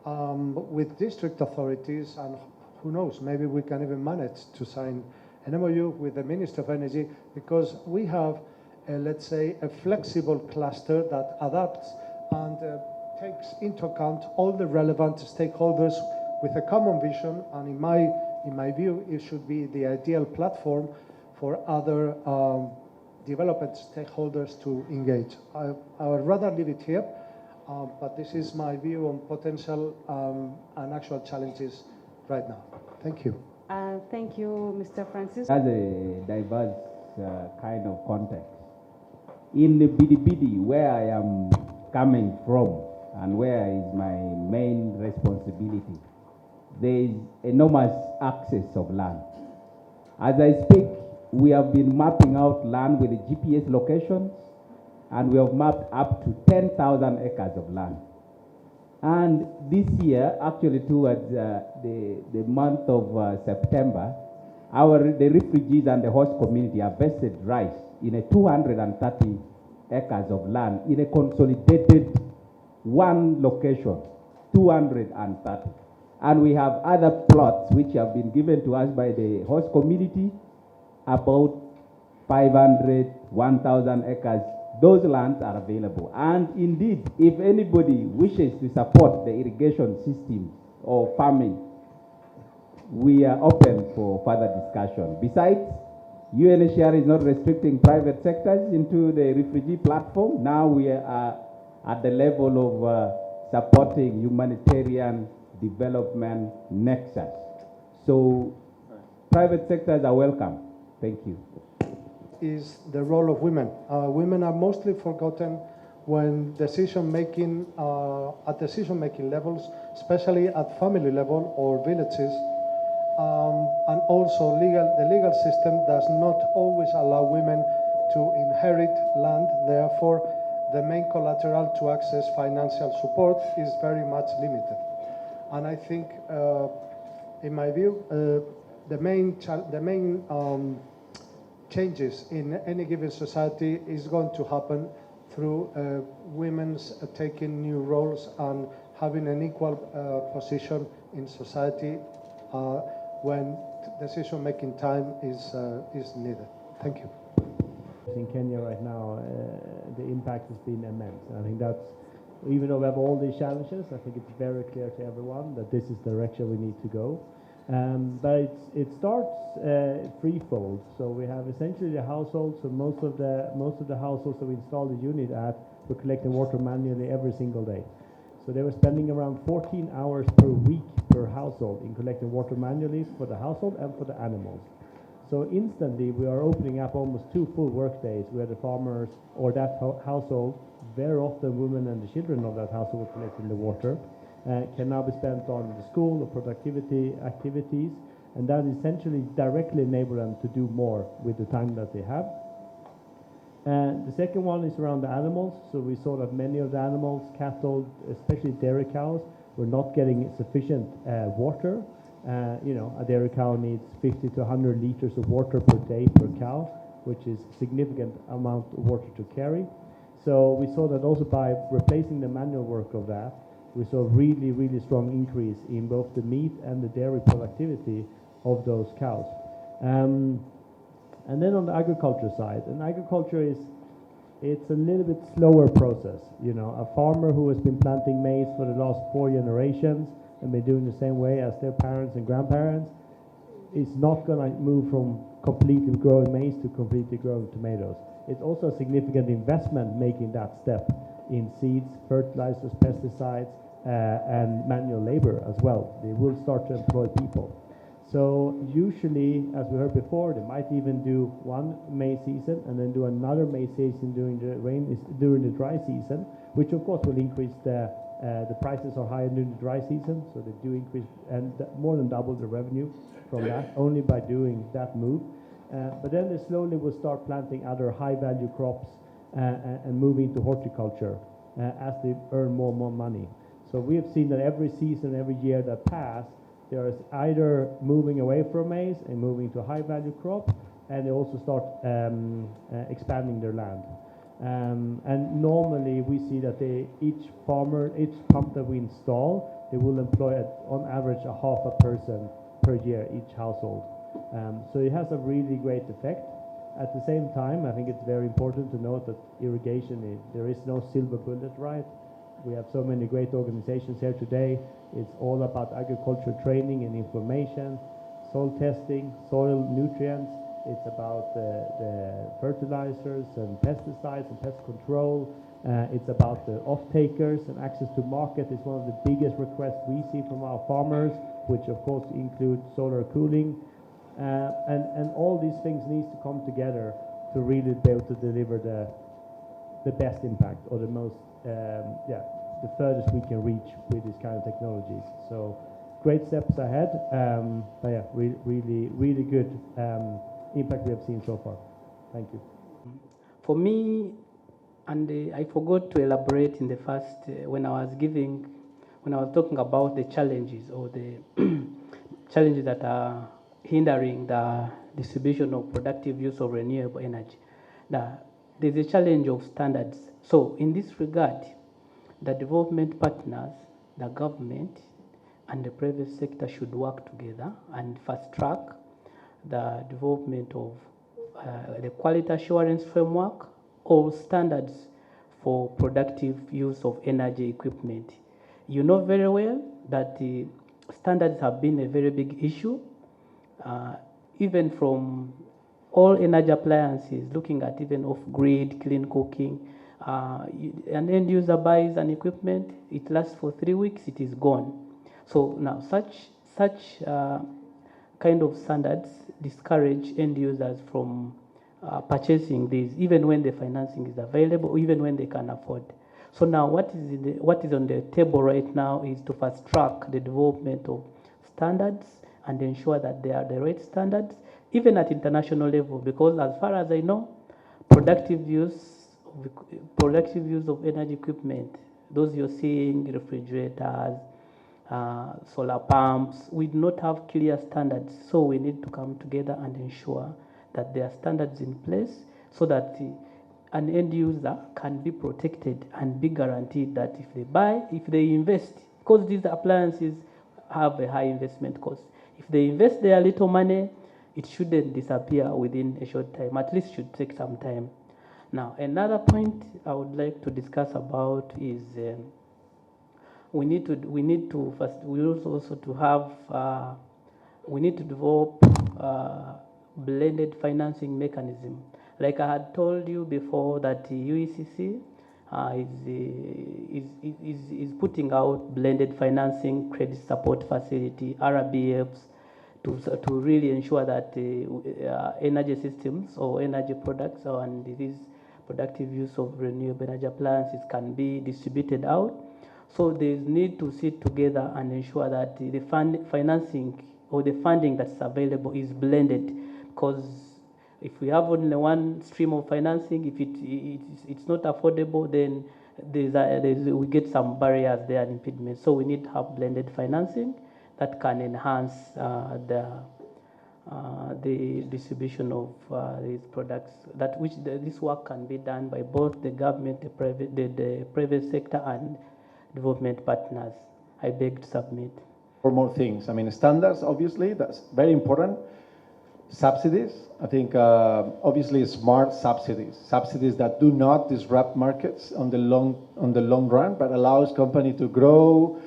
with district authorities, and who knows, maybe we can even manage to sign an MOU with the Minister of Energy, because we have, let's say, a flexible cluster that adapts and takes into account all the relevant stakeholders with a common vision, and in my view, it should be the ideal platform for other development stakeholders to engage. I would rather leave it here, but this is my view on potential and actual challenges right now. Thank you. Thank you, Mr. Francis. Has a diverse kind of context. In the Bidi, where I am coming from and where is my main responsibility, there is enormous access of land. As I speak, we have been mapping out land with the GPS locations, and we have mapped up to 10,000 acres of land. And this year, actually towards the month of September, the refugees and the host community harvested rice in a 230 acres of land in a consolidated one location, 230. And we have other plots which have been given to us by the host community, about 500, 1,000 acres. Those lands are available. And indeed, if anybody wishes to support the irrigation system or farming, we are open for further discussion. Besides, UNHCR is not restricting private sectors into the refugee platform. Now we are at the level of supporting humanitarian development nexus. So private sectors are welcome. Thank you. Is the role of women. Women are mostly forgotten when decision-making, at decision-making levels, especially at family level or villages. And also the legal system does not always allow women to inherit land. Therefore, the main collateral to access financial support is very much limited. And I think, in my view, the main changes in any given society is going to happen through women's taking new roles and having an equal position in society when decision-making time is needed. Thank you. In Kenya right now, the impact has been immense. And I think that's, even though we have all these challenges, I think it's very clear to everyone that this is the direction we need to go. But it starts threefold. So we have essentially the households. So most of the households that we installed the unit at were collecting water manually every single day. So they were spending around 14 hours per week per household in collecting water manually for the household and for the animals. So instantly we are opening up almost 2 full work days where the farmers or that household, very often women and the children of that household collecting the water, can now be spent on the school or productivity activities, and that essentially directly enable them to do more with the time that they have. The second one is around the animals. So we saw that many of the animals, cattle, especially dairy cows, were not getting sufficient water. You know, a dairy cow needs 50 to 100 liters of water per day per cow, which is a significant amount of water to carry. So we saw that also by replacing the manual work of that, we saw a really, really strong increase in both the meat and the dairy productivity of those cows. And then on the agriculture side, and agriculture it's a little bit slower process. You know, a farmer who has been planting maize for the last 4 generations and been doing the same way as their parents and grandparents is not going to move from completely growing maize to completely growing tomatoes. It's also a significant investment making that step in seeds, fertilizers, pesticides, and manual labor as well. They will start to employ people. So usually, as we heard before, they might even do one maize season and then do another maize season during the dry season, which of course will increase the prices are higher during the dry season, so they do increase and more than double the revenue from that only by doing that move. But then they slowly will start planting other high-value crops and moving to horticulture as they earn more money. So we have seen that every season, every year that passed, there is either moving away from maize and moving to high-value crop, and they also start expanding their land. And normally we see that each pump that we install, they will employ on average a half a person per year, each household. So it has a really great effect. At the same time, I think it's very important to note that irrigation, there is no silver bullet, right? We have so many great organizations here today. It's all about agriculture training and information, soil testing, soil nutrients. It's about the fertilizers and pesticides and pest control. It's about the off-takers and access to market is one of the biggest requests we see from our farmers, which of course include solar cooling. And all these things need to come together to really be able to deliver the best impact or the most, the furthest we can reach with these kind of technologies. So great steps ahead, but yeah, really good impact we have seen so far. Thank you. For me, and I forgot to elaborate in the first, when I was talking about the challenges or the challenges that are hindering the distribution of productive use of renewable energy. There's a challenge of standards. So in this regard, the development partners, the government, and the private sector should work together and fast track the development of the quality assurance framework or standards for productive use of energy equipment. You know very well that the standards have been a very big issue, even from all energy appliances, looking at even off-grid, clean cooking. An end user buys an equipment, it lasts for 3 weeks, it is gone. So now such kind of standards discourage end users from purchasing these, even when the financing is available, even when they can afford. So now what is on the table right now is to fast track the development of standards and ensure that they are the right standards, even at international level, because as far as I know, productive use of energy equipment, those you're seeing, refrigerators, solar pumps, we do not have clear standards. So we need to come together and ensure that there are standards in place so that an end user can be protected and be guaranteed that if they buy, if they invest, because these appliances have a high investment cost. If they invest their little money, it shouldn't disappear within a short time, at least should take some time. Now, another point I would like to discuss about is we need to develop blended financing mechanism. Like I had told you before, that the UECC is putting out blended financing credit support facility, RBFs, to really ensure that energy systems or energy products and these productive use of renewable energy appliances can be distributed out. So there is need to sit together and ensure that the financing or the funding that's available is blended, because if we have only one stream of financing, if it's not affordable, then we get some barriers there and impediments. So we need to have blended financing that can enhance the distribution of these products. This work can be done by both the government, the private sector, and development partners. I beg to submit. For more things, I mean, standards, obviously, that's very important. Subsidies, I think, obviously, smart subsidies that do not disrupt markets on the long run, but allows company to grow,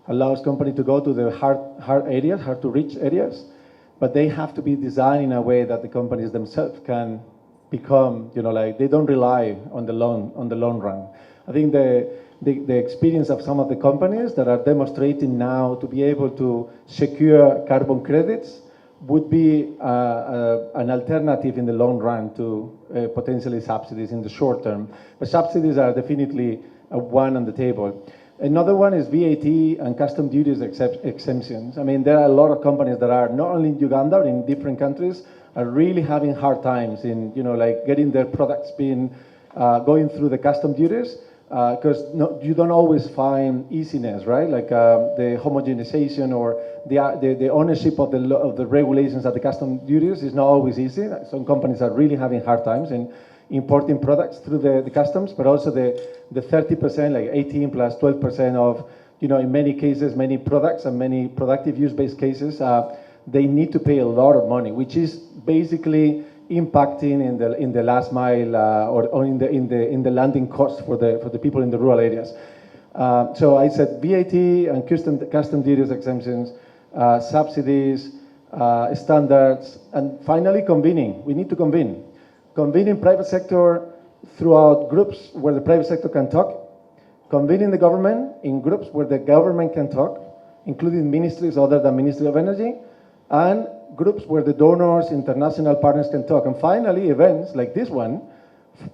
allows company to go to the hard areas, hard to reach areas, but they have to be designed in a way that the companies themselves can become, like they don't rely on the long run. I think the experience of some of the companies that are demonstrating now to be able to secure carbon credits would be an alternative in the long run to potentially subsidies in the short term. But subsidies are definitely one on the table. Another one is VAT and custom duties exemptions. I mean, there are a lot of companies that are not only in Uganda, but in different countries, are really having hard times in, like getting their products going through the custom duties. Because you don't always find easiness, right? Like the homogenization or the ownership of the regulations at the custom duties is not always easy. Some companies are really having hard times in importing products through the customs, but also the 30%, like 18 plus 12% of, in many cases, many products and many productive use-based cases, they need to pay a lot of money, which is basically impacting in the last mile or in the landing cost for the people in the rural areas. So I said VAT and custom duties exemptions, subsidies, standards, and finally convening. We need to convene private sector throughout groups where the private sector can talk, convening the government in groups where the government can talk, including ministries other than Ministry of Energy, and groups where the donors, international partners can talk. And finally, events like this one,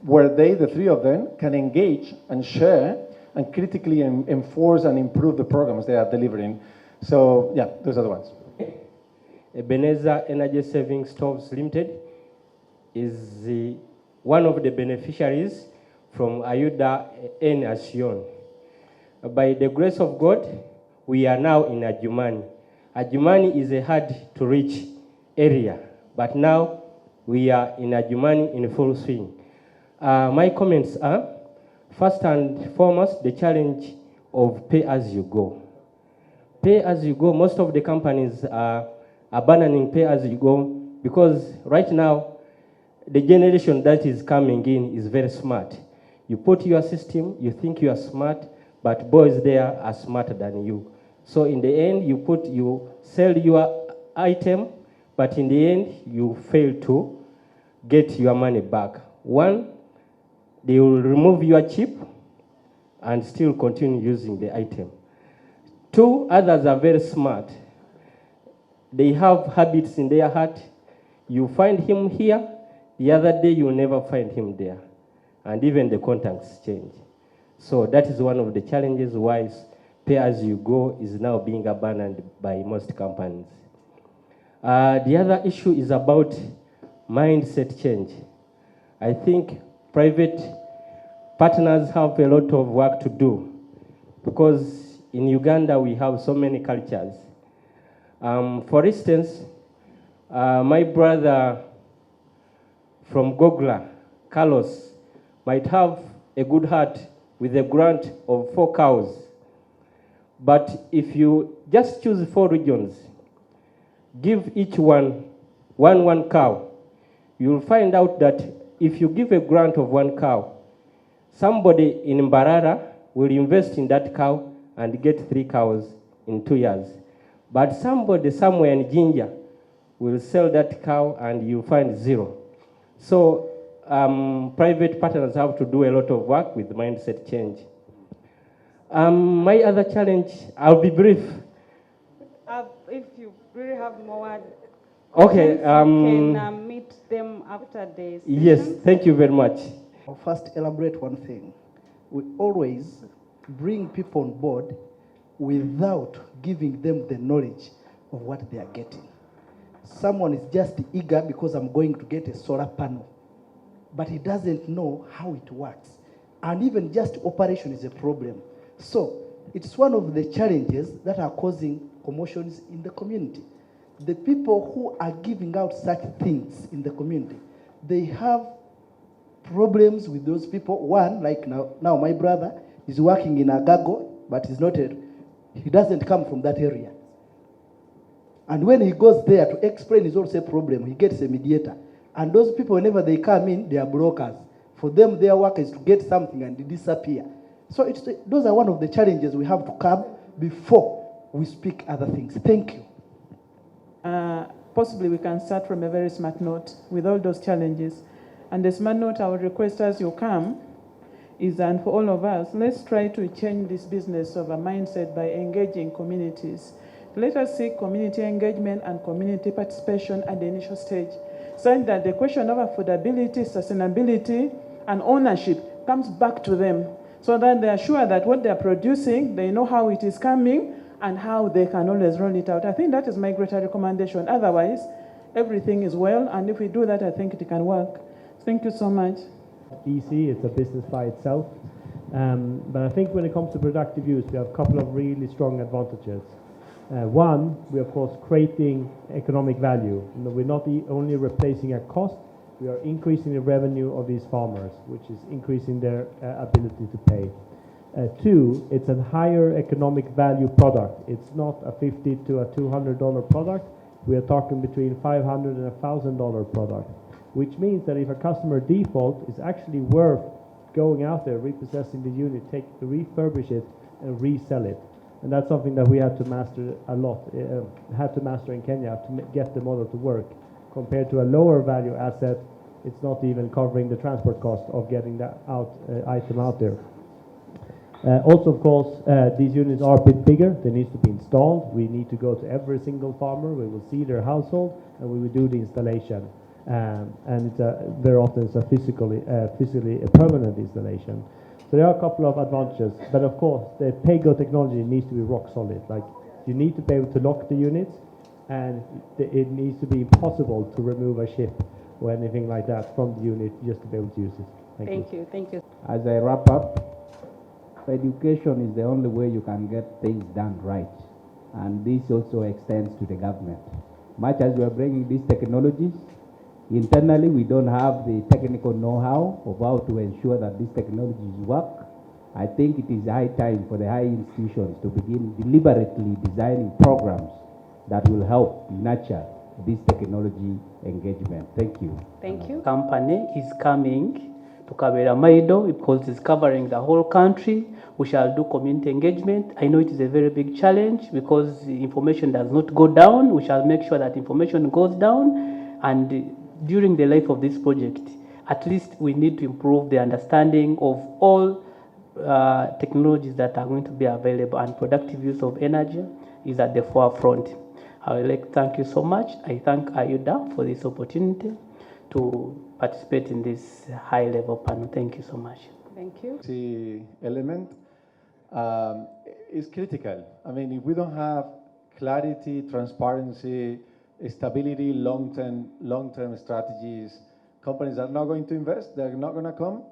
where the three of them, can engage and share and critically enforce and improve the programs they are delivering. So, yeah, those are the ones. Ebenezer Energy Saving Stoves Limited is one of the beneficiaries from Ayuda N. Asion. By the grace of God, we are now in Adjumani. Adjumani is a hard-to-reach area, but now we are in Adjumani in full swing. My comments are, first and foremost, the challenge of pay-as-you-go. pay as you go. Most of the companies are abandoning pay as you go because right now, the generation that is coming in is very smart. You put your system, you think you are smart, but boys there are smarter than you. So in the end, you sell your item, but in the end, you fail to get your money back. One, they will remove your chip and still continue using the item. Two, others are very smart. They have habits in their heart. You find him here, the other day you'll never find him there. And even the contacts change. So that is one of the challenges why pay-as-you-go is now being abandoned by most companies. The other issue is about mindset change. I think private partners have a lot of work to do because in Uganda we have so many cultures. For instance, my brother from Gogla, Carlos, might have a good heart with a grant of 4 cows. But if you just choose 4 regions, give each one cow, you'll find out that if you give a grant of 1 cow, somebody in Mbarara will invest in that cow and get 3 cows in 2 years. But somebody somewhere in Jinja will sell that cow and you'll find 0. So private partners have to do a lot of work with mindset change. My other challenge, I'll be brief. If you really have more Okay. you can meet them after the session. Yes, thank you very much. I'll first elaborate one thing. We always bring people on board without giving them the knowledge of what they are getting. Someone is just eager because I'm going to get a solar panel, but he doesn't know how it works. And even just operation is a problem. So it's one of the challenges that are causing commotions in the community. The people who are giving out such things in the community, they have problems with those people. One, like now my brother is working in Agago, but he doesn't come from that area. And when he goes there to explain his also a problem, he gets a mediator. And those people, whenever they come in, they are brokers. For them, their work is to get something and disappear. So those are one of the challenges we have to come before we speak other things. Thank you. Possibly we can start from a very smart note with all those challenges. And the smart note I would request as you come is, and for all of us, let's try to change this business of a mindset by engaging communities. Let us seek community engagement and community participation at the initial stage, so that the question of affordability, sustainability, and ownership comes back to them, so that they are sure that what they are producing, they know how it is coming and how they can always roll it out. I think that is my greater recommendation. Otherwise, everything is well, and if we do that, I think it can work. Thank you so much. Easy, it's a business by itself. But I think when it comes to productive use, we have a couple of really strong advantages. One, we're of course creating economic value. We're not only replacing a cost, we are increasing the revenue of these farmers, which is increasing their ability to pay. Two, it's a higher economic value product. It's not a $50 to a $200 product. We are talking between $500 and a $1,000 product, which means that if a customer default, is actually worth going out there, repossessing the unit, refurbish it, and resell it. And that's something that we had to master a lot, had to master in Kenya to get the model to work. Compared to a lower value asset, it's not even covering the transport cost of getting that item out there. Also, of course, these units are a bit bigger. They need to be installed. We need to go to every single farmer. We will see their household, and we will do the installation. And it's very often it's a physically a permanent installation. So there are a couple of advantages, but of course the pay-go technology needs to be rock solid. Like you need to be able to lock the units, and it needs to be impossible to remove a chip or anything like that from the unit just to be able to use it. Thank you. Thank you. As I wrap up, education is the only way you can get things done right, and this also extends to the government. Much as we are bringing these technologies, internally we don't have the technical know-how of how to ensure that these technologies work, I think it is high time for the high institutions to begin deliberately designing programs that will help nurture this technology engagement. Thank you. Thank you. Company is coming to Kabera Maido because it's covering the whole country. We shall do community engagement. I know it is a very big challenge because the information does not go down. We shall make sure that information goes down. And during the life of this project, at least we need to improve the understanding of all technologies that are going to be available, and productive use of energy is at the forefront. I would like to thank you so much. I thank Ayuda for this opportunity to participate in this high-level panel. Thank you so much. Thank you. The element is critical. I mean, if we don't have clarity, transparency, stability, long-term strategies, companies are not going to invest. They're not going to come,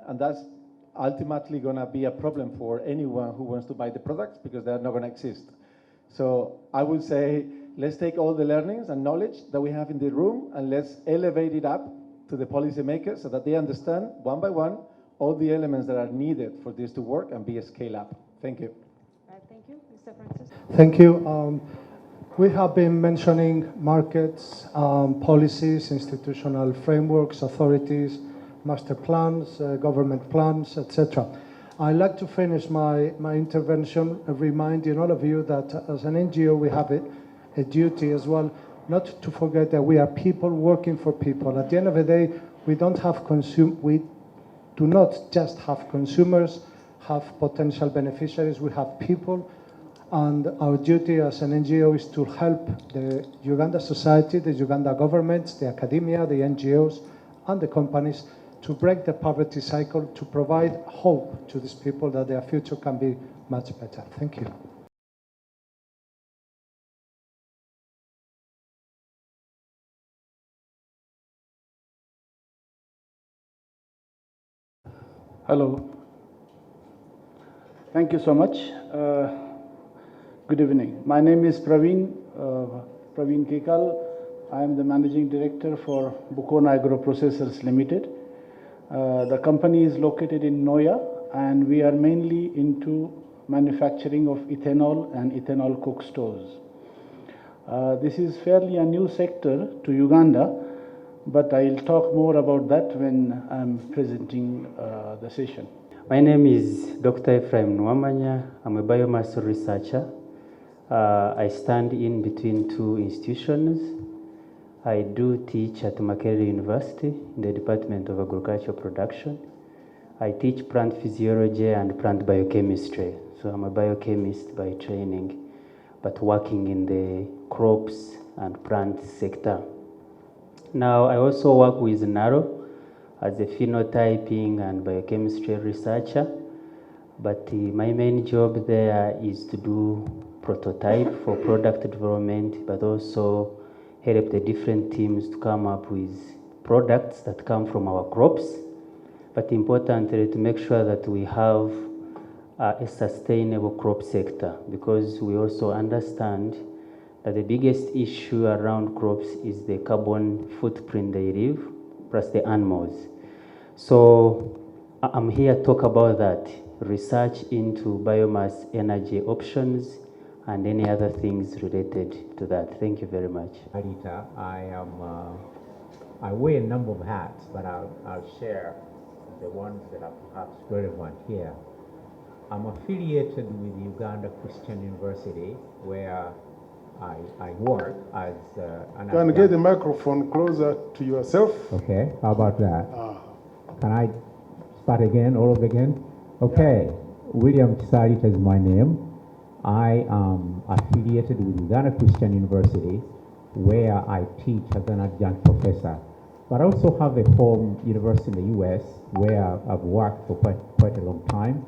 and that's ultimately going to be a problem for anyone who wants to buy the products because they're not going to exist. So I would say, let's take all the learnings and knowledge that we have in the room and let's elevate it up to the policymakers so that they understand one by one all the elements that are needed for this to work and be a scale up. Thank you. Thank you. Mr. Francisco. Thank you. We have been mentioning markets, policies, institutional frameworks, authorities, master plans, government plans, etc. I'd like to finish my intervention reminding all of you that as an NGO we have a duty as well not to forget that we are people working for people. At the end of the day, we do not just have consumers, have potential beneficiaries, we have people, and our duty as an NGO is to help the Uganda society, the Uganda government, the academia, the NGOs, and the companies to break the poverty cycle, to provide hope to these people that their future can be much better. Thank you. Hello. Thank you so much. Good evening. My name is Praveen Kekal. I am the Managing Director for Bukona Agro Processors Limited. The company is located in Noya, and we are mainly into manufacturing of ethanol and ethanol coke stores. This is fairly a new sector to Uganda, but I'll talk more about that when I'm presenting the session. My name is Dr. Ephraim Nwamanya. I'm a biomass researcher. I stand in between two institutions. I do teach at Makerere University in the Department of Agricultural Production. I teach plant physiology and plant biochemistry. So I'm a biochemist by training, but working in the crops and plant sector. Now, I also work with NARO as a phenotyping and biochemistry researcher, but my main job there is to do prototype for product development, but also help the different teams to come up with products that come from our crops, but importantly to make sure that we have a sustainable crop sector, because we also understand that the biggest issue around crops is the carbon footprint they leave, plus the animals. So I'm here to talk about that, research into biomass energy options and any other things related to that. Thank you very much. Arita, I wear a number of hats, but I'll share the ones that are perhaps relevant here. I'm affiliated with Uganda Christian University, where I work as an... Can you get the microphone closer to yourself? Okay, how about that? Can I start again, all over again? Okay, William Kisarita is my name. I am affiliated with Uganda Christian University, where I teach as an adjunct professor. But I also have a home university in the US, where I've worked for quite a long time.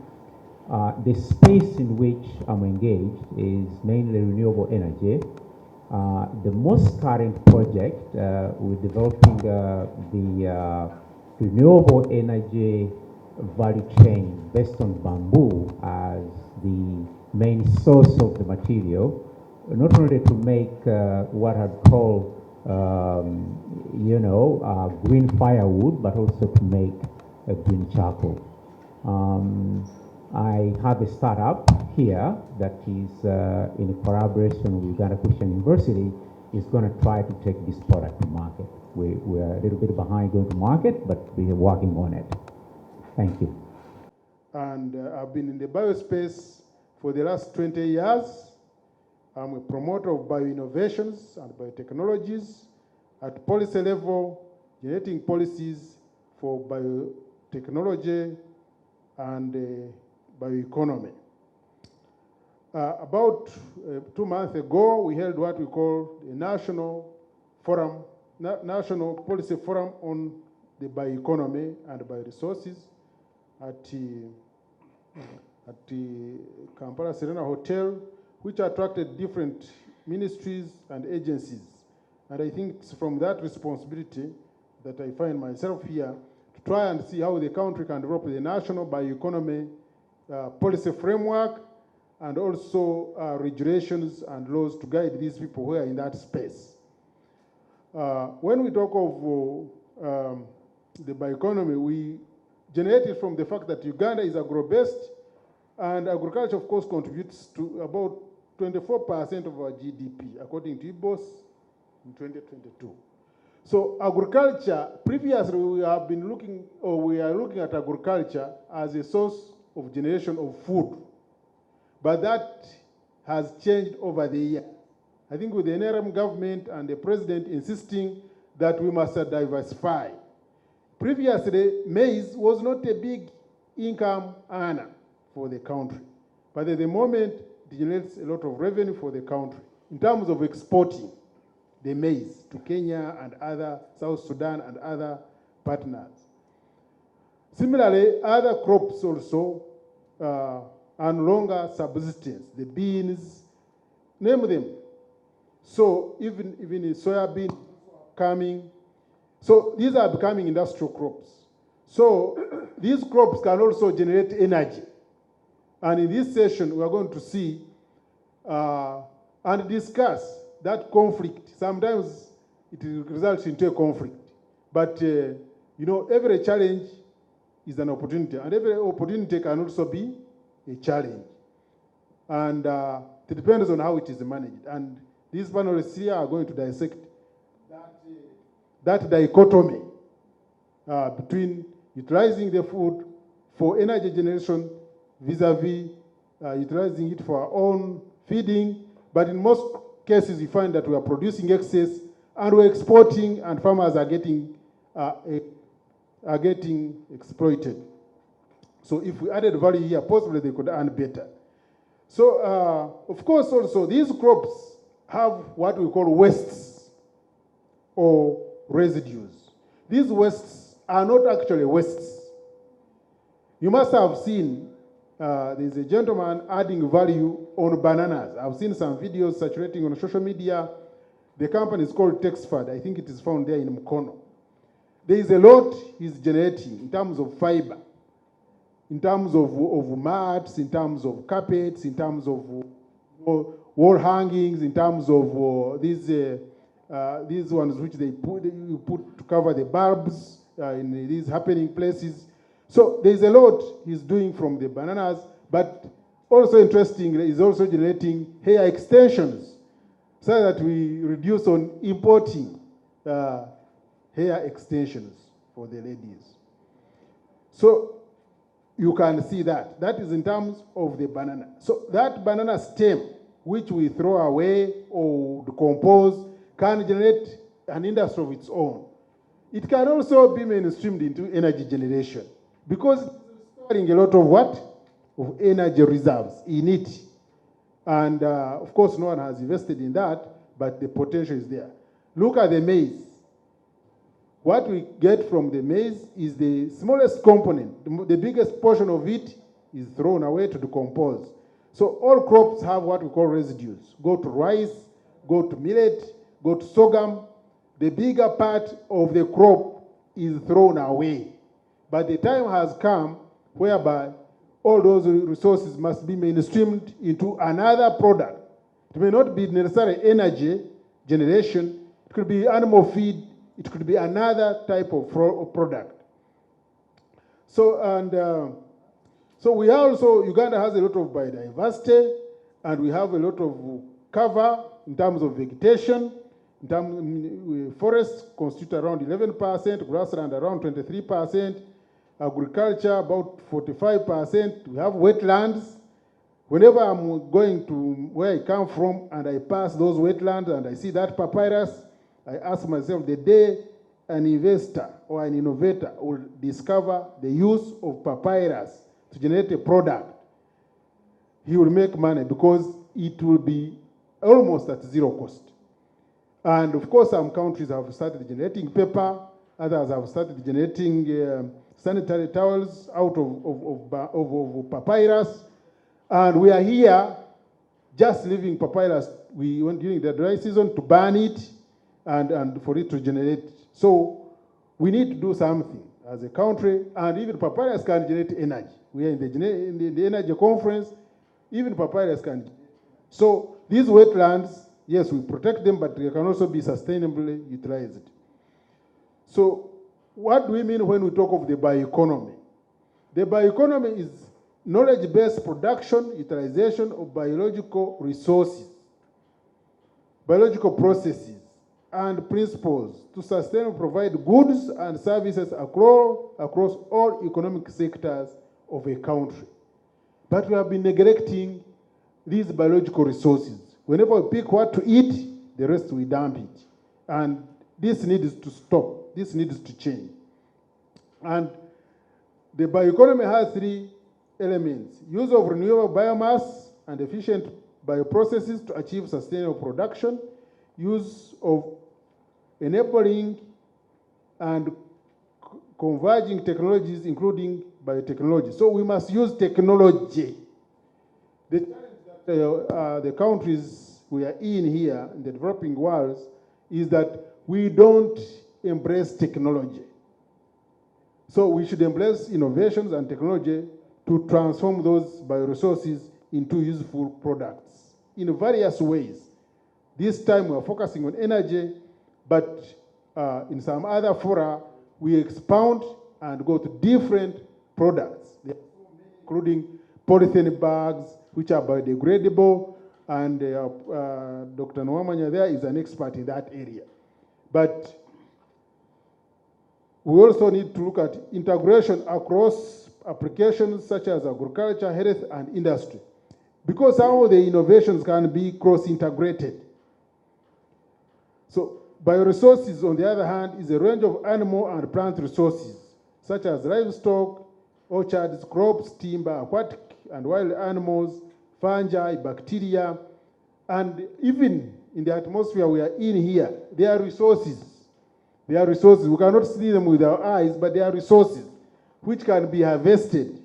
The space in which I'm engaged is mainly renewable energy. The most current project, we're developing the renewable energy value chain based on bamboo as the main source of the material, not only to make what I'd call, green firewood, but also to make green charcoal. I have a startup here that is in a collaboration with Uganda Christian University, is going to try to take this product to market. We're a little bit behind going to market, but we are working on it. Thank you. And I've been in the biospace for the last 20 years. I'm a promoter of bioinnovations and biotechnologies at policy level, generating policies for biotechnology and bioeconomy. About 2 months ago, we held what we call a national forum, national policy forum on the bioeconomy and bioresources at the Kampala Serena Hotel, which attracted different ministries and agencies. And I think it's from that responsibility that I find myself here to try and see how the country can develop the national bioeconomy policy framework and also regulations and laws to guide these people who are in that space. When we talk of the bioeconomy, we generate it from the fact that Uganda is agro-based, and agriculture, of course, contributes to about 24% of our GDP, according to IBOS in 2022. So agriculture, previously we have been looking, or we are looking at agriculture as a source of generation of food. But that has changed over the years. I think with the NRM government and the president insisting that we must diversify. Previously, maize was not a big income earner for the country. But at the moment, it generates a lot of revenue for the country in terms of exporting the maize to Kenya and other, South Sudan and other partners. Similarly, other crops also are no longer subsistence, the beans, name them. So even in soybean coming, so these are becoming industrial crops. So these crops can also generate energy. And in this session, we are going to see and discuss that conflict. Sometimes it results into a conflict. But, you know, every challenge is an opportunity. And every opportunity can also be a challenge. And it depends on how it is managed. And these panelists here are going to dissect that dichotomy between utilizing the food for energy generation vis-a-vis utilizing it for our own feeding. But in most cases, we find that we are producing excess and we're exporting, and farmers are getting exploited. So if we added value here, possibly they could earn better. So, of course, also, these crops have what we call wastes or residues. These wastes are not actually wastes. You must have seen there's a gentleman adding value on bananas. I've seen some videos circulating on social media. The company is called Texford. I think it is found there in Mukono. There is a lot he's generating in terms of fiber, in terms of mats, in terms of carpets, in terms of wall hangings, in terms of these ones which you put to cover the bulbs in these happening places. So there's a lot he's doing from the bananas, but also interesting is also generating hair extensions so that we reduce on importing hair extensions for the ladies. So you can see that. That is in terms of the banana. So that banana stem, which we throw away or decompose, can generate an industry of its own. It can also be mainstreamed into energy generation because it's storing a lot of what? Of energy reserves in it. And of course, no one has invested in that, but the potential is there. Look at the maize. What we get from the maize is the smallest component. The biggest portion of it is thrown away to decompose. So all crops have what we call residues. Go to rice, go to millet, go to sorghum. The bigger part of the crop is thrown away. But the time has come whereby all those resources must be mainstreamed into another product. It may not be necessarily energy generation. It could be animal feed. It could be another type of product. So, and So we also, Uganda has a lot of biodiversity, and we have a lot of cover in terms of vegetation. In terms, forests constitute around 11%, grassland around 23%, agriculture about 45%. We have wetlands. Whenever I'm going to where I come from and I pass those wetlands and I see that papyrus, I ask myself, the day an investor or an innovator will discover the use of papyrus to generate a product, he will make money because it will be almost at zero cost. And of course, some countries have started generating paper, others have started generating sanitary towels out of papyrus. And we are here just leaving papyrus. We went during the dry season to burn it and for it to generate. So we need to do something as a country, and even papyrus can generate energy. We are in the energy conference, even papyrus can. So these wetlands, yes, we protect them, but they can also be sustainably utilized. So what do we mean when we talk of the bioeconomy? The bioeconomy is knowledge-based production, utilization of biological resources, biological processes, and principles to sustain and provide goods and services across all economic sectors of a country. But we have been neglecting these biological resources. Whenever we pick what to eat, the rest we dump it. And this needs to stop. This needs to change. And the bioeconomy has three elements: use of renewable biomass and efficient bioprocesses to achieve sustainable production, use of enabling and converging technologies, including biotechnology. So we must use technology. The challenge that the countries we are in here, in the developing world, is that we don't embrace technology. So we should embrace innovations and technology to transform those bioresources into useful products in various ways. This time we're focusing on energy, but in some other fora, we expound and go to different products, including polythene bags, which are biodegradable, and Dr. Nwamanya there is an expert in that area. But we also need to look at integration across applications such as agriculture, health, and industry, because some of the innovations can be cross-integrated. So bioresources, on the other hand, is a range of animal and plant resources, such as livestock, orchards, crops, timber, aquatic and wild animals, fungi, bacteria, and even in the atmosphere we are in here, there are resources. There are resources. We cannot see them with our eyes, but there are resources which can be harvested.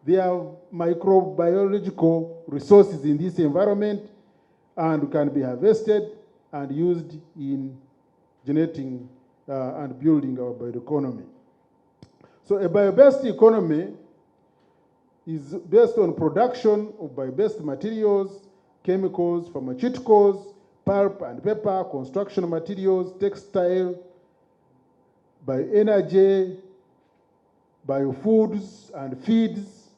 There are microbiological resources in this environment and can be harvested and used in generating and building our bioeconomy. So a bio-based economy is based on production of bio-based materials, chemicals, pharmaceuticals, pulp and paper, construction materials, textile, bioenergy, biofoods and feeds,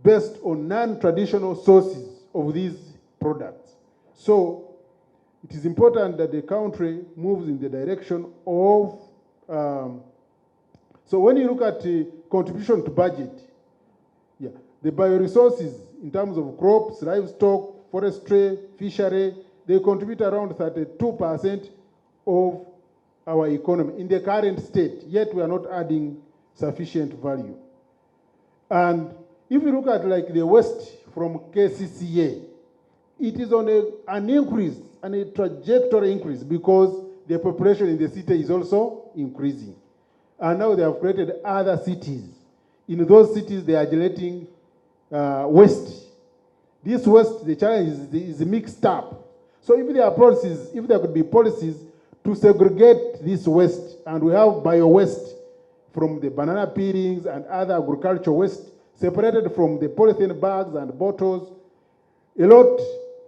based on non-traditional sources of these products. So it is important that the country moves in the direction of, so when you look at the contribution to budget, the bioresources in terms of crops, livestock, forestry, fishery, they contribute around 32% of our economy in the current state, yet we are not adding sufficient value. And if you look at like the waste from KCCA, it is on an increase, and a trajectory increase, because the population in the city is also increasing. And now they have created other cities. In those cities, they are generating waste. This waste, the challenge is mixed up. So if there are policies, if there could be policies to segregate this waste, and we have bio-waste from the banana peelings and other agricultural waste separated from the polythene bags and bottles, a lot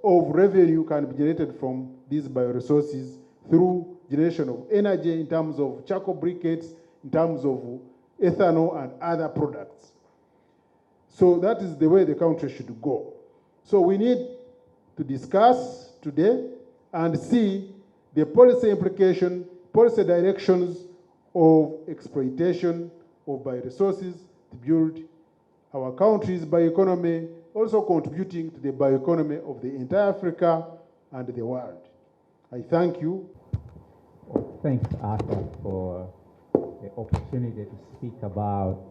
of revenue can be generated from these bioresources through generation of energy in terms of charcoal briquettes, in terms of ethanol and other products. So that is the way the country should go. So we need to discuss today and see the policy implication, policy directions of exploitation of bioresources to build our country's bioeconomy, also contributing to the bioeconomy of the entire Africa and the world. I thank you. Thanks, Arthur, for the opportunity to speak about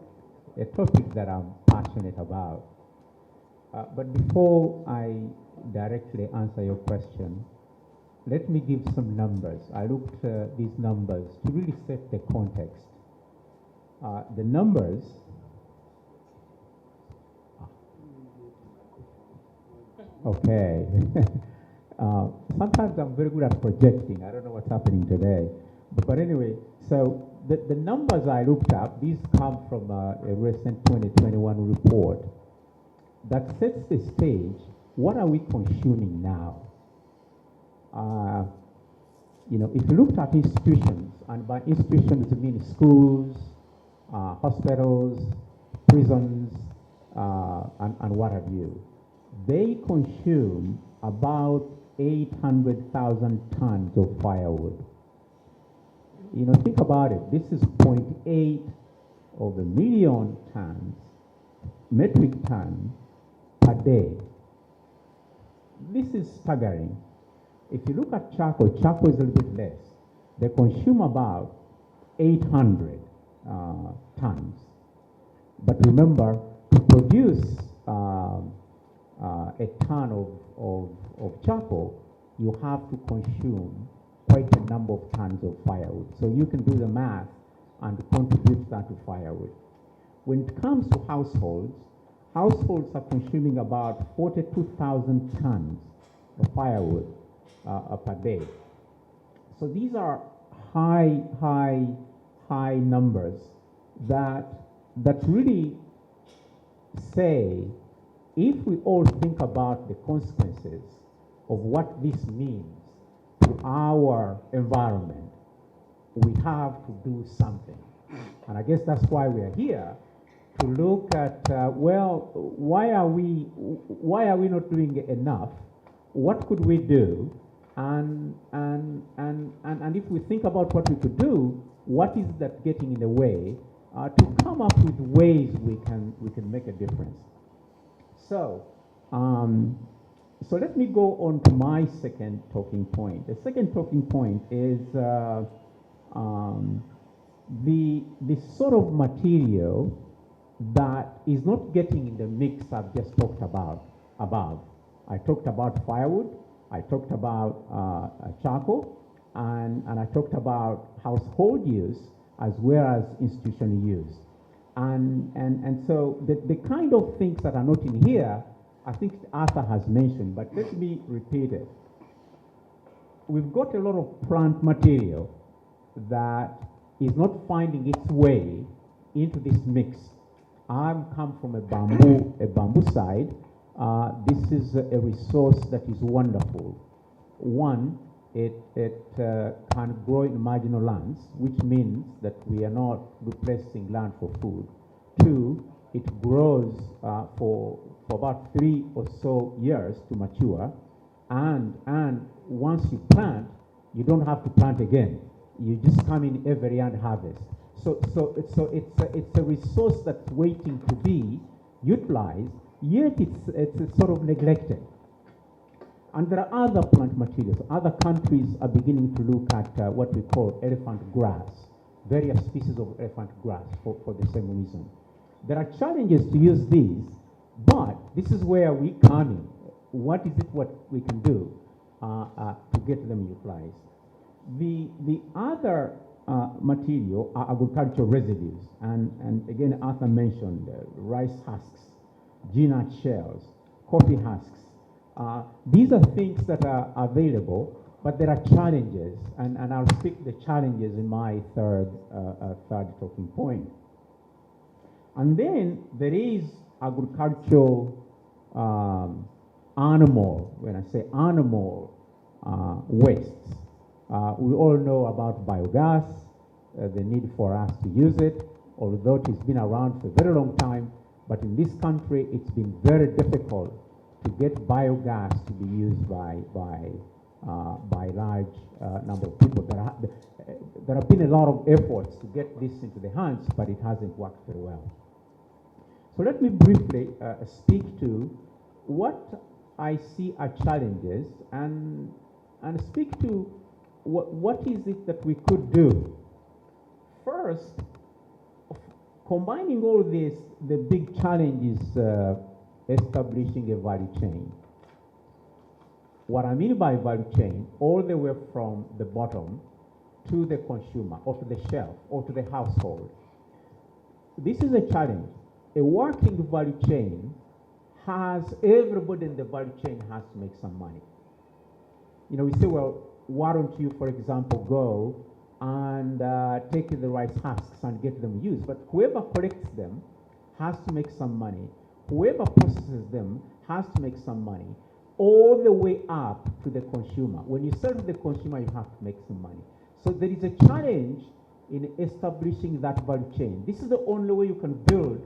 a topic that I'm passionate about. But before I directly answer your question, let me give some numbers. I looked at these numbers to really set the context. The numbers okay. Sometimes I'm very good at projecting. I don't know what's happening today. But anyway, so the numbers I looked up, these come from a recent 2021 report that sets the stage. What are we consuming now? You know, if you looked at institutions, and by institutions I mean schools, hospitals, prisons, and what have you, they consume about 800,000 tons of firewood. You know, think about it. This is 0.8 of a million tons, metric ton per day. This is staggering. If you look at charcoal, charcoal is a little bit less. They consume about 800 tons. But remember, to produce a ton of charcoal, you have to consume quite a number of tons of firewood. So you can do the math and contribute that to firewood. When it comes to households, households are consuming about 42,000 tons of firewood per day. So these are high numbers that really say, if we all think about the consequences of what this means to our environment, we have to do something. And I guess that's why we are here, to look at, well, why are we not doing enough? What could we do? And if we think about what we could do, what is that getting in the way to come up with ways we can make a difference? So, so let me go on to my second talking point. The second talking point is the sort of material that is not getting in the mix I've just talked about above. I talked about firewood, I talked about charcoal, and I talked about household use as well as institutional use. And so the kind of things that are not in here, I think Arthur has mentioned, but let me repeat it. We've got a lot of plant material that is not finding its way into this mix. I come from a bamboo side. This is a resource that is wonderful. One, it can grow in marginal lands, which means that we are not replacing land for food. Two, it grows for about 3 or so years to mature, and once you plant, you don't have to plant again. You just come in every year and harvest. So it's a resource that's waiting to be utilized, yet it's sort of neglected. And there are other plant materials. Other countries are beginning to look at what we call elephant grass, various species of elephant grass for the same reason. There are challenges to use these, but this is where we come in. What we can do to get them utilized? The other material are agricultural residues, and again, Arthur mentioned rice husks, peanut shells, coffee husks. These are things that are available, but there are challenges, and I'll speak the challenges in my third talking point. And then there is agricultural animal, when I say animal wastes. We all know about biogas, the need for us to use it, although it's been around for a very long time. But in this country, it's been very difficult to get biogas to be used by large number of people. There have been a lot of efforts to get this into the hands, but it hasn't worked very well. So let me briefly speak to what I see are challenges and speak to what is it that we could do. First, combining all this, the big challenge is establishing a value chain. What I mean by value chain, all the way from the bottom to the consumer, or to the shelf, or to the household. This is a challenge. A working value chain has, everybody in the value chain has to make some money. You know, we say, well, why don't you, for example, go and take the rice husks and get them used? But whoever collects them has to make some money. Whoever processes them has to make some money, all the way up to the consumer. When you sell to the consumer, you have to make some money. So there is a challenge in establishing that value chain. This is the only way you can build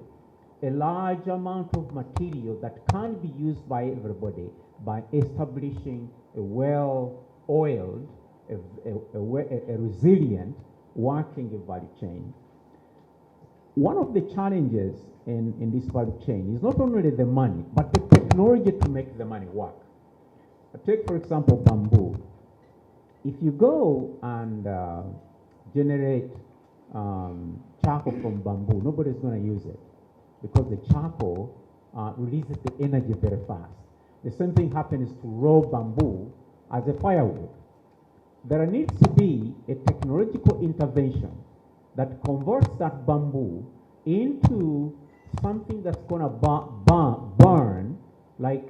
a large amount of material that can be used by everybody, by establishing a well-oiled, a resilient working value chain. One of the challenges in this value chain is not only the money, but the technology to make the money work. Take, for example, bamboo. If you go and generate charcoal from bamboo, nobody's going to use it because the charcoal releases the energy very fast. The same thing happens to raw bamboo as a firewood. There needs to be a technological intervention that converts that bamboo into something that's going to burn like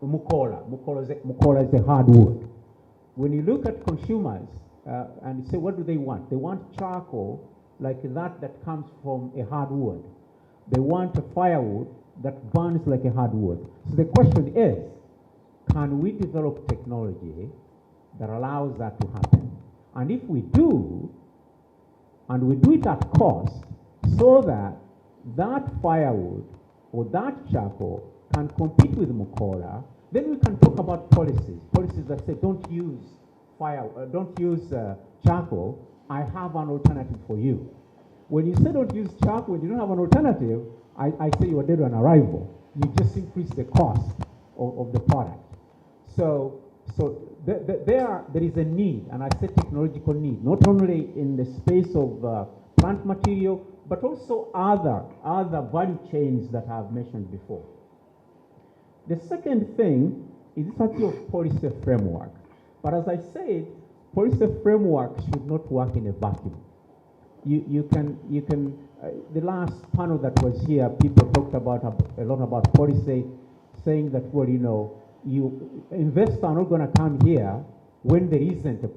mukola. Mukola is a hardwood. When you look at consumers and you say, what do they want? They want charcoal like that comes from a hardwood. They want a firewood that burns like a hardwood. So the question is, can we develop technology that allows that to happen? And if we do, and we do it at cost, so that that firewood or that charcoal can compete with mukola, then we can talk about policies that say don't use charcoal. I have an alternative for you. When you say don't use charcoal, when you don't have an alternative, I say you are dead on arrival. You just increase the cost of the product. So there is a need, and I say technological need, not only in the space of plant material, but also other value chains that I've mentioned before. The second thing is this idea of policy framework. But as I said, policy framework should not work in a vacuum. You can the last panel that was here, people talked about a lot about policy, saying that, well, you know, investors are not going to come here when there isn't a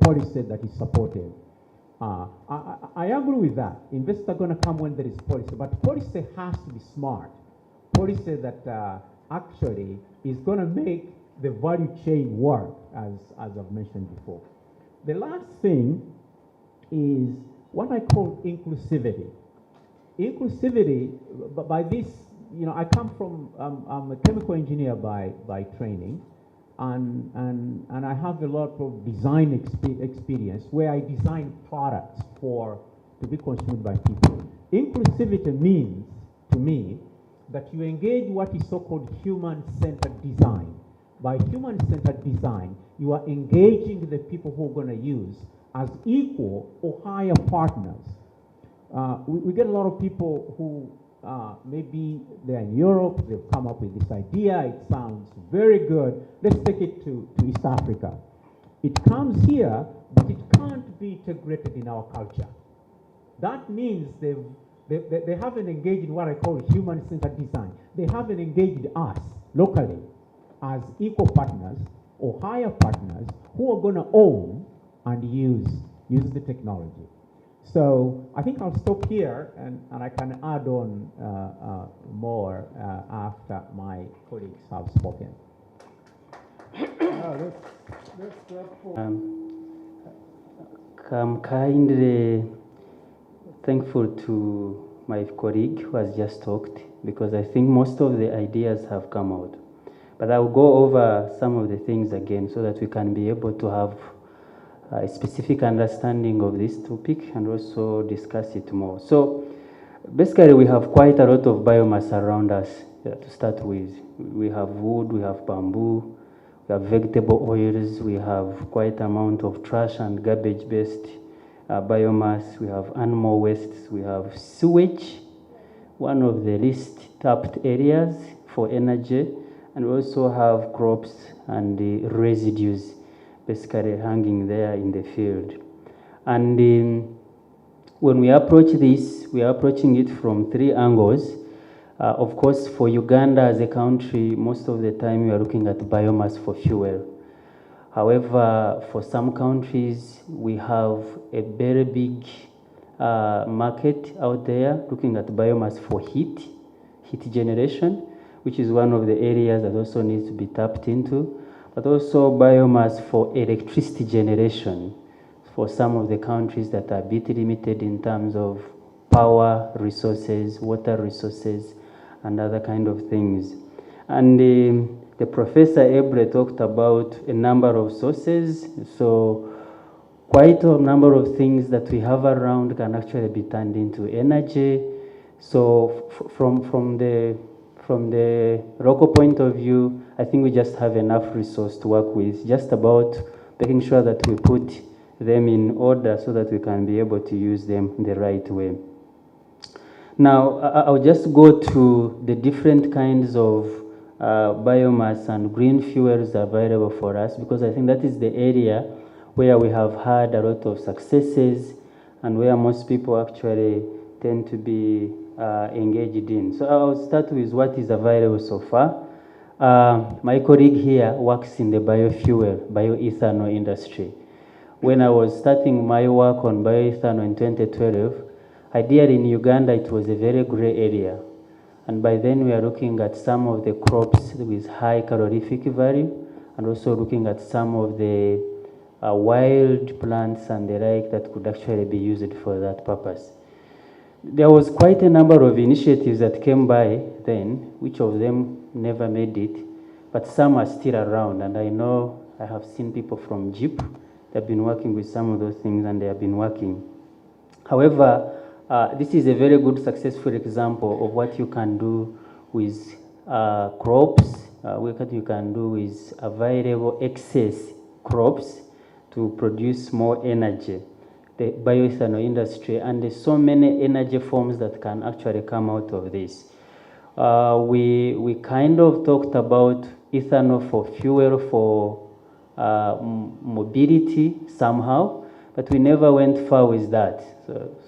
policy that is supportive. I agree with that. Investors are going to come when there is policy, but policy has to be smart. Policy that actually is going to make the value chain work, as I've mentioned before. The last thing is what I call inclusivity. Inclusivity, by this, you know, I come from, I'm a chemical engineer by training, and I have a lot of design experience where I design products to be consumed by people. Inclusivity means, to me, that you engage what is so-called human-centered design. By human-centered design, you are engaging the people who are going to use as equal or higher partners. We get a lot of people who maybe they're in Europe, they've come up with this idea, it sounds very good, let's take it to East Africa. It comes here, but it can't be integrated in our culture. That means they haven't engaged in what I call human-centered design. They haven't engaged us locally as equal partners or higher partners who are going to own and use the technology. So I think I'll stop here, and I can add on more after my colleagues have spoken. I'm kindly thankful to my colleague who has just talked, because I think most of the ideas have come out. But I will go over some of the things again so that we can be able to have a specific understanding of this topic and also discuss it more. So basically, we have quite a lot of biomass around us to start with. We have wood, we have bamboo, we have vegetable oils, we have quite an amount of trash and garbage-based biomass, we have animal wastes, we have sewage, one of the least tapped areas for energy, and we also have crops and the residues basically hanging there in the field. And when we approach this, we are approaching it from 3 angles. Of course, for Uganda as a country, most of the time we are looking at biomass for fuel. However, for some countries, we have a very big market out there looking at biomass for heat generation, which is one of the areas that also needs to be tapped into, but also biomass for electricity generation for some of the countries that are a bit limited in terms of power resources, water resources, and other kind of things. And the Professor Ebre talked about a number of sources. So quite a number of things that we have around can actually be turned into energy. So from the local point of view, I think we just have enough resource to work with, just about making sure that we put them in order so that we can be able to use them the right way. Now, I'll just go to the different kinds of biomass and green fuels available for us, because I think that is the area where we have had a lot of successes and where most people actually tend to be engaged in. So I'll start with what is available so far. My colleague here works in the bioethanol industry. When I was starting my work on bioethanol in 2012, ideally in Uganda it was a very gray area. And by then we are looking at some of the crops with high calorific value, and also looking at some of the wild plants and the like that could actually be used for that purpose. There was quite a number of initiatives that came by then, which of them never made it, but some are still around. And I know I have seen people from JIP, they've been working with some of those things and they have been working. However, this is a very good successful example of what you can do with crops, what you can do with available excess crops to produce more energy, the bioethanol industry, and there's so many energy forms that can actually come out of this. We kind of talked about ethanol for fuel for mobility somehow, but we never went far with that.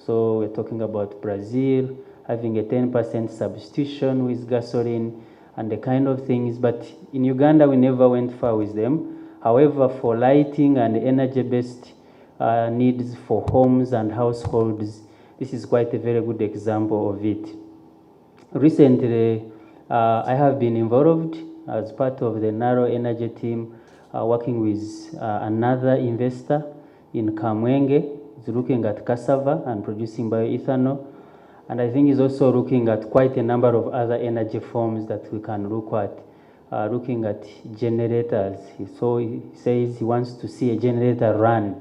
So we're talking about Brazil having a 10% substitution with gasoline and the kind of things, but in Uganda we never went far with them. However, for lighting and energy-based needs for homes and households, this is quite a very good example of it. Recently, I have been involved as part of the Narrow Energy team working with another investor in Kamwenge. He's looking at cassava and producing bioethanol. And I think he's also looking at quite a number of other energy forms that we can look at. Looking at generators. So he says he wants to see a generator run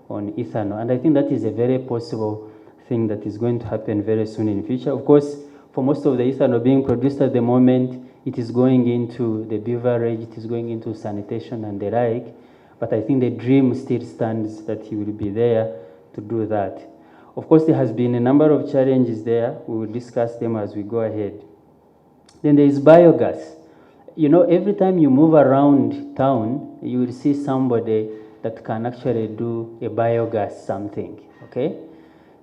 on ethanol. And I think that is a very possible thing that is going to happen very soon in the future. Of course, for most of the ethanol being produced at the moment, it is going into the beverage, it is going into sanitation and the like. But I think the dream still stands that he will be there to do that. Of course, there has been a number of challenges there. We will discuss them as we go ahead. Then there is biogas. You know, every time you move around town, you will see somebody that can actually do a biogas something, okay?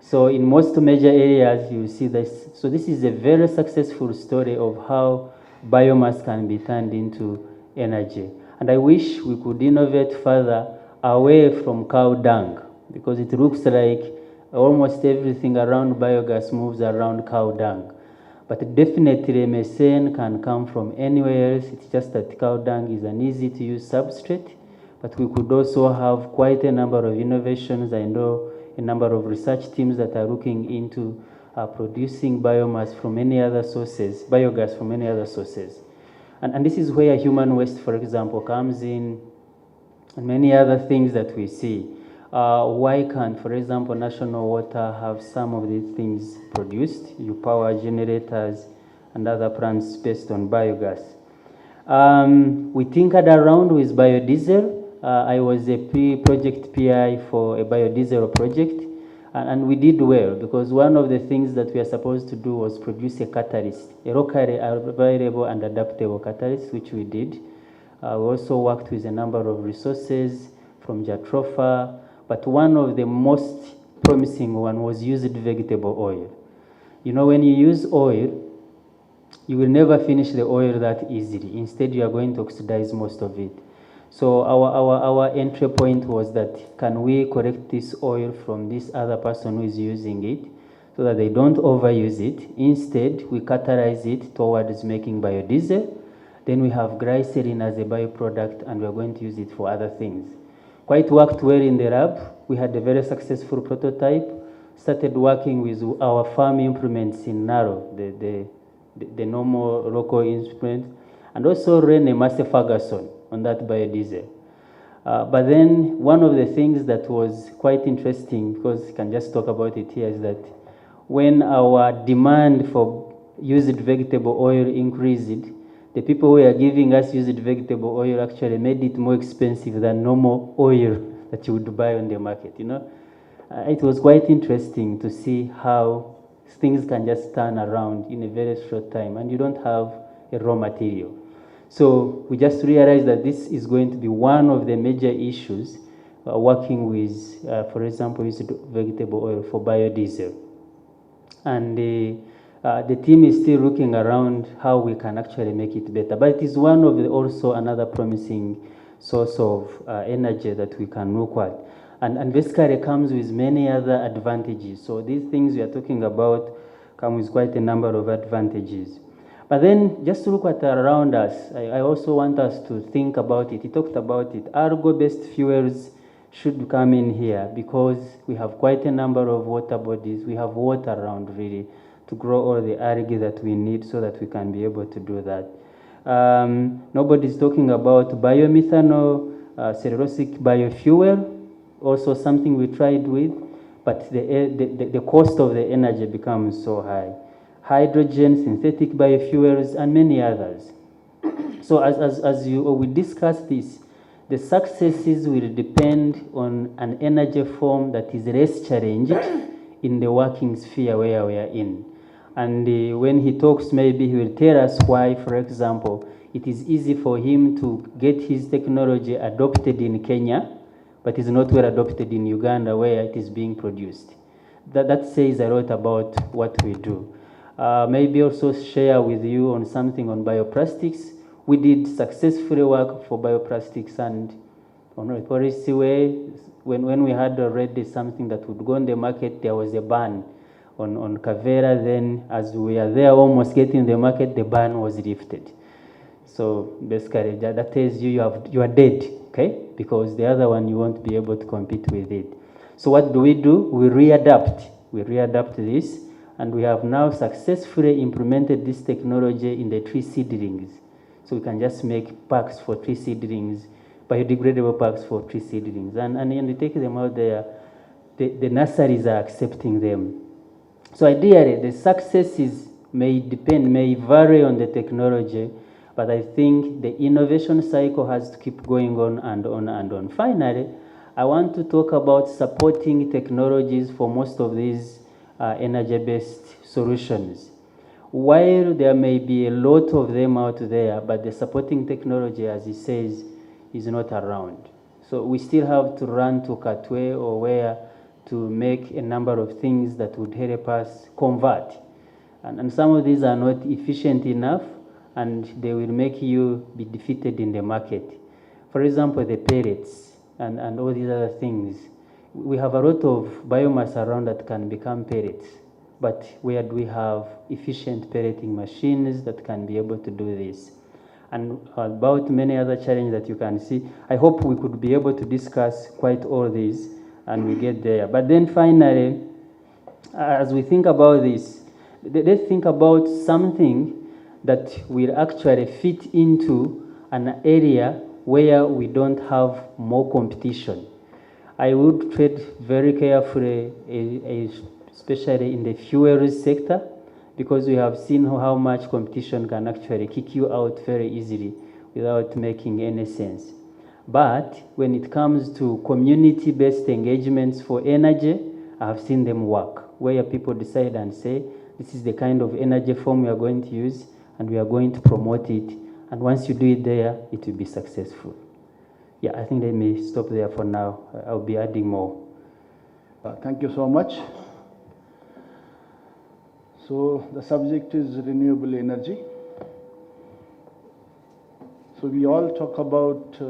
So in most major areas, you see this. So this is a very successful story of how biomass can be turned into energy. And I wish we could innovate further away from cow dung, because it looks like almost everything around biogas moves around cow dung. But definitely methane can come from anywhere else. It's just that cow dung is an easy to use substrate. But we could also have quite a number of innovations. I know a number of research teams that are looking into producing biomass from any other sources, biogas from any other sources. And this is where human waste, for example, comes in, and many other things that we see. Why can't, for example, national water have some of these things produced? You power generators and other plants based on biogas. We tinkered around with biodiesel. I was a project PI for a biodiesel project, and we did well because one of the things that we are supposed to do was produce a catalyst, a locally available and adaptable catalyst, which we did. We also worked with a number of resources from Jatropha, but one of the most promising one was used vegetable oil. You know, when you use oil, you will never finish the oil that easily. Instead, you are going to oxidize most of it. So our entry point was that, can we collect this oil from this other person who is using it so that they don't overuse it? Instead, we catalyze it towards making biodiesel. Then we have glycerin as a byproduct, and we're going to use it for other things. Quite worked well in the lab. We had a very successful prototype. Started working with our farm implements in Naro, the normal local instruments, and also ran a Master Ferguson on that biodiesel. But then one of the things that was quite interesting, because I can just talk about it here, is that when our demand for used vegetable oil increased, the people who are giving us used vegetable oil actually made it more expensive than normal oil that you would buy on the market, you know. It was quite interesting to see how things can just turn around in a very short time, and you don't have a raw material. So we just realized that this is going to be one of the major issues working with, for example, used vegetable oil for biodiesel. And the team is still looking around how we can actually make it better. But it is one of the, also another promising source of energy that we can look at. And basically it comes with many other advantages. So these things we are talking about come with quite a number of advantages. But then just to look at around us, I also want us to think about it. He talked about it. Algal-based fuels should come in here because we have quite a number of water bodies. We have water around really to grow all the algae that we need so that we can be able to do that. Nobody's talking about biomethanol, cellulosic biofuel, also something we tried with, but the cost of the energy becomes so high. Hydrogen, synthetic biofuels, and many others. So as we discuss this, the successes will depend on an energy form that is less challenged in the working sphere where we are in. And when he talks, maybe he will tell us why, for example, it is easy for him to get his technology adopted in Kenya, but is not well adopted in Uganda where it is being produced. That says a lot about what we do. Maybe also share with you on something on bioplastics. We did successfully work for bioplastics, and on a policy way, when we had already something that would go on the market, there was a ban on Kavera. Then as we are there almost getting the market, the ban was lifted. So basically that tells you you are dead, okay? Because the other one you won't be able to compete with it. So what do? We readapt. We readapt this, and we have now successfully implemented this technology in the tree seedlings. So we can just make packs for tree seedlings, biodegradable packs for tree seedlings. And you take them out there, the nurseries are accepting them. So ideally, the successes may vary on the technology, but I think the innovation cycle has to keep going on and on and on. Finally, I want to talk about supporting technologies for most of these energy-based solutions. While there may be a lot of them out there, but the supporting technology, as he says, is not around. So we still have to run to Katwe or where to make a number of things that would help us convert. And some of these are not efficient enough, and they will make you be defeated in the market. For example, the pellets and all these other things. We have a lot of biomass around that can become pellets, but where do we have efficient pelleting machines that can be able to do this? And about many other challenges that you can see. I hope we could be able to discuss quite all these and we get there. But then finally, as we think about this, let's think about something that will actually fit into an area where we don't have more competition. I would tread very carefully, especially in the fuel sector, because we have seen how much competition can actually kick you out very easily without making any sense. But when it comes to community-based engagements for energy, I have seen them work, where people decide and say, this is the kind of energy form we are going to use, and we are going to promote it. And once you do it there, it will be successful. Yeah, I think they may stop there for now. I'll be adding more. Thank you so much. So the subject is renewable energy. So we all talk about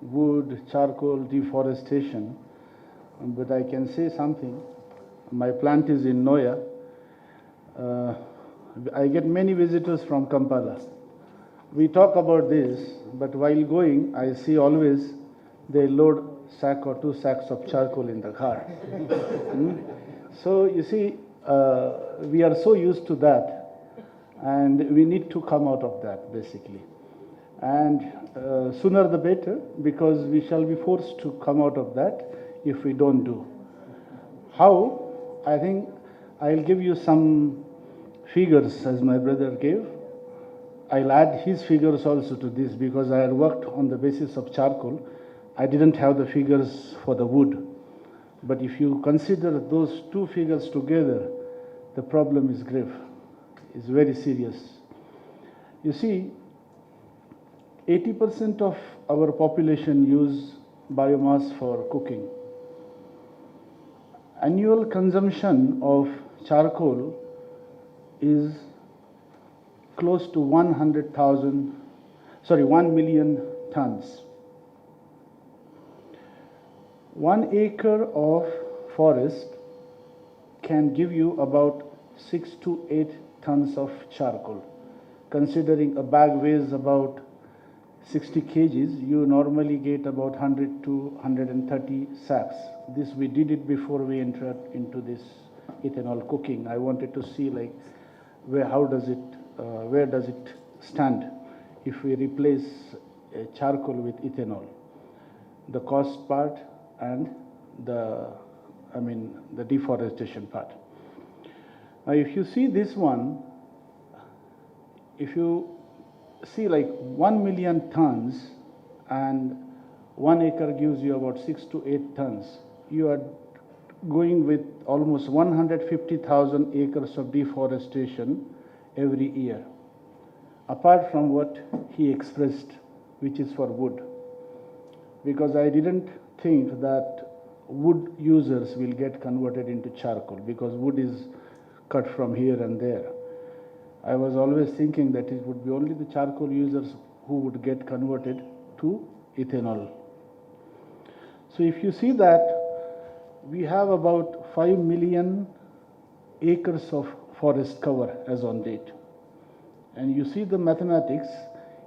wood, charcoal, deforestation, but I can say something. My plant is in Noya. I get many visitors from Kampala. We talk about this, but while going, I see always they load sack or 2 sacks of charcoal in the car. So you see, we are so used to that, and we need to come out of that, basically. And sooner the better, because we shall be forced to come out of that if we don't do. How? I think I'll give you some figures as my brother gave. I'll add his figures also to this, because I had worked on the basis of charcoal. I didn't have the figures for the wood. But if you consider those 2 figures together, the problem is grave. It's very serious. You see, 80% of our population use biomass for cooking. Annual consumption of charcoal is close to 1 million tons. 1 acre of forest can give you about 6 to 8 tons of charcoal. Considering a bag weighs about 60 kgs, you normally get about 100 to 130 sacks. This we did it before we entered into this ethanol cooking. I wanted to see like where does it stand if we replace charcoal with ethanol, the cost part and the deforestation part. Now if you see this one, if you see like 1 million tons and 1 acre gives you about 6 to 8 tons, you are going with almost 150,000 acres of deforestation every year, apart from what he expressed, which is for wood. Because I didn't think that wood users will get converted into charcoal, because wood is cut from here and there. I was always thinking that it would be only the charcoal users who would get converted to ethanol. So if you see that, we have about 5 million acres of forest cover as on date. And you see the mathematics,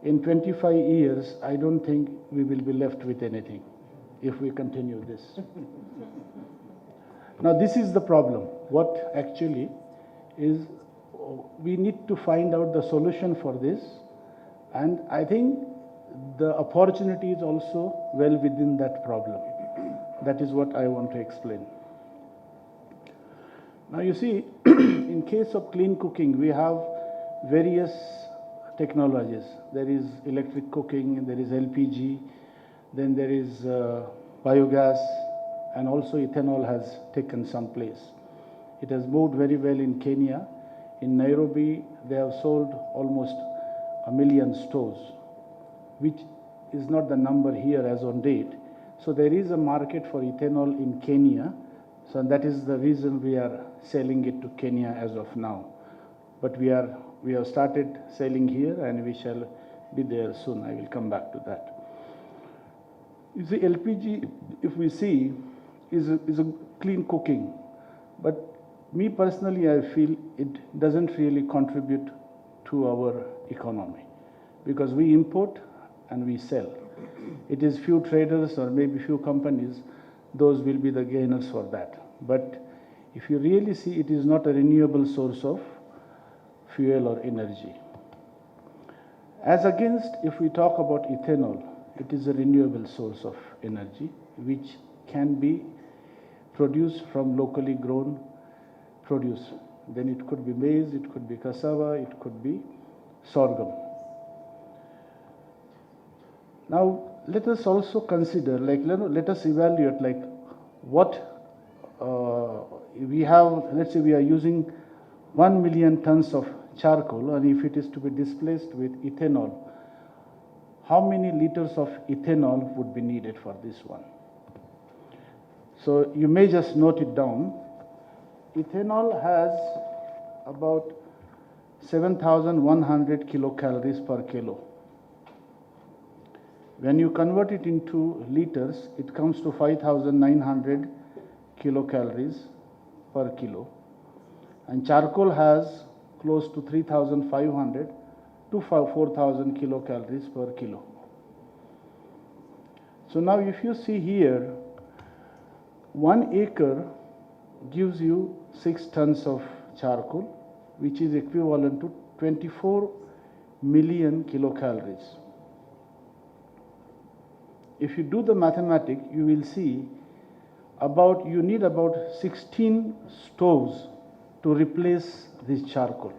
in 25 years, I don't think we will be left with anything if we continue this. Now this is the problem. What actually is, we need to find out the solution for this, and I think the opportunity is also well within that problem. That is what I want to explain. Now you see, in case of clean cooking, we have various technologies. There is electric cooking, there is LPG, then there is biogas, and also ethanol has taken some place. It has moved very well in Kenya. In Nairobi, they have sold almost 1 million stoves, which is not the number here as on date. So there is a market for ethanol in Kenya. So that is the reason we are selling it to Kenya as of now. But we have started selling here, and we shall be there soon. I will come back to that. You see, LPG, if we see, is a clean cooking. But me personally, I feel it doesn't really contribute to our economy, because we import and we sell. It is few traders or maybe few companies, those will be the gainers for that. But if you really see, it is not a renewable source of fuel or energy. As against, if we talk about ethanol, it is a renewable source of energy which can be produced from locally grown produce. Then it could be maize, it could be cassava, it could be sorghum. Now, let us also consider, like, let us evaluate, like, what we have. Let's say we are using 1 million tons of charcoal, and if it is to be displaced with ethanol, how many liters of ethanol would be needed for this one? So you may just note it down. Ethanol has about 7,100 kilocalories per kilo. When you convert it into liters, it comes to 5,900 kilocalories per kilo. And charcoal has close to 3,500 to 4,000 kilocalories per kilo. So now if you see here, 1 acre gives you 6 tons of charcoal, which is equivalent to 24 million kilocalories. If you do the mathematics, you will see you need about 16 stoves to replace this charcoal,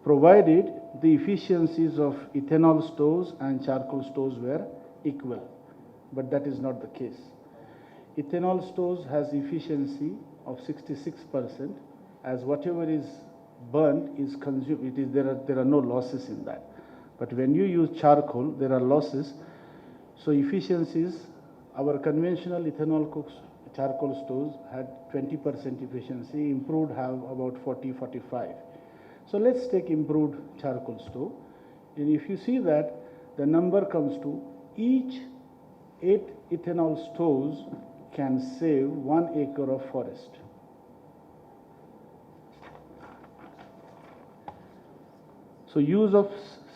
provided the efficiencies of ethanol stoves and charcoal stoves were equal. But that is not the case. Ethanol stoves has efficiency of 66%, as whatever is burnt is consumed. There are no losses in that. But when you use charcoal, there are losses. So efficiencies, our conventional ethanol charcoal stoves had 20% efficiency, improved have about 40-45. So let's take improved charcoal stove. And if you see that, the number comes to each 8 ethanol stoves can save 1 acre of forest. So use of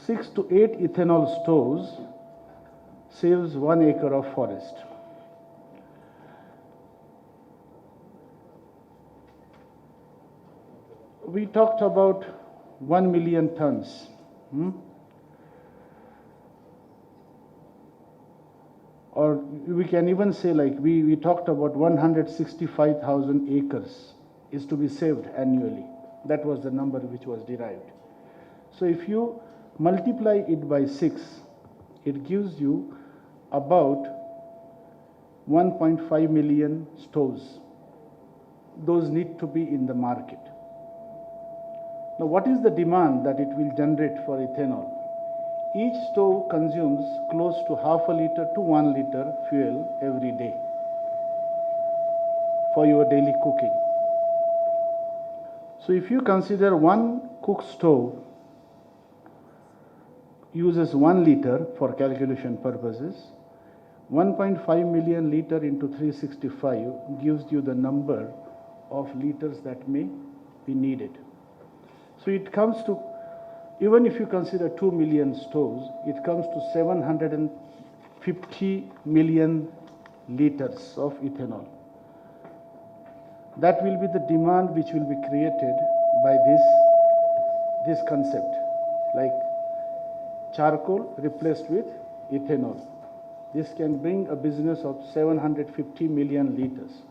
6 to 8 ethanol stoves saves 1 acre of forest. We talked about 1 million tons. Or we can even say, like, we talked about 165,000 acres is to be saved annually. That was the number which was derived. So if you multiply it by 6, it gives you about 1.5 million stoves. Those need to be in the market. Now, what is the demand that it will generate for ethanol? Each stove consumes close to half a liter to 1 liter fuel every day for your daily cooking. So if you consider one cook stove uses 1 liter for calculation purposes, 1.5 million liter into 365 gives you the number of liters that may be needed. So it comes to, even if you consider 2 million stoves, it comes to 750 million liters of ethanol. That will be the demand which will be created by this concept, like charcoal replaced with ethanol. This can bring a business of 750 million liters.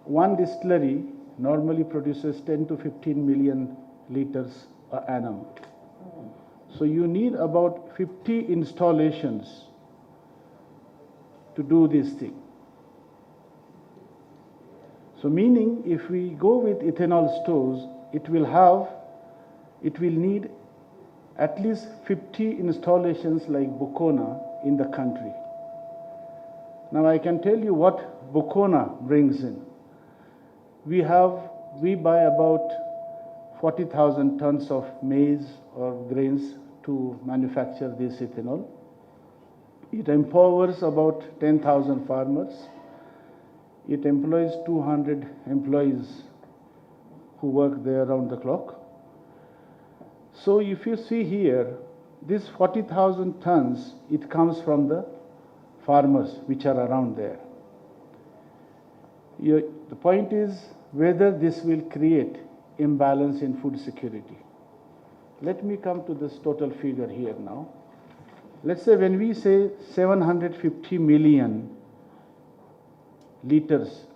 One distillery normally produces 10 to 15 million liters per annum. So you need about 50 installations to do this thing. So meaning, if we go with ethanol stoves, it will need at least 50 installations like Bukona in the country. Now I can tell you what Bukona brings in. We buy about 40,000 tons of maize or grains to manufacture this ethanol. It empowers about 10,000 farmers. It employs 200 employees who work there around the clock. So if you see here, this 40,000 tons, it comes from the farmers which are around there. The point is, whether this will create imbalance in food security. Let me come to this total figure here now. Let's say when we say 750 million liters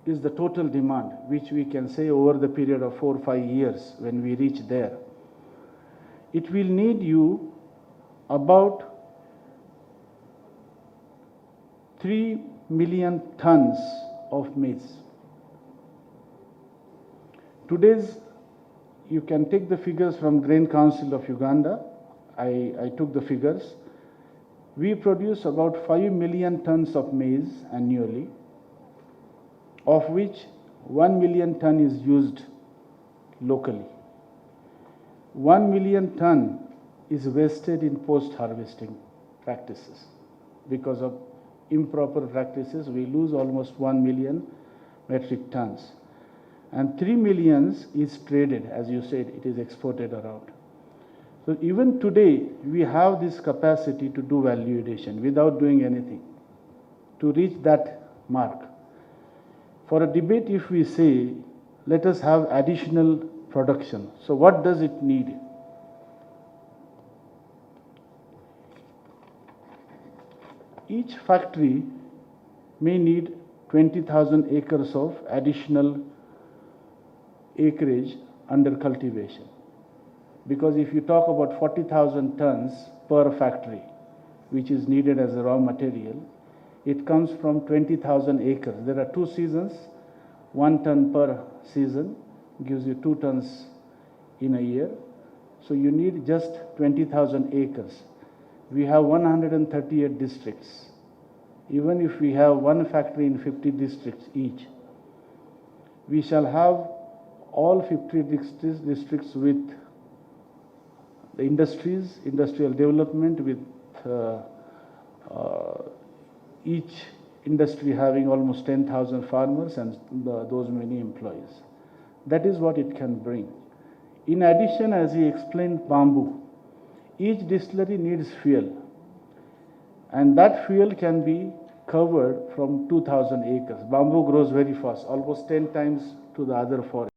is the total demand, which we can say over the period of 4 or 5 years when we reach there, it will need you about 3 million tons of maize. Today's, you can take the figures from Grain Council of Uganda. I took the figures. We produce about 5 million tons of maize annually, of which 1 million ton is used locally. 1 million ton is wasted in post-harvesting practices. Because of improper practices, we lose almost 1 million metric tons. And 3 million is traded, as you said, it is exported around. So even today, we have this capacity to do value addition without doing anything to reach that mark. For a debate, if we say, let us have additional production, so what does it need? Each factory may need 20,000 acres of additional acreage under cultivation. Because if you talk about 40,000 tons per factory, which is needed as a raw material, it comes from 20,000 acres. There are 2 seasons, 1 ton per season gives you 2 tons in a year. So you need just 20,000 acres. We have 138 districts. Even if we have one factory in 50 districts each, we shall have all 50 districts with the industries, industrial development, with each industry having almost 10,000 farmers and those many employees. That is what it can bring. In addition, as he explained, bamboo. Each distillery needs fuel, and that fuel can be covered from 2,000 acres. Bamboo grows very fast, almost 10 times to the other forest.